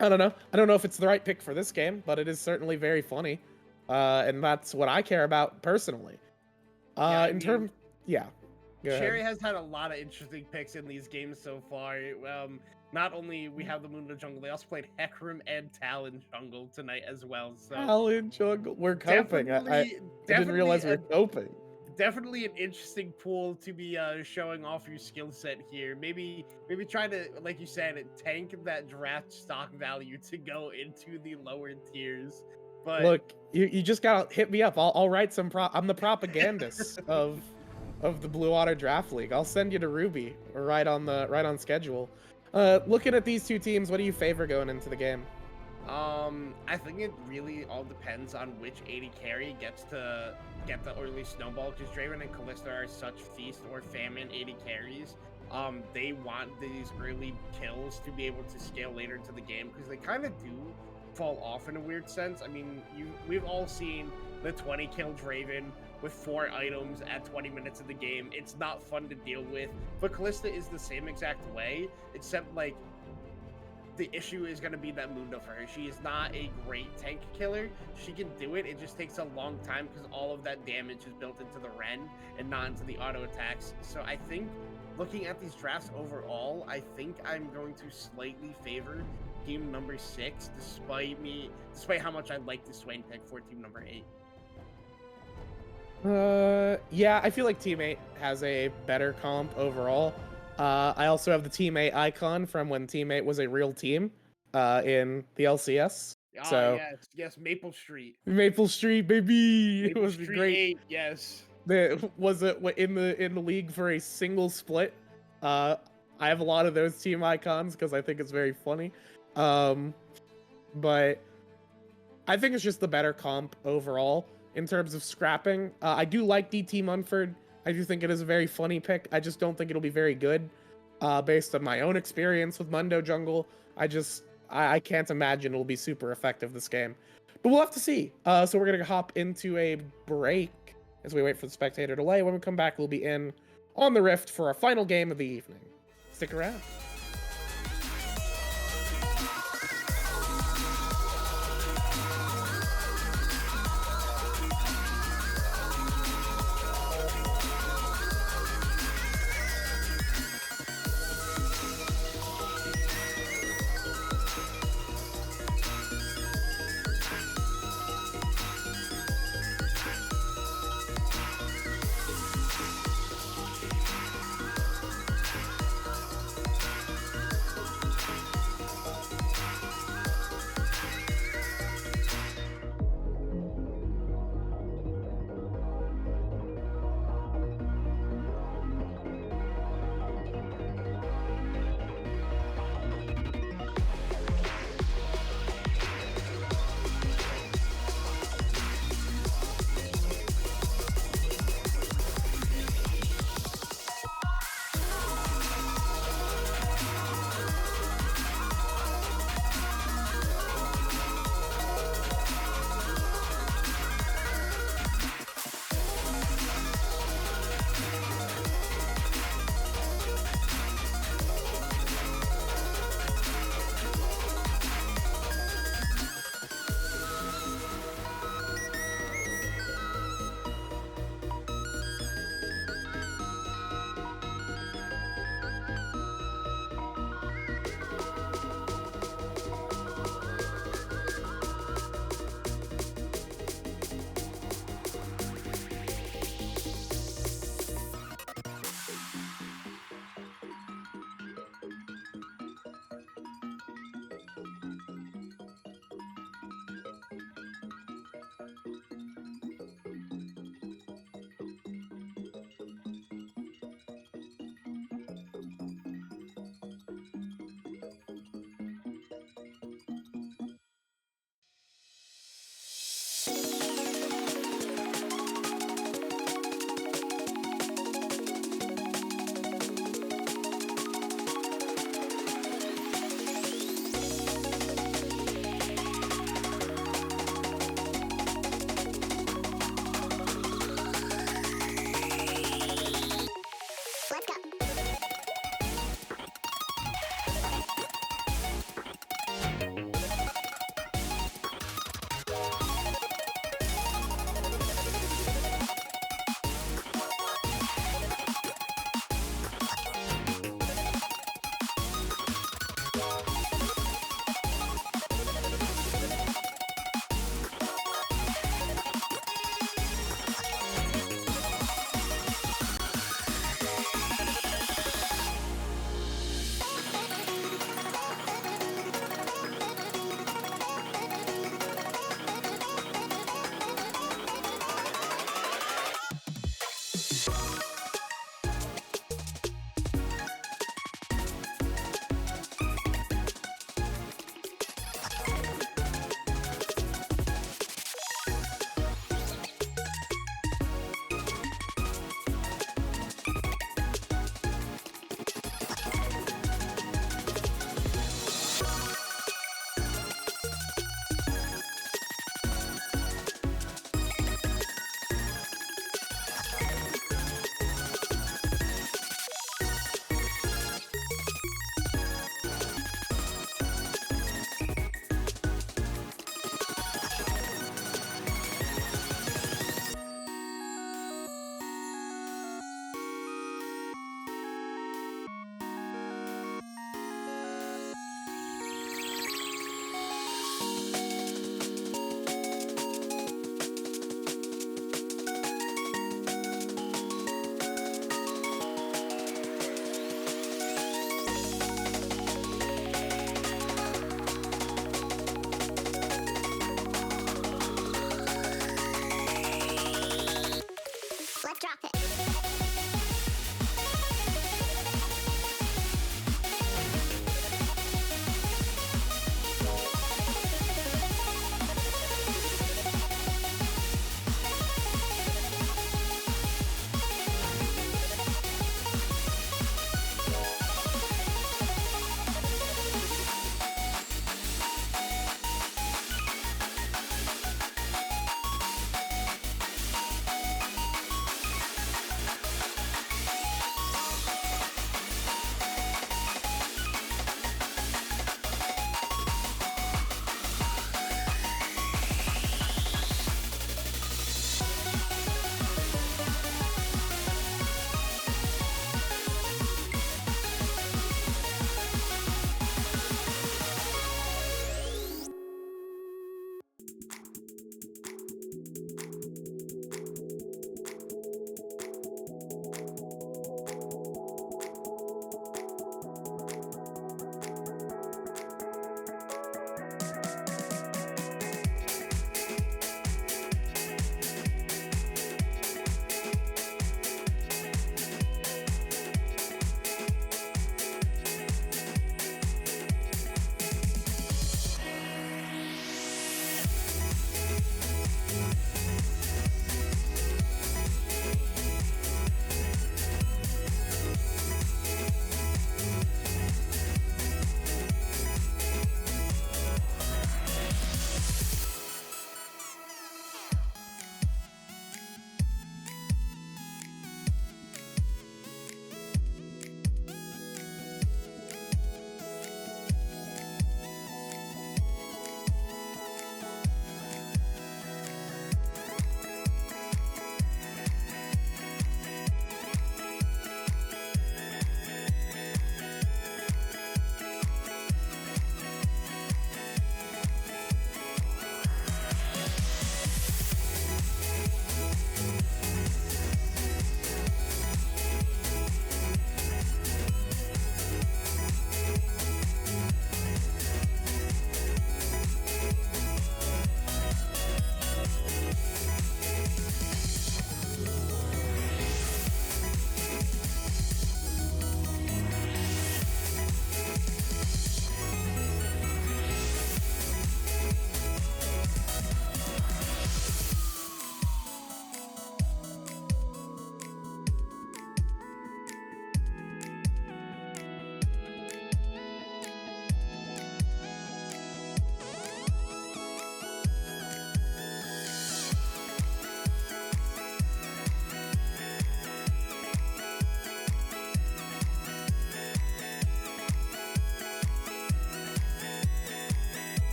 don't know. I don't know if it's the right pick for this game, but it is certainly very funny. And that's what I care about personally. Yeah. Sherry has had a lot of interesting picks in these games so far. Not only we have the Mundo jungle, they also played Hecarim and Talon jungle tonight as well. So Talon jungle, we're coping. I didn't realize we were coping. Definitely an interesting pool to be showing off your skill set here. Maybe try to, like you said, tank that draft stock value to go into the lower tiers. But look, you just gotta hit me up. I'll write some I'm the propagandist of the Blue Water Draft League. I'll send you to Ruby right on schedule. Looking at these two teams, what do you favor going into the game? I think it really all depends on which 80 carry gets to get the early snowball, because Draven and Kalista are such feast or famine 80 carries. They want these early kills to be able to scale later into the game, because they kind of do fall off in a weird sense. I mean, we've all seen the 20 kill Draven with 4 items at 20 minutes of the game. It's not fun to deal with, but Kalista is the same exact way, except like the issue is going to be that Mundo for her. She is not a great tank killer. She can do it. It just takes a long time because all of that damage is built into the Ren and not into the auto attacks. So I think looking at these drafts overall, I think I'm going to slightly favor team number 6, despite how much I like the Swain pick for team number 8. Yeah, I feel like Team 8 has a better comp overall. I also have the Team 8 icon from when Team 8 was a real team in the LCS. So yes, Maple Street. Maple Street, baby. Maple it was Street great. 8, yes. Was it in the league for a single split? I have a lot of those team icons because I think it's very funny. But I think it's just the better comp overall in terms of scrapping. I do like DT Munford. I do think it is a very funny pick. I just don't think it'll be very good based on my own experience with Mundo Jungle. I can't imagine it'll be super effective this game. But we'll have to see. So we're going to hop into a break as we wait for the spectator delay. When we come back, we'll be in on the Rift for our final game of the evening. Stick around.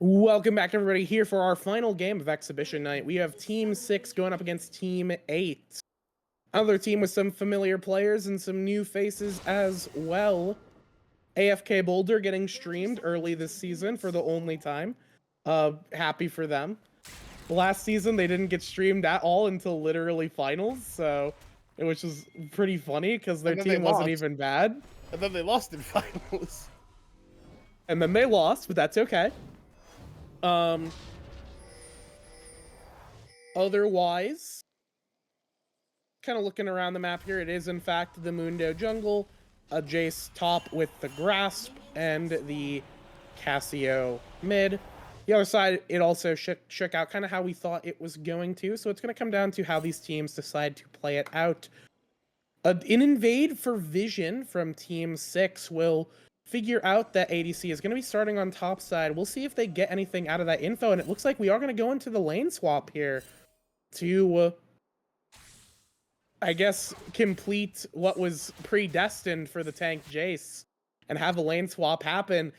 Welcome back, everybody, here for our final game of Exhibition Night. We have Team 6 going up against Team 8. Another team with some familiar players and some new faces as well. AFK Boulder getting streamed early this season for the only time. Happy for them. Last season, they didn't get streamed at all until literally finals, so which was pretty funny because their team wasn't even bad. And then they lost in finals. And then they lost, but that's okay. Otherwise, kind of looking around the map here, it is in fact the Mundo jungle, a Jace top with the Grasp, and the Cassio mid. The other side, it also shook out kind of how we thought it was going to, so it's going to come down to how these teams decide to play it out. An invade for Vision from Team 6 will figure out that ADC is going to be starting on top side. We'll see if they get anything out of that info, and it looks like we are going to go into the lane swap here to, I guess, complete what was predestined for the tank Jace and have a lane swap happen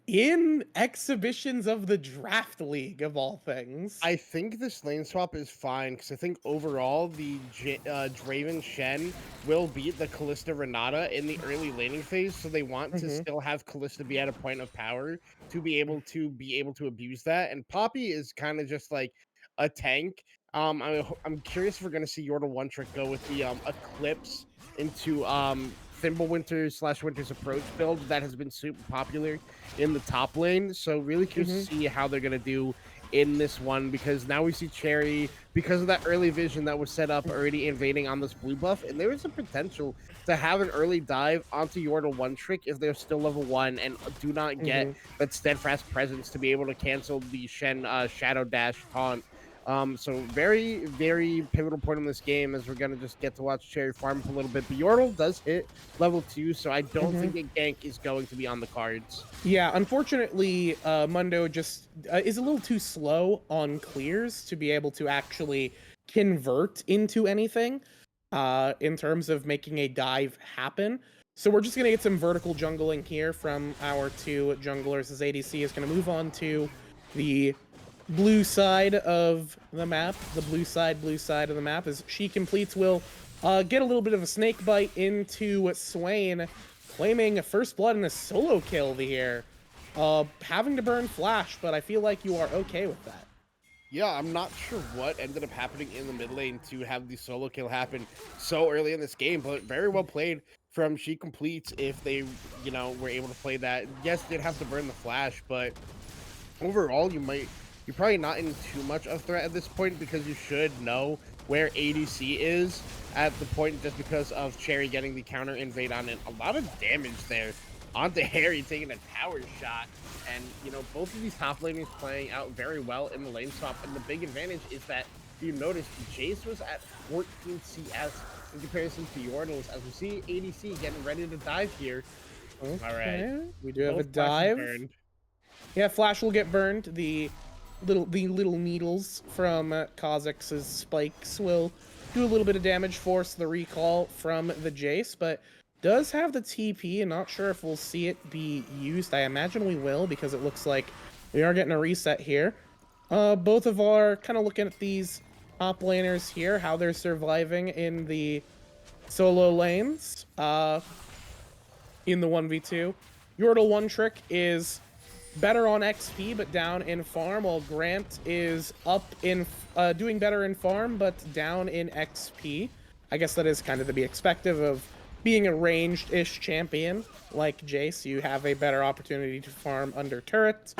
in exhibitions of the Draft League, of all things. I think this lane swap is fine because I think overall the Draven Shen will beat the Kalista Renata in the early laning phase, so they want to still have Kalista be at a point of power to be able to abuse that. And Poppy is kind of just like a tank. I'm curious if we're gonna see Yordle One Trick go with the Eclipse into Thimblewinter / Winter's Approach build that has been super popular in the top lane. So really curious to see how they're gonna do in this one, because now we see Cherry, because of that early vision that was set up, already invading on this blue buff, and there is a potential to have an early dive onto Yordle One Trick if they're still level 1 and do not get that steadfast presence to be able to cancel the Shen Shadow Dash taunt. So very, very pivotal point in this game, as we're gonna just get to watch Cherry farm for a little bit. But Yordle does hit level 2, so I don't think a gank is going to be on the cards. Yeah, unfortunately, Mundo just is a little too slow on clears to be able to actually convert into anything in terms of making a dive happen. So we're just going to get some vertical jungling here from our two junglers, as ADC is going to move on to the blue side of the map. The blue side of the map, as she completes, will get a little bit of a snake bite into Swain, claiming a first blood and a solo kill here. Having to burn flash, but I feel like you are okay with that. Yeah, I'm not sure what ended up happening in the mid lane to have the solo kill happen so early in this game, but very well played from She Completes if they, were able to play that. Yes, did have to burn the flash, but overall, you're probably not in too much of threat at this point, because you should know where ADC is at the point, just because of Cherry getting the counter invade on it. A lot of damage there onto Harry, taking a tower shot. And, both of these top laners playing out very well in the lane swap. And the big advantage is that, if you notice, Jace was at 14 CS in comparison to Yordle's, as we see ADC getting ready to dive here. Okay. All right. We do have a dive. Yeah, flash will get burned. The little needles from Kha'Zix's spikes will do a little bit of damage, force the recall from the Jace, but does have the TP, and not sure if we'll see it be used. I imagine we will, because it looks like we are getting a reset here. Both of our kind of looking at these top laners here, how they're surviving in the solo lanes in the 1v2. Yordle One Trick is better on XP but down in farm, while Grant is up in doing better in farm but down in XP. I guess that is kind of to be expected of being a ranged-ish champion like Jace. You have a better opportunity to farm under turret.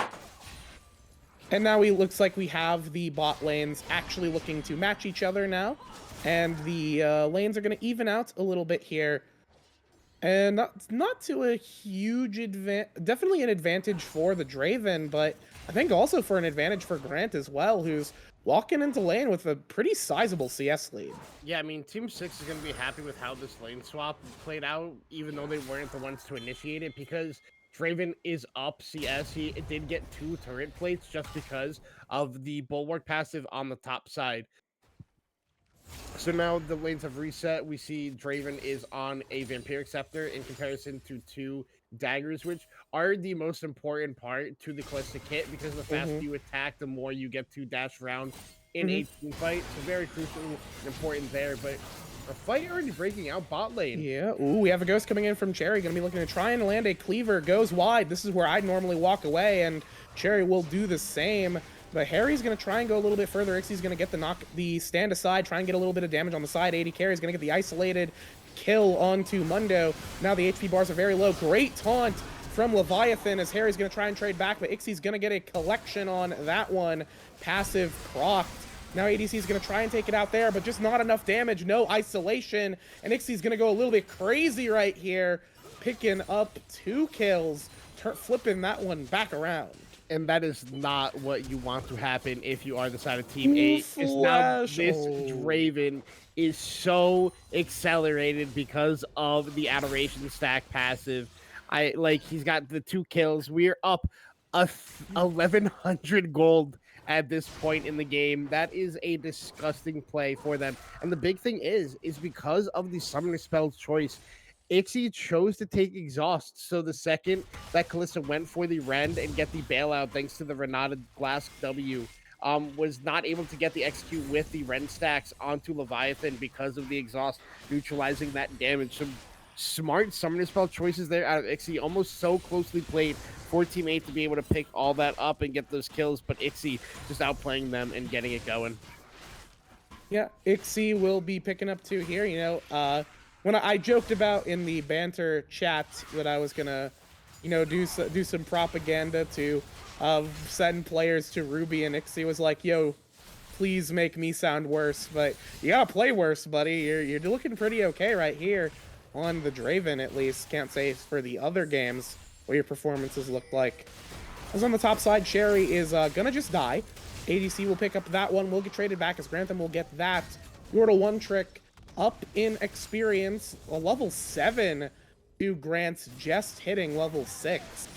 And now it looks like we have the bot lanes actually looking to match each other now, and the lanes are going to even out a little bit here. And not to a huge advantage, definitely an advantage for the Draven, but I think also for an advantage for Grant as well, who's walking into lane with a pretty sizable CS lead. Yeah, I mean, Team 6 is going to be happy with how this lane swap played out, even though they weren't the ones to initiate it, because Draven is up CS. He did get 2 turret plates just because of the Bulwark passive on the top side. So now the lanes have reset. We see Draven is on a Vampiric Scepter in comparison to 2 daggers, which are the most important part to the Callista kit, because the faster Mhm. you attack, the more you get to dash around in Mhm. a team fight. So very crucial and important there. But a fight already breaking out bot lane. Yeah. Ooh, we have a ghost coming in from Cherry. Gonna be looking to try and land a cleaver. Goes wide. This is where I'd normally walk away, and Cherry will do the same. But Harry's gonna try and go a little bit further. Ixie's gonna get the stand aside, try and get a little bit of damage on the side. 80 carry's gonna get the isolated kill onto Mundo. Now the HP bars are very low. Great taunt from Leviathan as Harry's gonna try and trade back, but Ixie's gonna get a collection on that one. Passive proc. Now ADC is going to try and take it out there, but just not enough damage, no isolation. And Ixie's going to go a little bit crazy right here, picking up 2 kills, flipping that one back around. And that is not what you want to happen if you are the side of Team 8. It's now this Draven is so accelerated because of the Adoration stack passive. He's got the 2 kills. We're up 1100 gold at this point in the game. That is a disgusting play for them. And the big thing is because of the summoner spell choice, Ixie chose to take exhaust. So the second that Kalista went for the rend and get the bailout, thanks to the Renata Glass W, was not able to get the execute with the rend stacks onto Leviathan because of the exhaust neutralizing that damage. Some smart summoner spell choices there out of Ixie, almost so closely played for Team 8 to be able to pick all that up and get those kills, but Ixie just outplaying them and getting it going. Yeah, Ixie will be picking up 2 here. You know, when I joked about in the banter chat that I was gonna, you know, do some propaganda to send players to Ruby, and Ixie was like, "Yo, please make me sound worse." But you gotta play worse, buddy. You're looking pretty okay right here on the Draven, at least. Can't say for the other games what your performances look like. As on the top side, Cherry is gonna just die. ADC will pick up that one. We'll get traded back as Grantham will get that. Yordle one trick up in experience, a level 7 to Grant's just hitting level 6.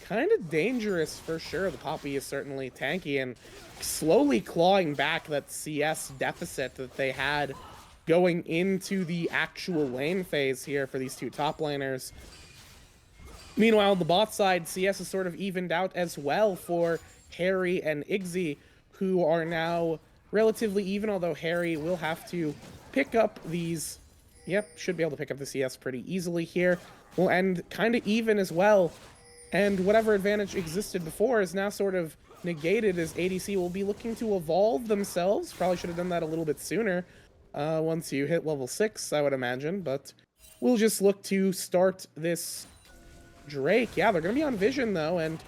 Kind of dangerous for sure. The Poppy is certainly tanky and slowly clawing back that CS deficit that they had going into the actual lane phase here for these 2 top laners. Meanwhile, on the bot side, CS is sort of evened out as well for Harry and Iggy, who are now relatively even, although Harry will have to pick up these. Yep, should be able to pick up the CS pretty easily here. Will end kind of even as well. And whatever advantage existed before is now sort of negated, as ADC will be looking to evolve themselves. Probably should have done that a little bit sooner once you hit level 6, I would imagine. But we'll just look to start this Drake. Yeah, they're going to be on Vision, though, and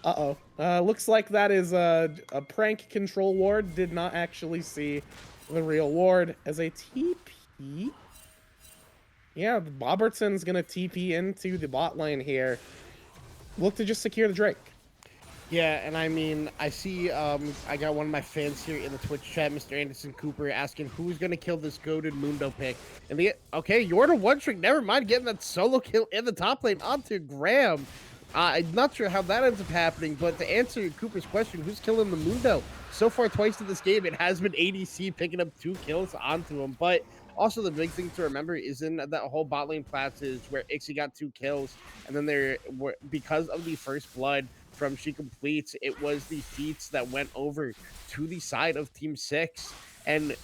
uh-oh. Looks like that is a prank control ward. Did not actually see the real ward as a TP. Yeah, Bobertson's going to TP into the bot lane here. Look to just secure the Drake. Yeah, and I mean, I see, I got one of my fans here in the Twitch chat, Mr. Anderson Cooper, asking who's going to kill this goated Mundo pick. And okay, Yorda one trick, never mind getting that solo kill in the top lane onto Graham. I'm not sure how that ends up happening, but to answer Cooper's question, who's killing the Mundo? So far, twice in this game, it has been ADC picking up 2 kills onto him, but also the big thing to remember is in that whole bot lane passage where Ixie got 2 kills, and then there were, because of the first blood from She Completes, it was the feats that went over to the side of Team 6, and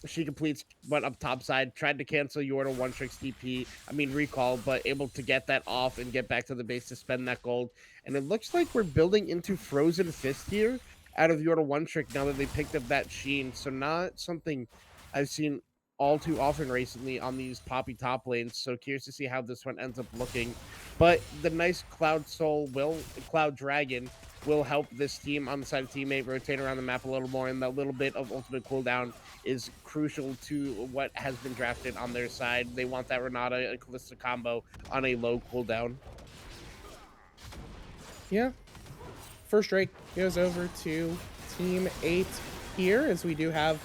She Completes went up top side, tried to cancel Yorda one trick's recall, but able to get that off and get back to the base to spend that gold. And it looks like we're building into Frozen Fist here out of Yorda one trick now that they picked up that Sheen. So not something I've seen all too often recently on these Poppy top lanes. So curious to see how this one ends up looking. But the nice Cloud Dragon will help this team on the side of Team 8 rotate around the map a little more, and that little bit of ultimate cooldown is crucial to what has been drafted on their side. They want that Renata and Kalista combo on a low cooldown. Yeah. First Drake goes over to Team 8 here, as we do have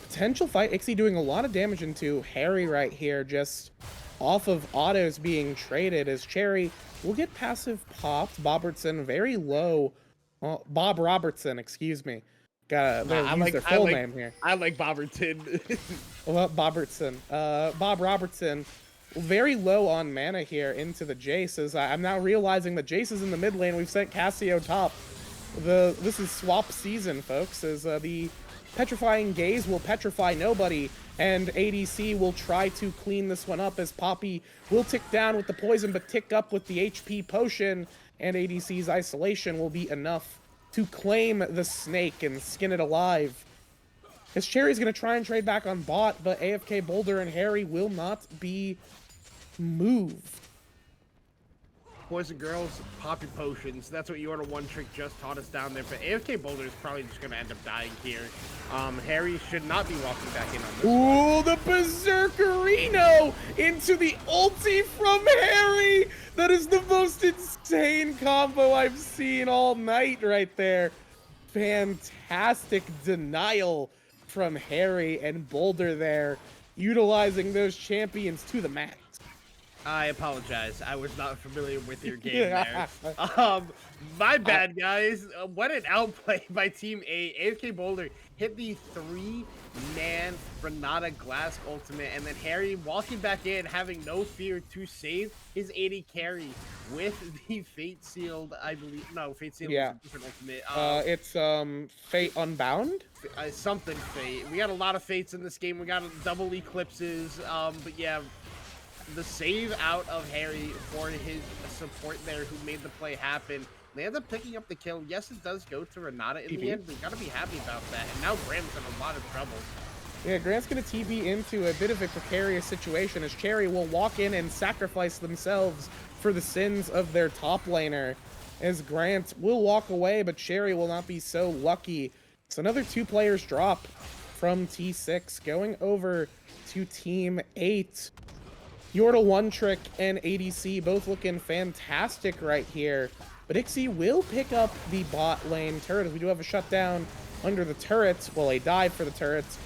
potential fight. Ixie doing a lot of damage into Harry right here, just off of autos being traded, as Cherry will get passive popped. Bobertson very low. Bob Robertson, excuse me. Gotta use their full name here. I like Bobertson. Well, Bobertson. Bob Robertson very low on mana here into the Jace, as I'm now realizing that Jace is in the mid lane. We've sent Cassio top. This is swap season, folks, as the Petrifying Gaze will petrify nobody, and ADC will try to clean this one up as Poppy will tick down with the poison, but tick up with the HP potion, and ADC's isolation will be enough to claim the snake and skin it alive. As Cherry's going to try and trade back on bot, but AFK Boulder and Harry will not be moved. Poison girls, poppy potions. That's what Yorta One Trick just taught us down there. But AFK Boulder is probably just going to end up dying here. Harry should not be walking back in on this Ooh, the Berserkerino into the ulti from Harry. That is the most insane combo I've seen all night right there. Fantastic denial from Harry and Boulder there, utilizing those champions to the max. I apologize. I was not familiar with your game there. My bad, guys. What an outplay by Team A. AFK Boulder hit the 3-man Renata Glass ultimate, and then Harry walking back in, having no fear to save his AD carry with the Fate Sealed, I believe. No, Fate Sealed is a different ultimate. It's Fate Unbound? Something Fate. We got a lot of Fates in this game. We got double Eclipses. But yeah, the save out of Harry for his support there who made the play happen. They end up picking up the kill. Yes, it does go to Renata in the end. We gotta be happy about that. And now Graham's in a lot of trouble. Yeah, Grant's gonna TB into a bit of a precarious situation as Cherry will walk in and sacrifice themselves for the sins of their top laner. As Grant will walk away, but Cherry will not be so lucky. So another 2 players drop from T6, going over to Team 8. Yorta One Trick and ADC both looking fantastic right here. But Ixie will pick up the bot lane turret, as we do have a shutdown under the turrets. Well, a dive for the turrets.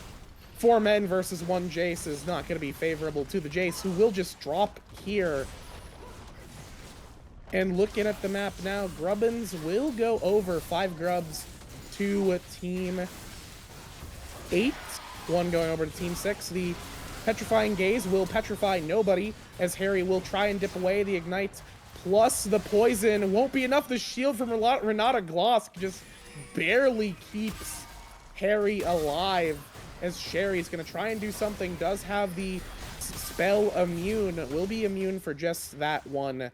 4 men versus 1 Jace is not going to be favorable to the Jace, who will just drop here. And looking at the map now, Grubbins will go over 5 grubs to Team 8. 1 going over to Team 6. The Petrifying Gaze will petrify nobody, as Harry will try and dip away. The Ignite plus the poison won't be enough. The shield from Renata Gloss just barely keeps Harry alive, as Sherry's going to try and do something. Does have the spell immune, will be immune for just that one.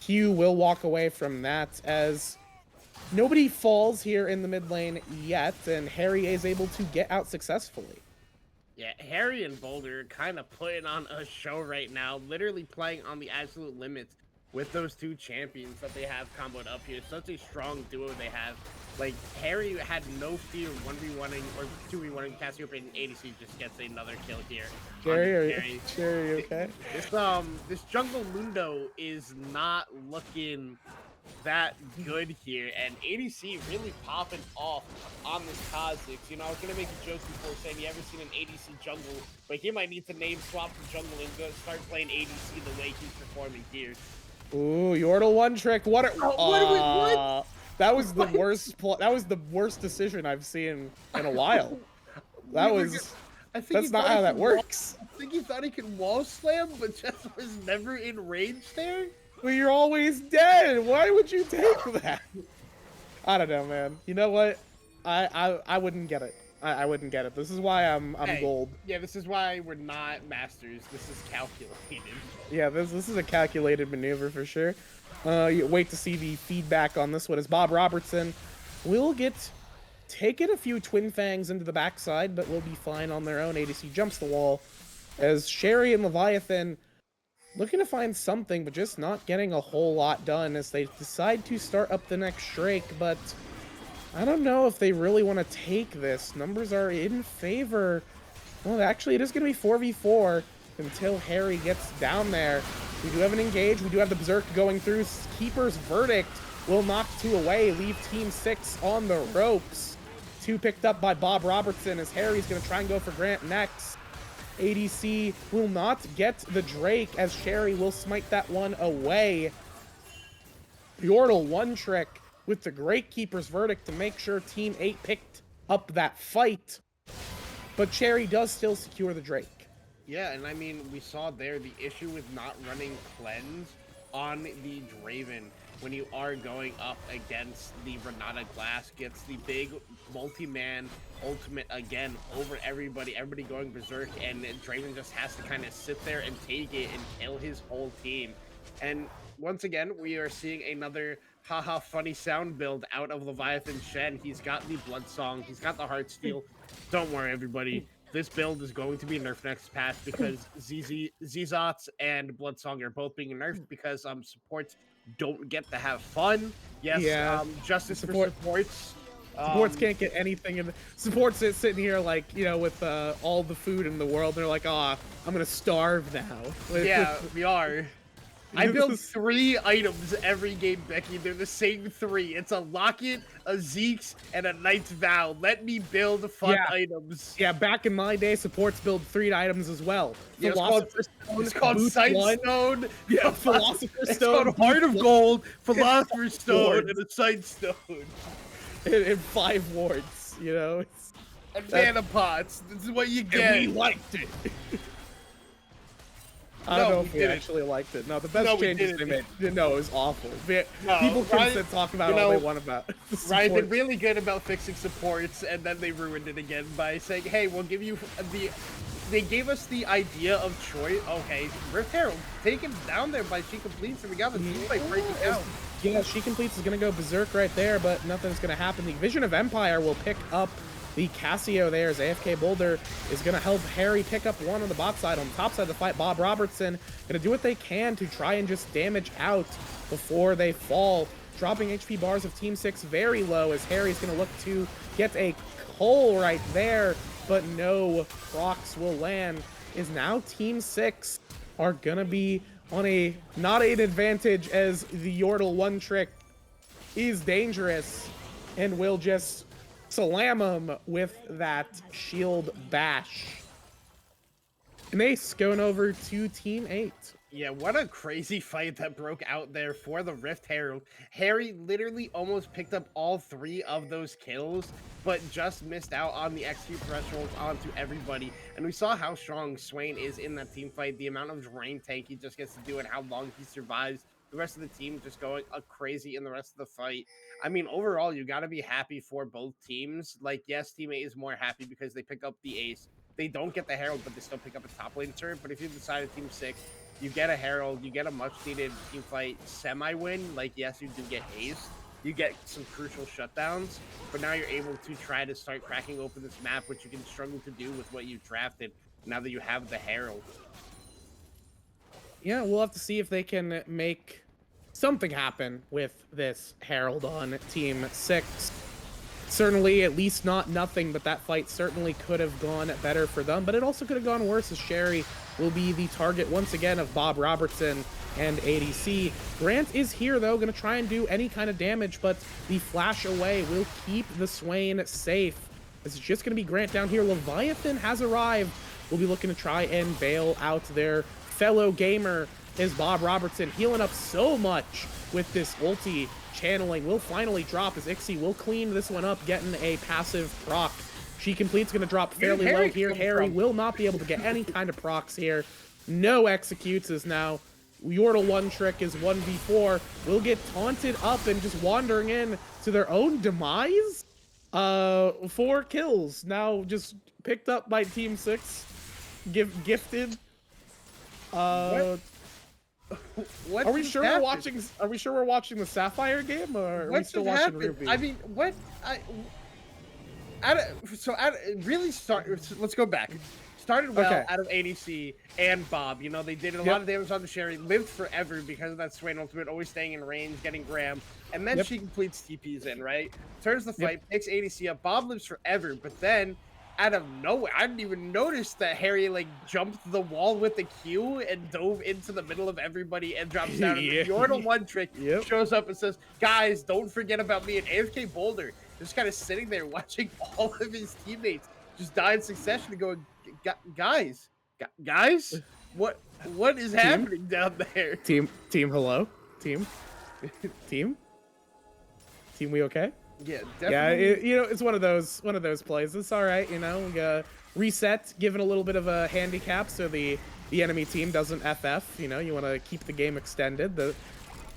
Q will walk away from that, as nobody falls here in the mid lane yet, and Harry is able to get out successfully. Yeah, Harry and Boulder are kind of putting on a show right now, literally playing on the absolute limits with those 2 champions that they have comboed up here. Such a strong duo they have. Like, Harry had no fear 1v1ing or 2v1ing Cassiopeia, and ADC just gets another kill here. Jerry, are you okay? This jungle Mundo is not looking that good here, and ADC really popping off on this Kha'Zix. You know, I was gonna make a joke before saying you ever seen an ADC jungle, but he might need to name swap the jungle and go start playing ADC the way he's performing here. Ooh, Yorta One Trick. What? What? That was the worst. That was the worst decision I've seen in a while. That's not how that works. I think he thought he could wall slam, but just was never in range there. Well, you're always dead. Why would you take that? I don't know, man. You know what? I wouldn't get it. I wouldn't get it. This is why I'm gold. Yeah, this is why we're not masters. This is calculated. Yeah, this is a calculated maneuver for sure. You wait to see the feedback on this one, as Bob Robertson will get taken a few Twin Fangs into the backside, but will be fine on their own. ADC jumps the wall, as Sherry and Leviathan looking to find something, but just not getting a whole lot done, as they decide to start up the next Drake. But I don't know if they really want to take this. Numbers are in favor. Well, actually, it is going to be 4v4 until Harry gets down there. We do have an engage. We do have the Berserk going through. Keeper's Verdict will knock 2 away, leave Team 6 on the ropes. 2 picked up by Bob Robertson, as Harry's going to try and go for Grant next. ADC will not get the Drake, as Sherry will smite that one away. Yorta One Trick with the great Keeper's Verdict to make sure Team 8 picked up that fight. But Cherry does still secure the Drake. Yeah, and I mean, we saw there the issue with not running cleanse on the Draven when you are going up against the Renata Glass gets the big multi-man ultimate again over everybody going berserk, and Draven just has to kind of sit there and take it and kill his whole team. And once again, we are seeing another haha funny sound build out of Leviathan Shen. He's got the Blood Song, he's got the Heartsteel. Don't worry, everybody. This build is going to be nerfed next patch because Zzots and Bloodsong are both being nerfed because supports don't get to have fun. Yes, Yeah, justice support- for supports. Supports can't get anything in. Supports is sitting here like, you know, with all the food in the world. They're like, I'm gonna starve now. Yeah, we are. I build 3 items every game, Becky. They're the same 3. It's a Locket, a Zeke's, and a Knight's Vow. Let me build fun items. Yeah, back in my day, supports build 3 items as well. Yeah, Philosopher's Stone, it's called Boots Sight One. Stone. Yeah, Philosopher's It's Stone, called Heart of Boots Gold, Philosopher's Stone, Wards. and a Sight Stone. and 5 wards, you know? It's, And mana pots. This is what you get. and we liked it. I No, don't know we if we didn't. actually liked it. No, the best No, we changes they didn't. made. No, it was awful. No, People can Ryan- sit talk about you all know, they want about the Ryan's support. been really good about fixing supports, and then they ruined it again by saying, "Hey, we'll give you the." They gave us the idea of choice. Okay, Rift Herald taken down there by She Completes, and we got the team fight breaking out. Yeah, She Completes is going to go berserk right there, but nothing's going to happen. The Vision of Empire will pick up the Cassio there as AFK Boulder is going to help Harry pick up one on the bot side. On the top side of the fight, Bob Robertson going to do what they can to try and just damage out before they fall. Dropping HP bars of Team 6 very low as Harry's going to look to get a hole right there, but no procs will land. Is now Team 6 are going to be on a not an advantage as the Yordle one trick is dangerous and will just slam him with that shield bash. An ace going over to Team 8. Yeah, what a crazy fight that broke out there for the Rift Herald. Harry literally almost picked up all 3 of those kills, but just missed out on the XP thresholds onto everybody. And we saw how strong Swain is in that team fight, the amount of drain tank he just gets to do and how long he survives. The rest of the team just going crazy in the rest of the fight. I mean, overall, you got to be happy for both teams. Like, yes, Team 8 is more happy because they pick up the ace. They don't get the Herald, but they still pick up a top lane turret. But if you decided Team 6, you get a Herald, you get a much-needed team fight semi-win. Like, yes, you do get haste. You get some crucial shutdowns. But now you're able to try to start cracking open this map, which you can struggle to do with what you drafted now that you have the Herald. Yeah, we'll have to see if they can make something happen with this Herald on Team 6. Certainly, at least not nothing, but that fight certainly could have gone better for them, but it also could have gone worse as Sherry will be the target once again of Bob Robertson and ADC. Grant is here, though, going to try and do any kind of damage, but the flash away will keep the Swain safe. This is just going to be Grant down here. Leviathan has arrived. We'll be looking to try and bail out their fellow gamer as Bob Robertson healing up so much with this ulti. Channeling will finally drop as Ixie will clean this one up, getting a passive proc. She Complete's going to drop fairly low here. Harry will not be able to get any kind of procs here. No executes as now Yordle one trick is 1v4. Will get taunted up and just wandering in to their own demise. 4 kills now just picked up by Team 6. Gifted. What Are we just sure happened? we're watching? Are we sure we're watching the Sapphire game, or are we What still just watching happened? Ruby? I mean, what? Really start. Let's go back. Started well Okay. out of ADC and Bob. You know, they did a lot of damage on the Sherry. Lived forever because of that Swain ultimate, always staying in range, getting Graham. And then She Completes TPs in, right? Turns the fight, picks ADC up. Bob lives forever, but then out of nowhere, I didn't even notice that Harry like jumped the wall with the Q and dove into the middle of everybody and drops down. And the Yordle one trick shows up and says, "Guys, don't forget about me." And AFK Boulder just kind of sitting there watching all of his teammates just die in succession and going, guys, what is happening down there? Team, hello, team, team, we okay? Yeah, Yeah, definitely. you know, it's one of those plays. It's all right, you know. reset, given a little bit of a handicap so the enemy team doesn't FF. You know, you want to keep the game extended.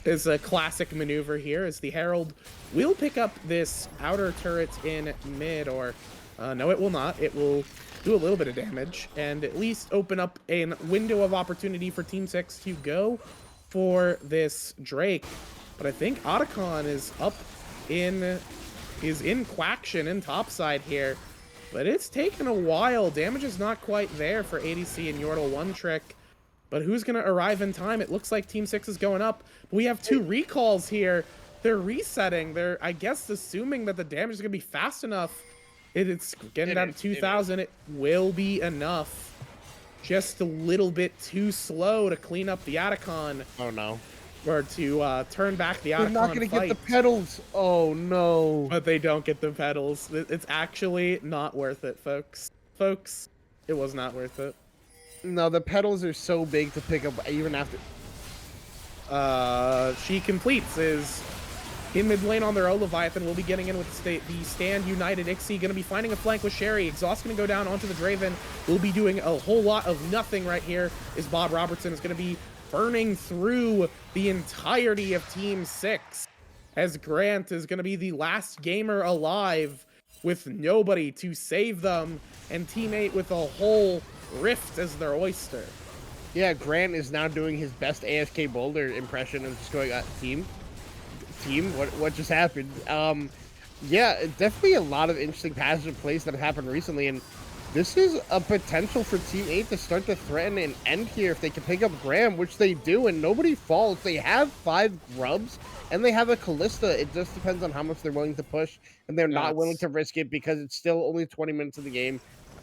There's a classic maneuver here as the Herald will pick up this outer turret in mid, or no, it will not. It will do a little bit of damage and at least open up a window of opportunity for Team 6 to go for this Drake. But I think Otacon is in Quaction in topside here, but it's taken a while. Damage is not quite there for ADC and Yordle One Trick. But who's going to arrive in time? It looks like Team 6 is going up. We have 2 recalls here. They're resetting. They're, I guess, assuming that the damage is going to be fast enough. It's getting down to 2,000. It will be enough. Just a little bit too slow to clean up the Atacon. Oh, no. Or to turn back the Atacon They're not going to get the pedals. Oh, no. But they don't get the pedals. It's actually not worth it, folks. Folks, it was not worth it. No, the pedals are so big to pick up even after. She completes is in mid lane on their own. Leviathan will be getting in with the stand united. Ixie going to be finding a flank with Sherry. Exhaust going to go down onto the Draven. Will be doing a whole lot of nothing right here. Is Bob Robertson is going to be burning through the entirety of Team 6 as Grant is going to be the last gamer alive with nobody to save them, and Team 8 with a whole rift as their oyster. Yeah, Grant is now doing his best AFK Boulder impression and just going, team, what just happened? Yeah, definitely a lot of interesting passage of plays that have happened recently, and this is a potential for Team 8 to start to threaten an end here if they can pick up Graham, which they do, and nobody falls. They have 5 grubs, and they have a Callista. It just depends on how much they're willing to push, and they're not willing to risk it because it's still only 20 minutes of the game.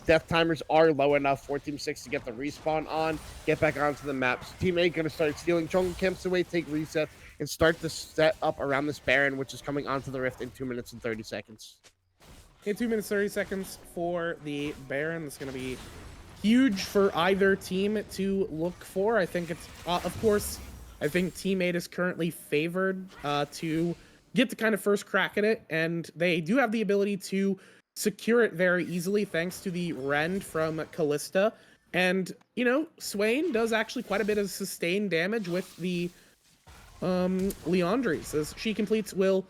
Death timers are low enough for Team 6 to get the respawn on, get back onto the map. So Team 8 going to start stealing jungle camps away, take resets, and start to set up around this Baron, which is coming onto the Rift in 2 minutes and 30 seconds. In 2 minutes 30 seconds for the Baron. It's going to be huge for either team to look for. I think it's, of course, I think Team 8 is currently favored to get the kind of first crack at it, and they do have the ability to secure it very easily thanks to the rend from Callista. And, you know, Swain does actually quite a bit of sustained damage with the Leandries. As she completes, will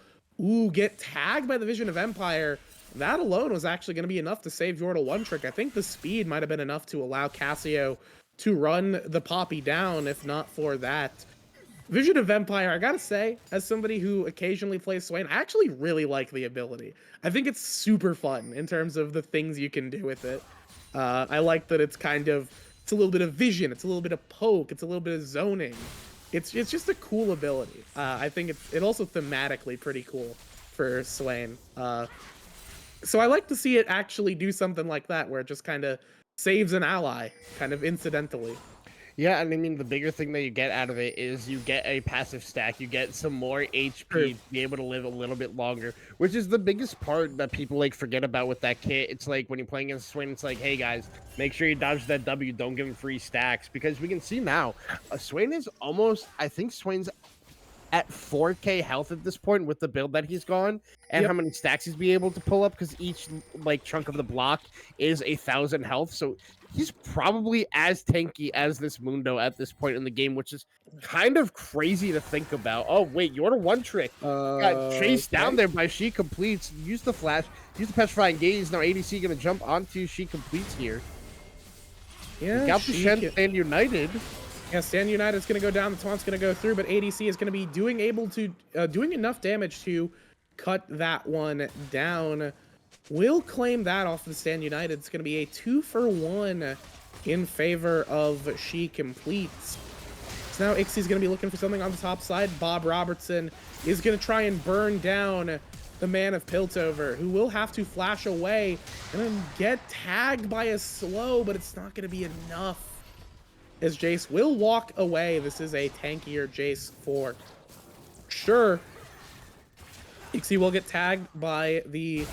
get tagged by the Vision of Empire. That alone was actually going to be enough to save Yordle One Trick. I think the speed might have been enough to allow Cassio to run the Poppy down, if not for that. Vision of Empire, I gotta say, as somebody who occasionally plays Swain, I actually really like the ability. I think it's super fun in terms of the things you can do with it. I like that it's kind of, it's a little bit of vision, it's a little bit of poke, it's a little bit of zoning. It's just a cool ability. I think it also thematically pretty cool for Swain. So I like to see it actually do something like that, where it just kind of saves an ally, kind of incidentally. Yeah, and I mean, the bigger thing that you get out of it is you get a passive stack. You get some more HP to be able to live a little bit longer, which is the biggest part that people, like, forget about with that kit. It's like, when you're playing against Swain, it's like, hey, guys, make sure you dodge that W. Don't give him free stacks. Because we can see now, Swain is almost, I think Swain's at 4k health at this point with the build that he's gone, and how many stacks he's be able to pull up, because each, like, chunk of the block is 1,000 health. So he's probably as tanky as this Mundo at this point in the game, which is kind of crazy to think about. Oh, wait, Yordle One Trick got chased down there by She Completes. Use the flash, use the Petrifying Gaze. Now ADC going to jump onto She Completes here. Yeah, got the Shen Stand United. Yeah, Stand United is going to go down. The Taunt's going to go through, but ADC is going to be doing enough damage to cut that one down. Will claim that off the Stand United. It's going to be a 2-for-1 in favor of She Completes. So now Ixie's going to be looking for something on the top side. Bob Robertson is going to try and burn down the Man of Piltover, who will have to flash away and then get tagged by a slow, but it's not going to be enough, as Jace will walk away. This is a tankier Jace for sure. Ixie will get tagged by the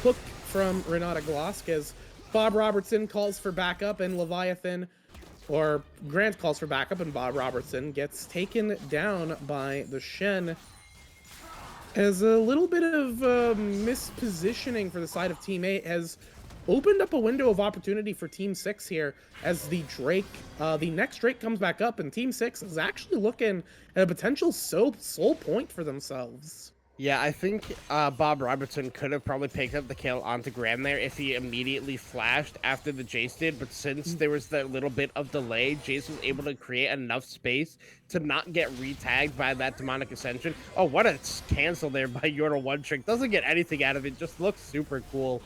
hook from Renata Glosk as Bob Robertson calls for backup, and Leviathan, or Grant calls for backup, and Bob Robertson gets taken down by the Shen. As a little bit of mispositioning for the side of Team 8 has opened up a window of opportunity for Team 6 here as the next Drake comes back up, and Team 6 is actually looking at a potential soul point for themselves. Yeah, I think Bob Robertson could have probably picked up the kill onto Graham there if he immediately flashed after the Jace did, but since there was that little bit of delay, Jace was able to create enough space to not get re-tagged by that Demonic Ascension. Oh, what a cancel there by Yordle One Trick. Doesn't get anything out of it, just looks super cool.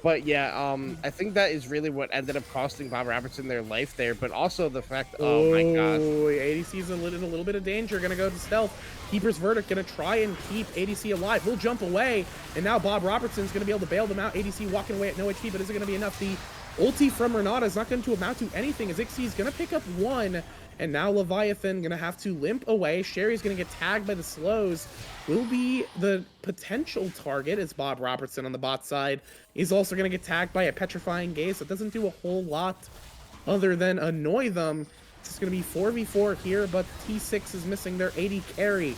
But yeah, I think that is really what ended up costing Bob Robertson their life there, but also the fact, oh my gosh. ADC is in a little bit of danger, gonna go to stealth. Keeper's Verdict gonna try and keep ADC alive. He'll jump away, and now Bob Robertson's gonna be able to bail them out. ADC walking away at no HP, but is it gonna be enough? The ulti from Renata is not going to amount to anything as Ixie's gonna pick up one, and now Leviathan gonna have to limp away. Sherry's gonna get tagged by the slows. Will be the potential target as Bob Robertson on the bot side is also gonna get tagged by a Petrifying Gaze that doesn't do a whole lot other than annoy them. It's gonna be 4v4 here, but T6 is missing their 80 carry.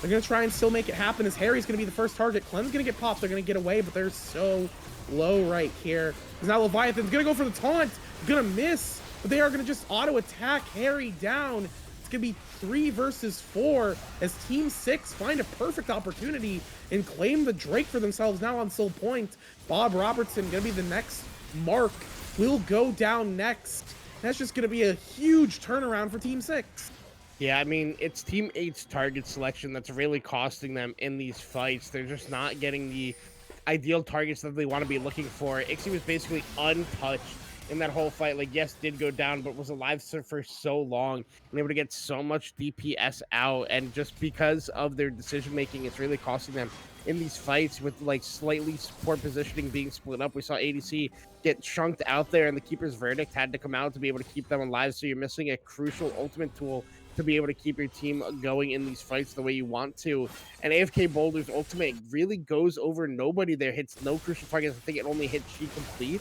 They're gonna try and still make it happen as Harry's gonna be the first target. Clem's gonna get popped, they're gonna get away, but they're so low right here. Because now Leviathan's gonna go for the taunt, gonna miss, but they are gonna just auto attack Harry down. It's gonna be 3 versus 4 as Team 6 find a perfect opportunity and claim the Drake for themselves now on Soul Point. Bob Robertson gonna be the next mark, will go down next. That's just gonna be a huge turnaround for Team 6. Yeah, I mean, it's Team 8's target selection that's really costing them in these fights. They're just not getting the ideal targets that they want to be looking for. Ixie was basically untouched in that whole fight. Like, yes, did go down, but was alive for so long and able to get so much DPS out. And just because of their decision making, it's really costing them in these fights with like slightly poor positioning being split up. We saw ADC get chunked out there, and the Keeper's Verdict had to come out to be able to keep them alive. So you're missing a crucial ultimate tool to be able to keep your team going in these fights the way you want to. And AFK Boulder's ultimate really goes over nobody there, hits no crucial targets. I think it only hit She Complete,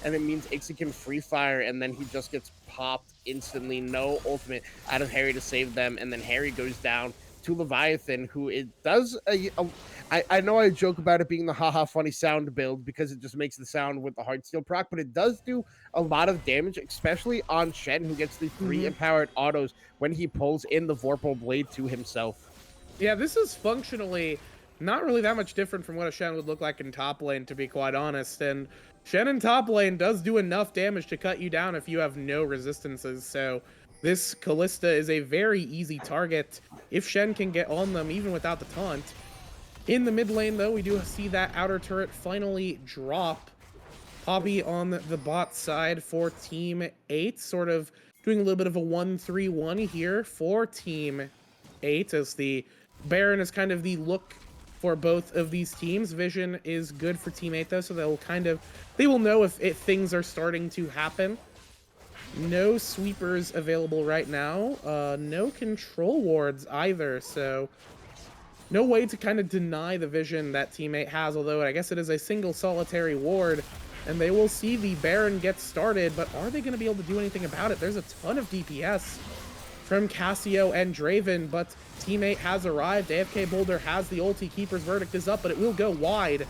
and it means Ixie can free fire, and then he just gets popped instantly. No ultimate out of Harry to save them, and then Harry goes down to Leviathan, who it does I know I joke about it being the haha funny sound build because it just makes the sound with the hard steel proc, but it does do a lot of damage, especially on Shen, who gets the 3 empowered autos when he pulls in the Vorpal Blade to himself. Yeah, this is functionally not really that much different from what a Shen would look like in top lane, to be quite honest. And Shen in top lane does do enough damage to cut you down if you have no resistances. So this Callista is a very easy target if Shen can get on them, even without the taunt. In the mid lane, though, we do see that outer turret finally drop. Poppy on the bot side for Team 8, sort of doing a little bit of a 1-3-1 here for Team 8, as the Baron is kind of the look for both of these teams. Vision is good for Team 8, though, so they will know if things are starting to happen. No sweepers available right now. No control wards either, so no way to kind of deny the vision that Team 8 has, although I guess it is a single solitary ward, and they will see the Baron get started, but are they going to be able to do anything about it? There's a ton of DPS from Cassio and Draven, but Team 8 has arrived. AFK Boulder has the ulti. Keeper's Verdict is up, but it will go wide.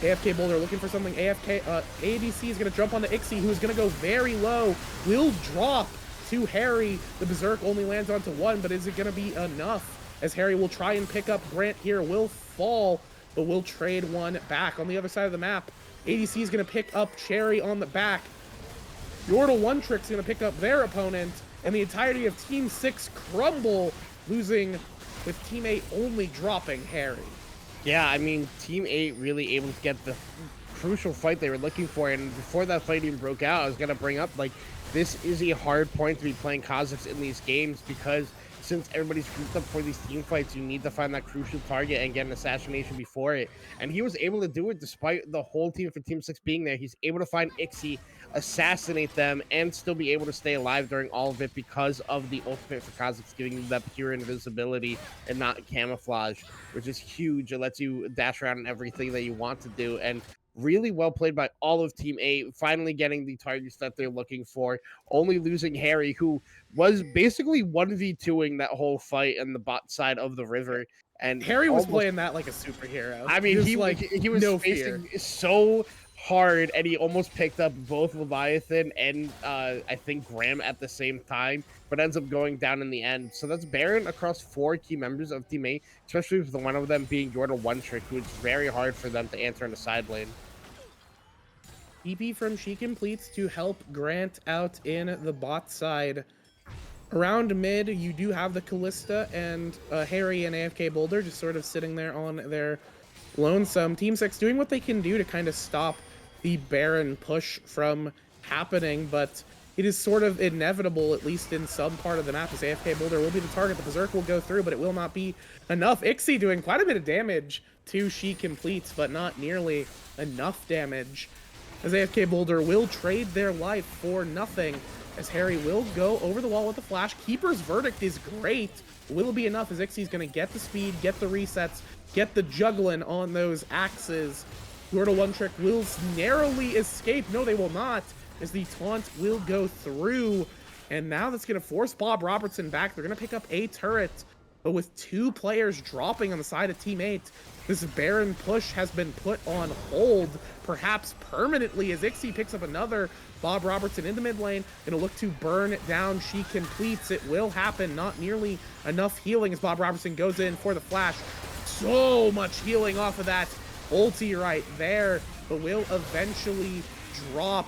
AFK Boulder looking for something. ADC is going to jump onto Ixie, who is going to go very low. Will drop to Harry. The Berserk only lands onto 1, but is it going to be enough? As Harry will try and pick up Grant here, will fall, but will trade one back. On the other side of the map, ADC is going to pick up Cherry on the back. Yordle One Trick's going to pick up their opponent, and the entirety of Team 6 crumble, losing with Team 8 only dropping Harry. Yeah, I mean, Team 8 really able to get the crucial fight they were looking for, and before that fight even broke out, I was going to bring up, like, this is a hard point to be playing Kha'Zix in these games, because since everybody's grouped up for these team fights, you need to find that crucial target and get an assassination before it. And he was able to do it despite the whole team for Team 6 being there. He's able to find Ixie, assassinate them, and still be able to stay alive during all of it because of the ultimate for Kha'Zix giving you that pure invisibility and not camouflage, which is huge. It lets you dash around and everything that you want to do. And really well played by all of Team 8, finally getting the targets that they're looking for, only losing Harry, who was basically 1v2ing that whole fight in the bot side of the river. And Harry was playing that like a superhero. I mean, he was no facing fear. so hard, and he almost picked up both Leviathan and I think Graham at the same time, but ends up going down in the end. So that's Baron across 4 key members of Team 8, especially with one of them being Yordle One Trick, who it's very hard for them to answer in the side lane. TP from She Completes to help Grant out in the bot side. Around mid, you do have the Callista and Harry and AFK Boulder just sort of sitting there on their lonesome. Team 6 doing what they can do to kind of stop the Baron push from happening, but it is sort of inevitable, at least in some part of the map, as AFK Boulder will be the target. The Berserk will go through, but it will not be enough. Ixie doing quite a bit of damage to She Completes, but not nearly enough damage, as AFK Boulder will trade their life for nothing, as Harry will go over the wall with the flash. Keeper's Verdict is great. Will be enough, as Ixie's going to get the speed, get the resets, get the juggling on those axes. Yordle One Trick will narrowly escape. No, they will not, as the taunt will go through. And now that's going to force Bob Robertson back. They're going to pick up a turret, but with 2 players dropping on the side of Team 8, this Baron push has been put on hold, perhaps permanently, as Ixie picks up another. Bob Robertson in the mid lane, gonna look to burn it down. She Completes. It will happen. Not nearly enough healing as Bob Robertson goes in for the flash. So much healing off of that ulti right there, but will eventually drop.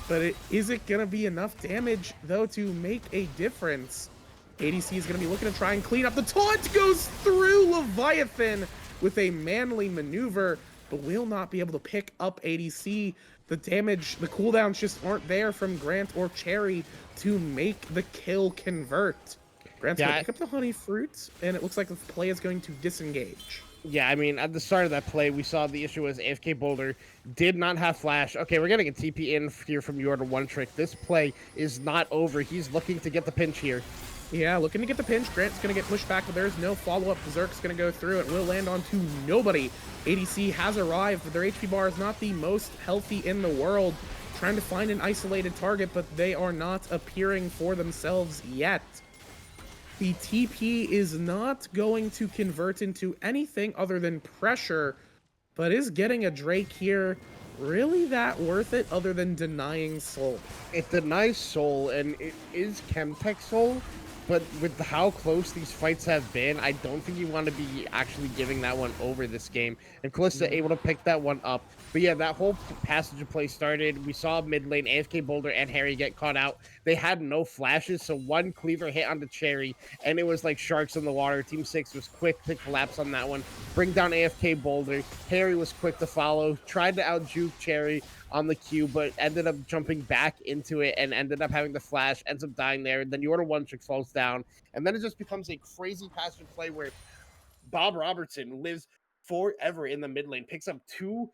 But is it gonna be enough damage, though, to make a difference? ADC is gonna be looking to try and clean up. The taunt goes through Leviathan with a manly maneuver, but will not be able to pick up ADC. The damage, the cooldowns just aren't there from Grant or Cherry to make the kill convert. Grant's gonna pick up the honey fruits, and it looks like the play is going to disengage. Yeah, I mean, at the start of that play, we saw the issue was AFK Boulder did not have flash. Okay, we're getting a TP in here from Yordle One Trick. This play is not over. He's looking to get the pinch here. Yeah, looking to get the pinch. Grant's going to get pushed back, but there's no follow-up. Berserk's going to go through. It will land onto nobody. ADC has arrived, but their HP bar is not the most healthy in the world. Trying to find an isolated target, but they are not appearing for themselves yet. The TP is not going to convert into anything other than pressure, but is getting a Drake here really that worth it other than denying soul? It denies soul, and it is Chemtech soul, but with how close these fights have been, I don't think you want to be actually giving that one over this game. And Callista able to pick that one up. But yeah, that whole passage of play started. We saw mid lane AFK Boulder and Harry get caught out. They had no flashes, so one cleaver hit on the Cherry, and it was like sharks in the water. Team 6 was quick to collapse on that one. Bring down AFK Boulder. Harry was quick to follow. Tried to out-juke Cherry on the queue, but ended up jumping back into it and ended up having the flash, ends up dying there. Then Yordle One Trick falls down, and then it just becomes a crazy passage play where Bob Robertson lives forever in the mid lane, picks up 2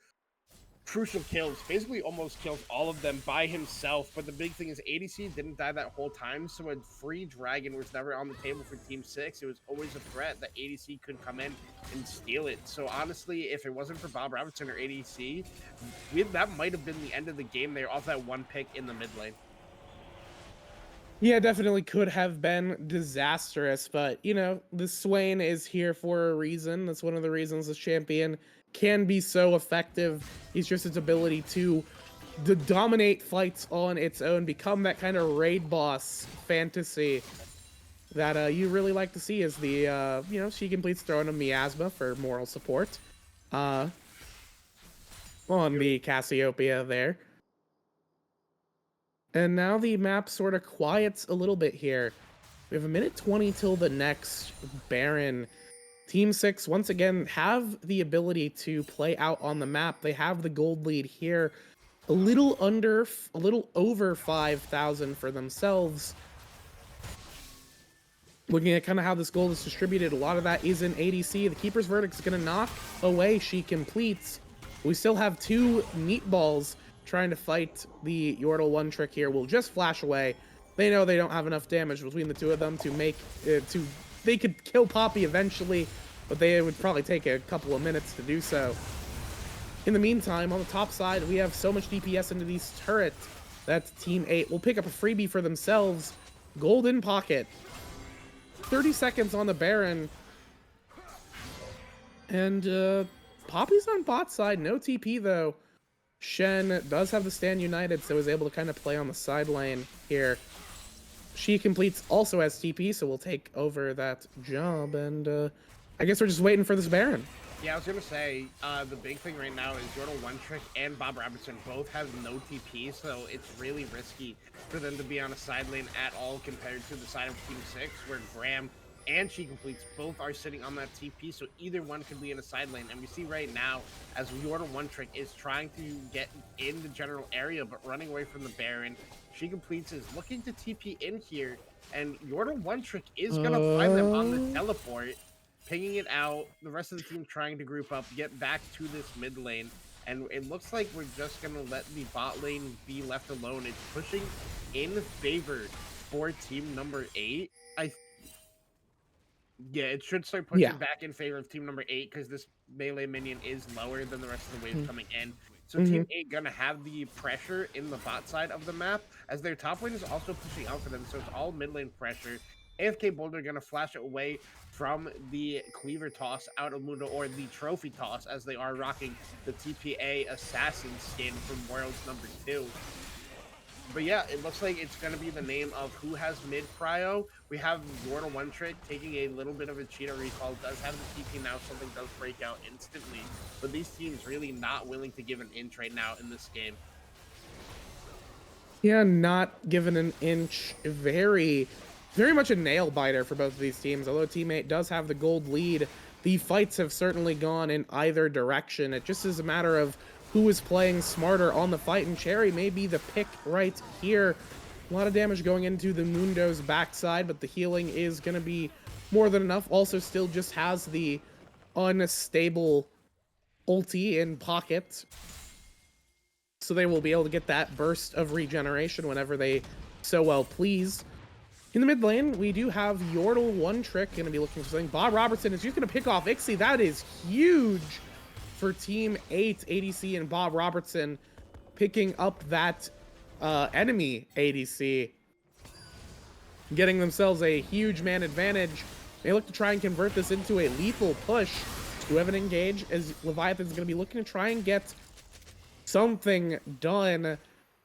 crucial kills, basically almost kills all of them by himself. But the big thing is ADC didn't die that whole time, so a free dragon was never on the table for Team 6. It was always a threat that ADC could come in and steal it. So honestly, if it wasn't for Bob Robertson or ADC, that might have been the end of the game there off that one pick in the mid lane. Yeah, definitely could have been disastrous, but, you know, the Swain is here for a reason. That's one of the reasons this champion can be so effective. It's just its ability to dominate fights on its own, become that kind of raid boss fantasy that you really like to see, as the, you know, She Completes throwing a miasma for moral support on the Cassiopeia there. And now the map sort of quiets a little bit here. We have 1:20 till the next Baron. Team 6, once again, have the ability to play out on the map. They have the gold lead here. A little over 5,000 for themselves. Looking at kind of how this gold is distributed, a lot of that is in ADC. The Keeper's Verdict is going to knock away She Completes. We still have 2 meatballs trying to fight the Yordle One Trick here. Will just flash away. They know they don't have enough damage between the 2 of them to make they could kill Poppy eventually, but they would probably take a couple of minutes to do so. In the meantime, on the top side, we have so much DPS into these turrets that Team 8 will pick up a freebie for themselves. Golden pocket. 30 seconds on the Baron. And Poppy's on bot side. No TP, though. Shen does have the stand united, so is able to kind of play on the side lane here. She completes also has TP, so we'll take over that job, and I guess we're just waiting for this Baron. Yeah, I was gonna say, the big thing right now is Yordle One Trick and Bob Robertson both have no TP, so it's really risky for them to be on a side lane at all compared to the side of Team 6, where Graham and She Completes both are sitting on that TP, so either one could be in a side lane. And we see right now, as Yordle One Trick is trying to get in the general area, but running away from the Baron, She Completes is looking to TP in here, and Yordle One Trick is gonna find them on the teleport, pinging it out, the rest of the team trying to group up, get back to this mid lane, and it looks like we're just going to let the bot lane be left alone. It's pushing in favor for team number 8. Yeah, it should start pushing back in favor of team number 8 because this melee minion is lower than the rest of the wave coming in. So team 8 gonna have the pressure in the bot side of the map, as their top lane is also pushing out for them, so it's all mid lane pressure. AFK Boulder gonna flash it away from the Cleaver toss out of Mundo, or the Trophy toss, as they are rocking the TPA Assassin skin from Worlds number 2. But yeah, it looks like it's going to be the name of who has mid prio. We have Yordle One Trick taking a little bit of a cheetah recall, does have the TP now, something does break out instantly. But these teams really not willing to give an inch right now in this game. Yeah, not given an inch. Very much a nail biter for both of these teams. Although teammate does have the gold lead, the fights have certainly gone in either direction. It just is a matter of who is playing smarter on the fight, and Cherry may be the pick right here. A lot of damage going into the Mundo's backside, but the healing is going to be more than enough. Also still just has the unstable ulti in pocket, so they will be able to get that burst of regeneration whenever they so well please. In the mid lane, we do have Yordle One Trick going to be looking for something. Bob Robertson is just going to pick off Ixie. That is huge for Team 8. ADC and Bob Robertson picking up that enemy ADC, getting themselves a huge man advantage. They look to try and convert this into a lethal push. Do have an engage, as Leviathan's going to be looking to try and get something done,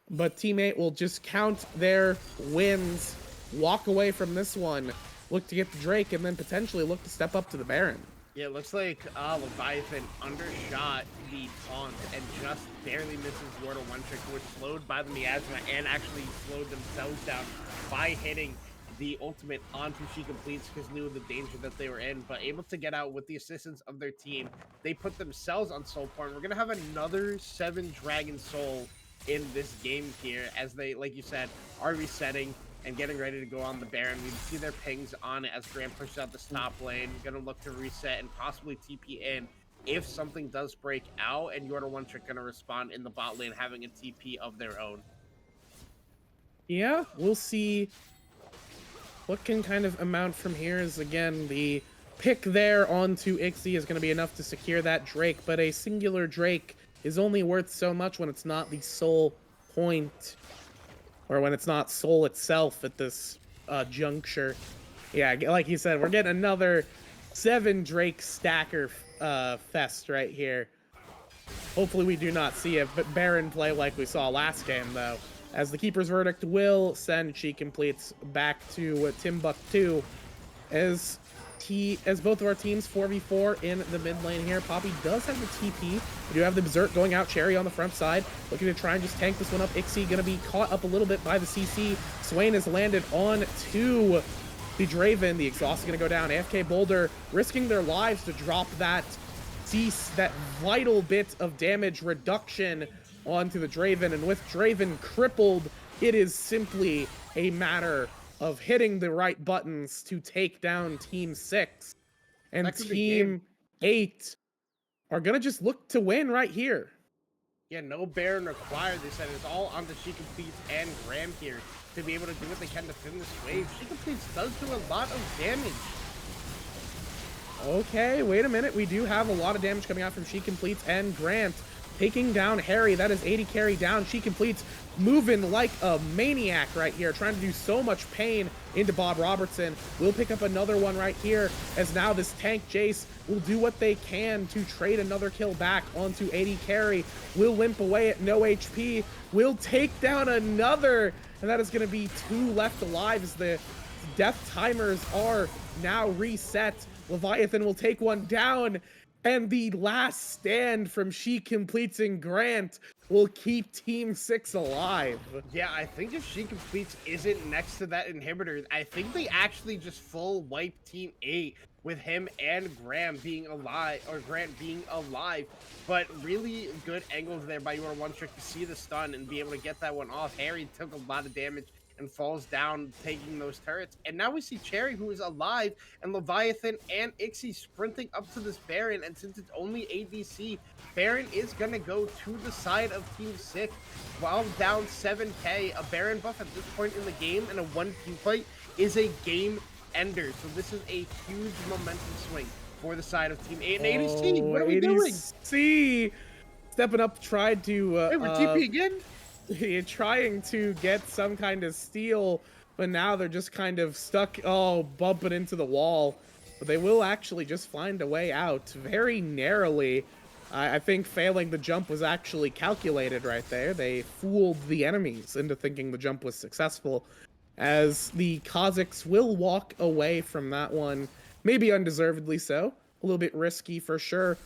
but teammate will just count their wins, walk away from this one, look to get the Drake, and then potentially look to step up to the Baron. Yeah, it looks like Leviathan undershot the taunt and just barely misses Yordle One Trick, which slowed by the miasma and actually slowed themselves down by hitting the ultimate onto She Completes, because knew the danger that they were in, but able to get out with the assistance of their team. They put themselves on soul point. We're gonna have another 7 Dragon Soul in this game here, as they, like you said, are resetting and getting ready to go on the Baron. We see their pings on it as Graham pushes out the stop lane, gonna look to reset and possibly TP in if something does break out, and Yordle One Trick gonna respond in the bot lane having a TP of their own. Yeah, we'll see what can kind of amount from here. Is again, the pick there onto Ixie is going to be enough to secure that Drake, but a singular Drake is only worth so much when it's not the soul point, or when it's not soul itself at this juncture. Yeah, like you said, we're getting another 7 Drake stacker fest right here. Hopefully we do not see a Baron play like we saw last game, though, as the Keeper's Verdict will send She Completes back to Timbuktu, as both of our teams 4v4 in the mid lane here. Poppy does have the TP. We do have the Berserk going out. Cherry on the front side, looking to try and just tank this one up. Ixie gonna be caught up a little bit by the CC. Swain has landed on to the Draven. The exhaust is gonna go down. AFK Boulder risking their lives to drop that vital bit of damage reduction onto the Draven, and with Draven crippled, it is simply a matter of hitting the right buttons to take down Team 6. And Team 8 are gonna just look to win right here. Yeah, no Baron required. They said it's all on the She Completes and Graham here to be able to do what they can to defend this wave. She Completes does do a lot of damage. Okay, wait a minute. We do have a lot of damage coming out from She Completes and Grant. taking down Harry. That is 80 carry down. She completes, moving like a maniac right here, trying to do so much pain into Bob Robertson. We'll pick up another one right here, as now this tank Jace will do what they can to trade another kill back onto 80 carry. Will limp away at no HP. Will take down another, and that is going to be 2 left alive as the death timers are now reset. Leviathan will take one down, and the last stand from She Completes and Grant will keep Team 6 alive. Yeah, I think if She Completes isn't next to that inhibitor, I think they actually just full wipe Team 8 with him and Graham being alive, or Grant being alive. But really good angles there by your one trick to see the stun and be able to get that one off. Harry took a lot of damage and falls down taking those turrets. And now we see Cherry, who is alive, and Leviathan and Ixie sprinting up to this Baron. And since it's only ADC, Baron is going to go to the side of Team 6 while down 7k. A Baron buff at this point in the game and a 1 team fight is a game ender. So this is a huge momentum swing for the side of Team 8. And ADC, what are we doing? ADC stepping up, tried to... Wait, we're TP again? trying to get some kind of steal, but now they're just kind of stuck, bumping into the wall. But they will actually just find a way out very narrowly. I think failing the jump was actually calculated right there. They fooled the enemies into thinking the jump was successful, as the Kazakhs will walk away from that one, maybe undeservedly so. A little bit risky for sure.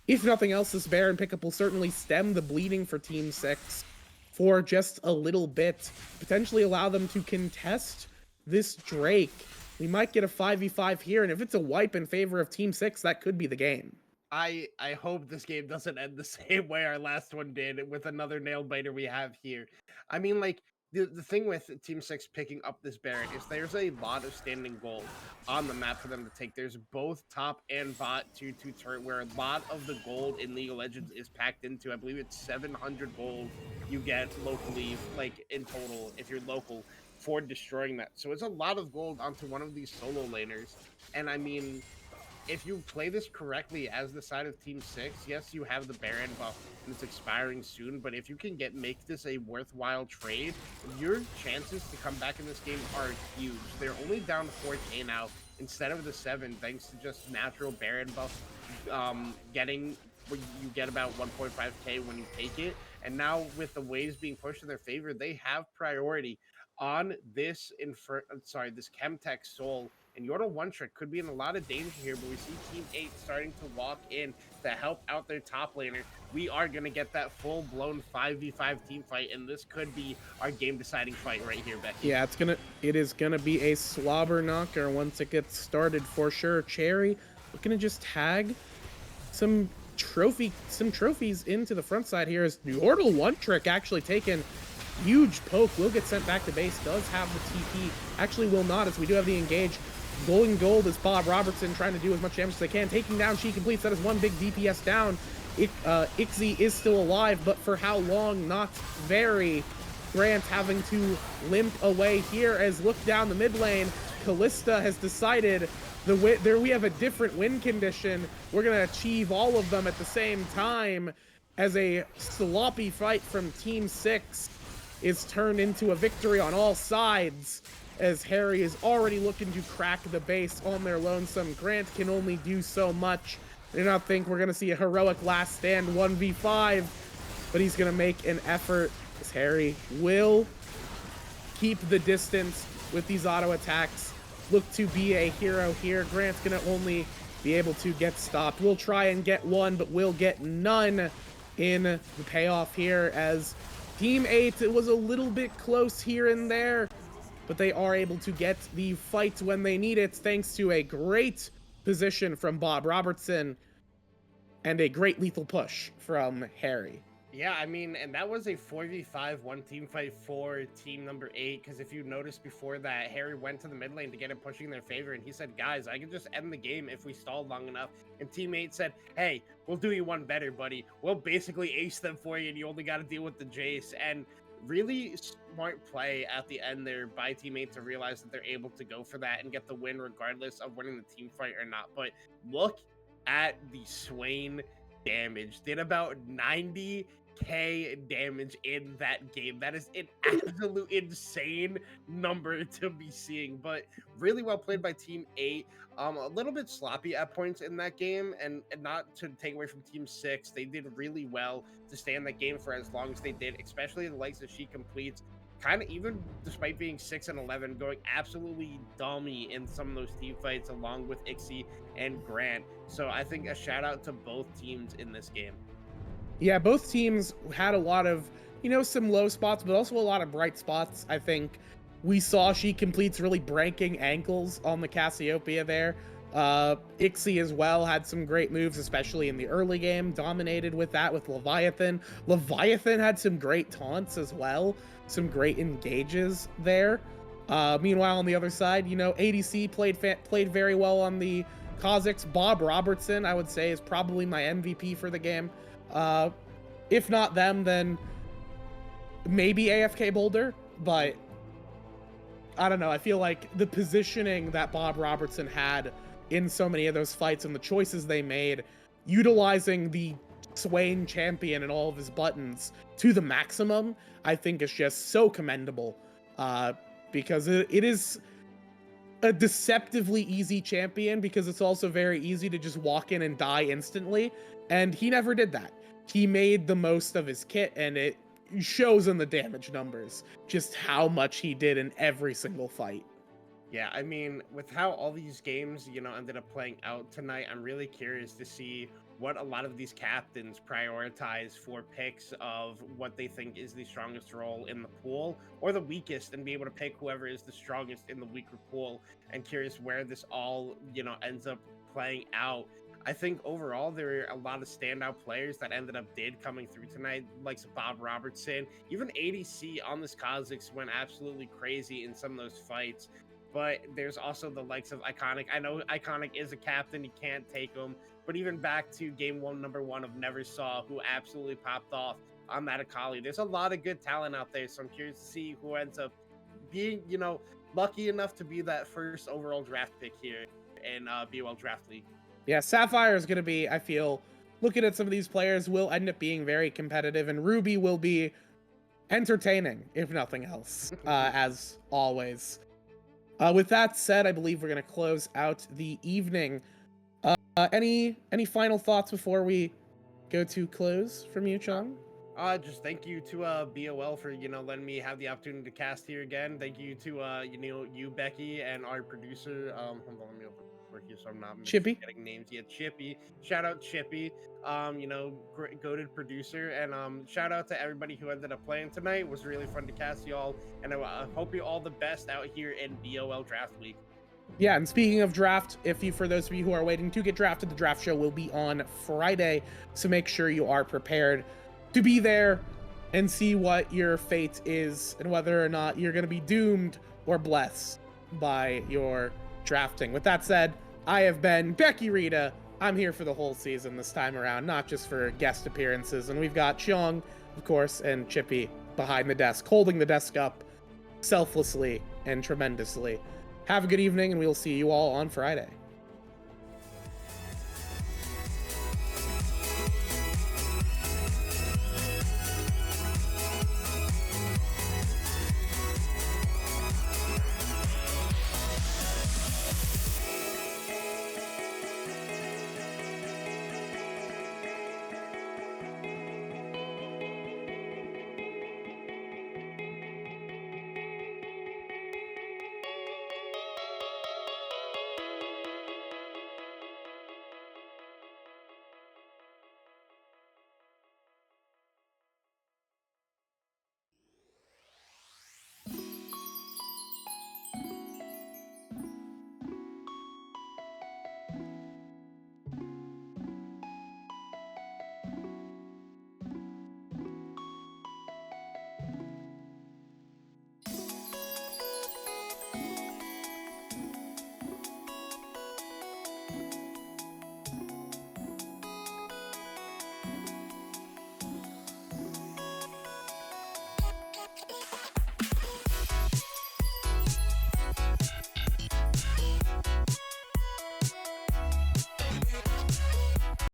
If nothing else, this Baron pickup will certainly stem the bleeding for Team 6 for just a little bit, potentially allow them to contest this Drake. We might get a 5v5 here, and if it's a wipe in favor of Team 6, that could be the game. I hope this game doesn't end the same way our last one did with another nail biter we have here. I mean, like, the thing with Team 6 picking up this Baron is there's a lot of standing gold on the map for them to take. There's both top and bot 2-2 turret, where a lot of the gold in League of Legends is packed into. I believe it's 700 gold you get locally, like in total, if you're local, for destroying that. So it's a lot of gold onto one of these solo laners. And I mean, if you play this correctly as the side of Team 6, yes, you have the Baron buff and it's expiring soon, but if you can make this a worthwhile trade, your chances to come back in this game are huge. They're only down 4k now instead of the 7, thanks to just natural Baron buff getting where you get about 1.5k when you take it. And now with the waves being pushed in their favor, they have priority on this this Chemtech Soul. And Yordle One Trick could be in a lot of danger here, but we see Team 8 starting to walk in to help out their top laner. We are going to get that full-blown 5v5 team fight, and this could be our game-deciding fight right here, Becky. Yeah, it is gonna be a slobber knocker once it gets started for sure. Cherry looking to just tag some trophies into the front side here, as Yordle One Trick actually taken huge poke, will get sent back to base, does have the TP, actually will not, as we do have the engage. Going gold is Bob Robertson trying to do as much damage as they can, taking down She Completes. That is one big DPS down. Ixie is still alive, but for how long? Not very. Grant having to limp away here, as look down the mid lane. Callista has decided we have a different win condition. We're going to achieve all of them at the same time, as a sloppy fight from Team 6 is turned into a victory on all sides, as Harry is already looking to crack the base on their lonesome. Grant can only do so much. I do not think we're going to see a heroic last stand 1v5, but he's going to make an effort, as Harry will keep the distance with these auto attacks. Look to be a hero here. Grant's going to only be able to get stopped. We'll try and get one, but we'll get none in the payoff here, as Team 8, it was a little bit close here and there, but they are able to get the fight when they need it, thanks to a great position from Bob Robertson and a great lethal push from Harry. Yeah, I mean, and that was a 4v5 one team fight for team number 8, because if you noticed before that, Harry went to the mid lane to get it pushing in their favor, and he said, guys, I can just end the game if we stall long enough. And team 8 said, hey, we'll do you one better, buddy. We'll basically ace them for you, and you only got to deal with the Jace. And really smart play at the end there by team 8 to realize that they're able to go for that and get the win regardless of winning the team fight or not. But look at the Swain damage, did about 90k damage in that game. That is an absolute insane number to be seeing, but really well played by Team 8. A little bit sloppy at points in that game, and not to take away from Team 6, they did really well to stay in that game for as long as they did, especially the likes that she completes. Kind of, even despite being 6-11, going absolutely dummy in some of those team fights, along with Ixie and Grant. So I think a shout out to both teams in this game. Yeah, both teams had a lot of, some low spots, but also a lot of bright spots. I think we saw she completes really breaking ankles on the Cassiopeia there. Ixie as well had some great moves, especially in the early game, dominated with that with Leviathan. Leviathan had some great taunts as well, some great engages there. Meanwhile, on the other side, ADC played very well on the Kha'Zix. Bob Robertson, I would say, is probably my MVP for the game. If not them, then maybe AFK Boulder, but I don't know. I feel like the positioning that Bob Robertson had in so many of those fights and the choices they made, utilizing the Swain champion and all of his buttons to the maximum, I think is just so commendable, because it is a deceptively easy champion, because it's also very easy to just walk in and die instantly, and he never did that. He made the most of his kit, and it shows in the damage numbers just how much he did in every single fight. Yeah, I mean, with how all these games, ended up playing out tonight, I'm really curious to see what a lot of these captains prioritize for picks of what they think is the strongest role in the pool or the weakest, and be able to pick whoever is the strongest in the weaker pool. And curious where this all, ends up playing out. I think overall there are a lot of standout players that ended up coming through tonight, like Bob Robertson. Even ADC on this Kha'Zix went absolutely crazy in some of those fights. But there's also the likes of Iconic. I know Iconic is a captain, you can't take him. But even back to game one, number one of Never Saw, who absolutely popped off on that Akali. There's a lot of good talent out there, so I'm curious to see who ends up being, lucky enough to be that first overall draft pick here in BOL Draft League. Yeah, Sapphire is going to be, I feel, looking at some of these players, will end up being very competitive, and Ruby will be entertaining, if nothing else, as always. With that said, I believe we're going to close out the evening. Any final thoughts before we go to close from you, Chong? Just thank you to BOL for letting me have the opportunity to cast here again. Thank you to you Becky, and our producer. Hold on, let me open work here so I'm not Chippy, getting names yet. Chippy, shout out Chippy. Goated producer, and shout out to everybody who ended up playing tonight. It was really fun to cast y'all, and I hope you all the best out here in BOL Draft Week. Yeah, and speaking of draft, for those of you who are waiting to get drafted, the draft show will be on Friday, so make sure you are prepared to be there and see what your fate is and whether or not you're going to be doomed or blessed by your drafting. With that said, I have been Becky Rita. I'm here for the whole season this time around, not just for guest appearances, and we've got Cheong, of course, and Chippy behind the desk, holding the desk up selflessly and tremendously. Have a good evening, and we'll see you all on Friday.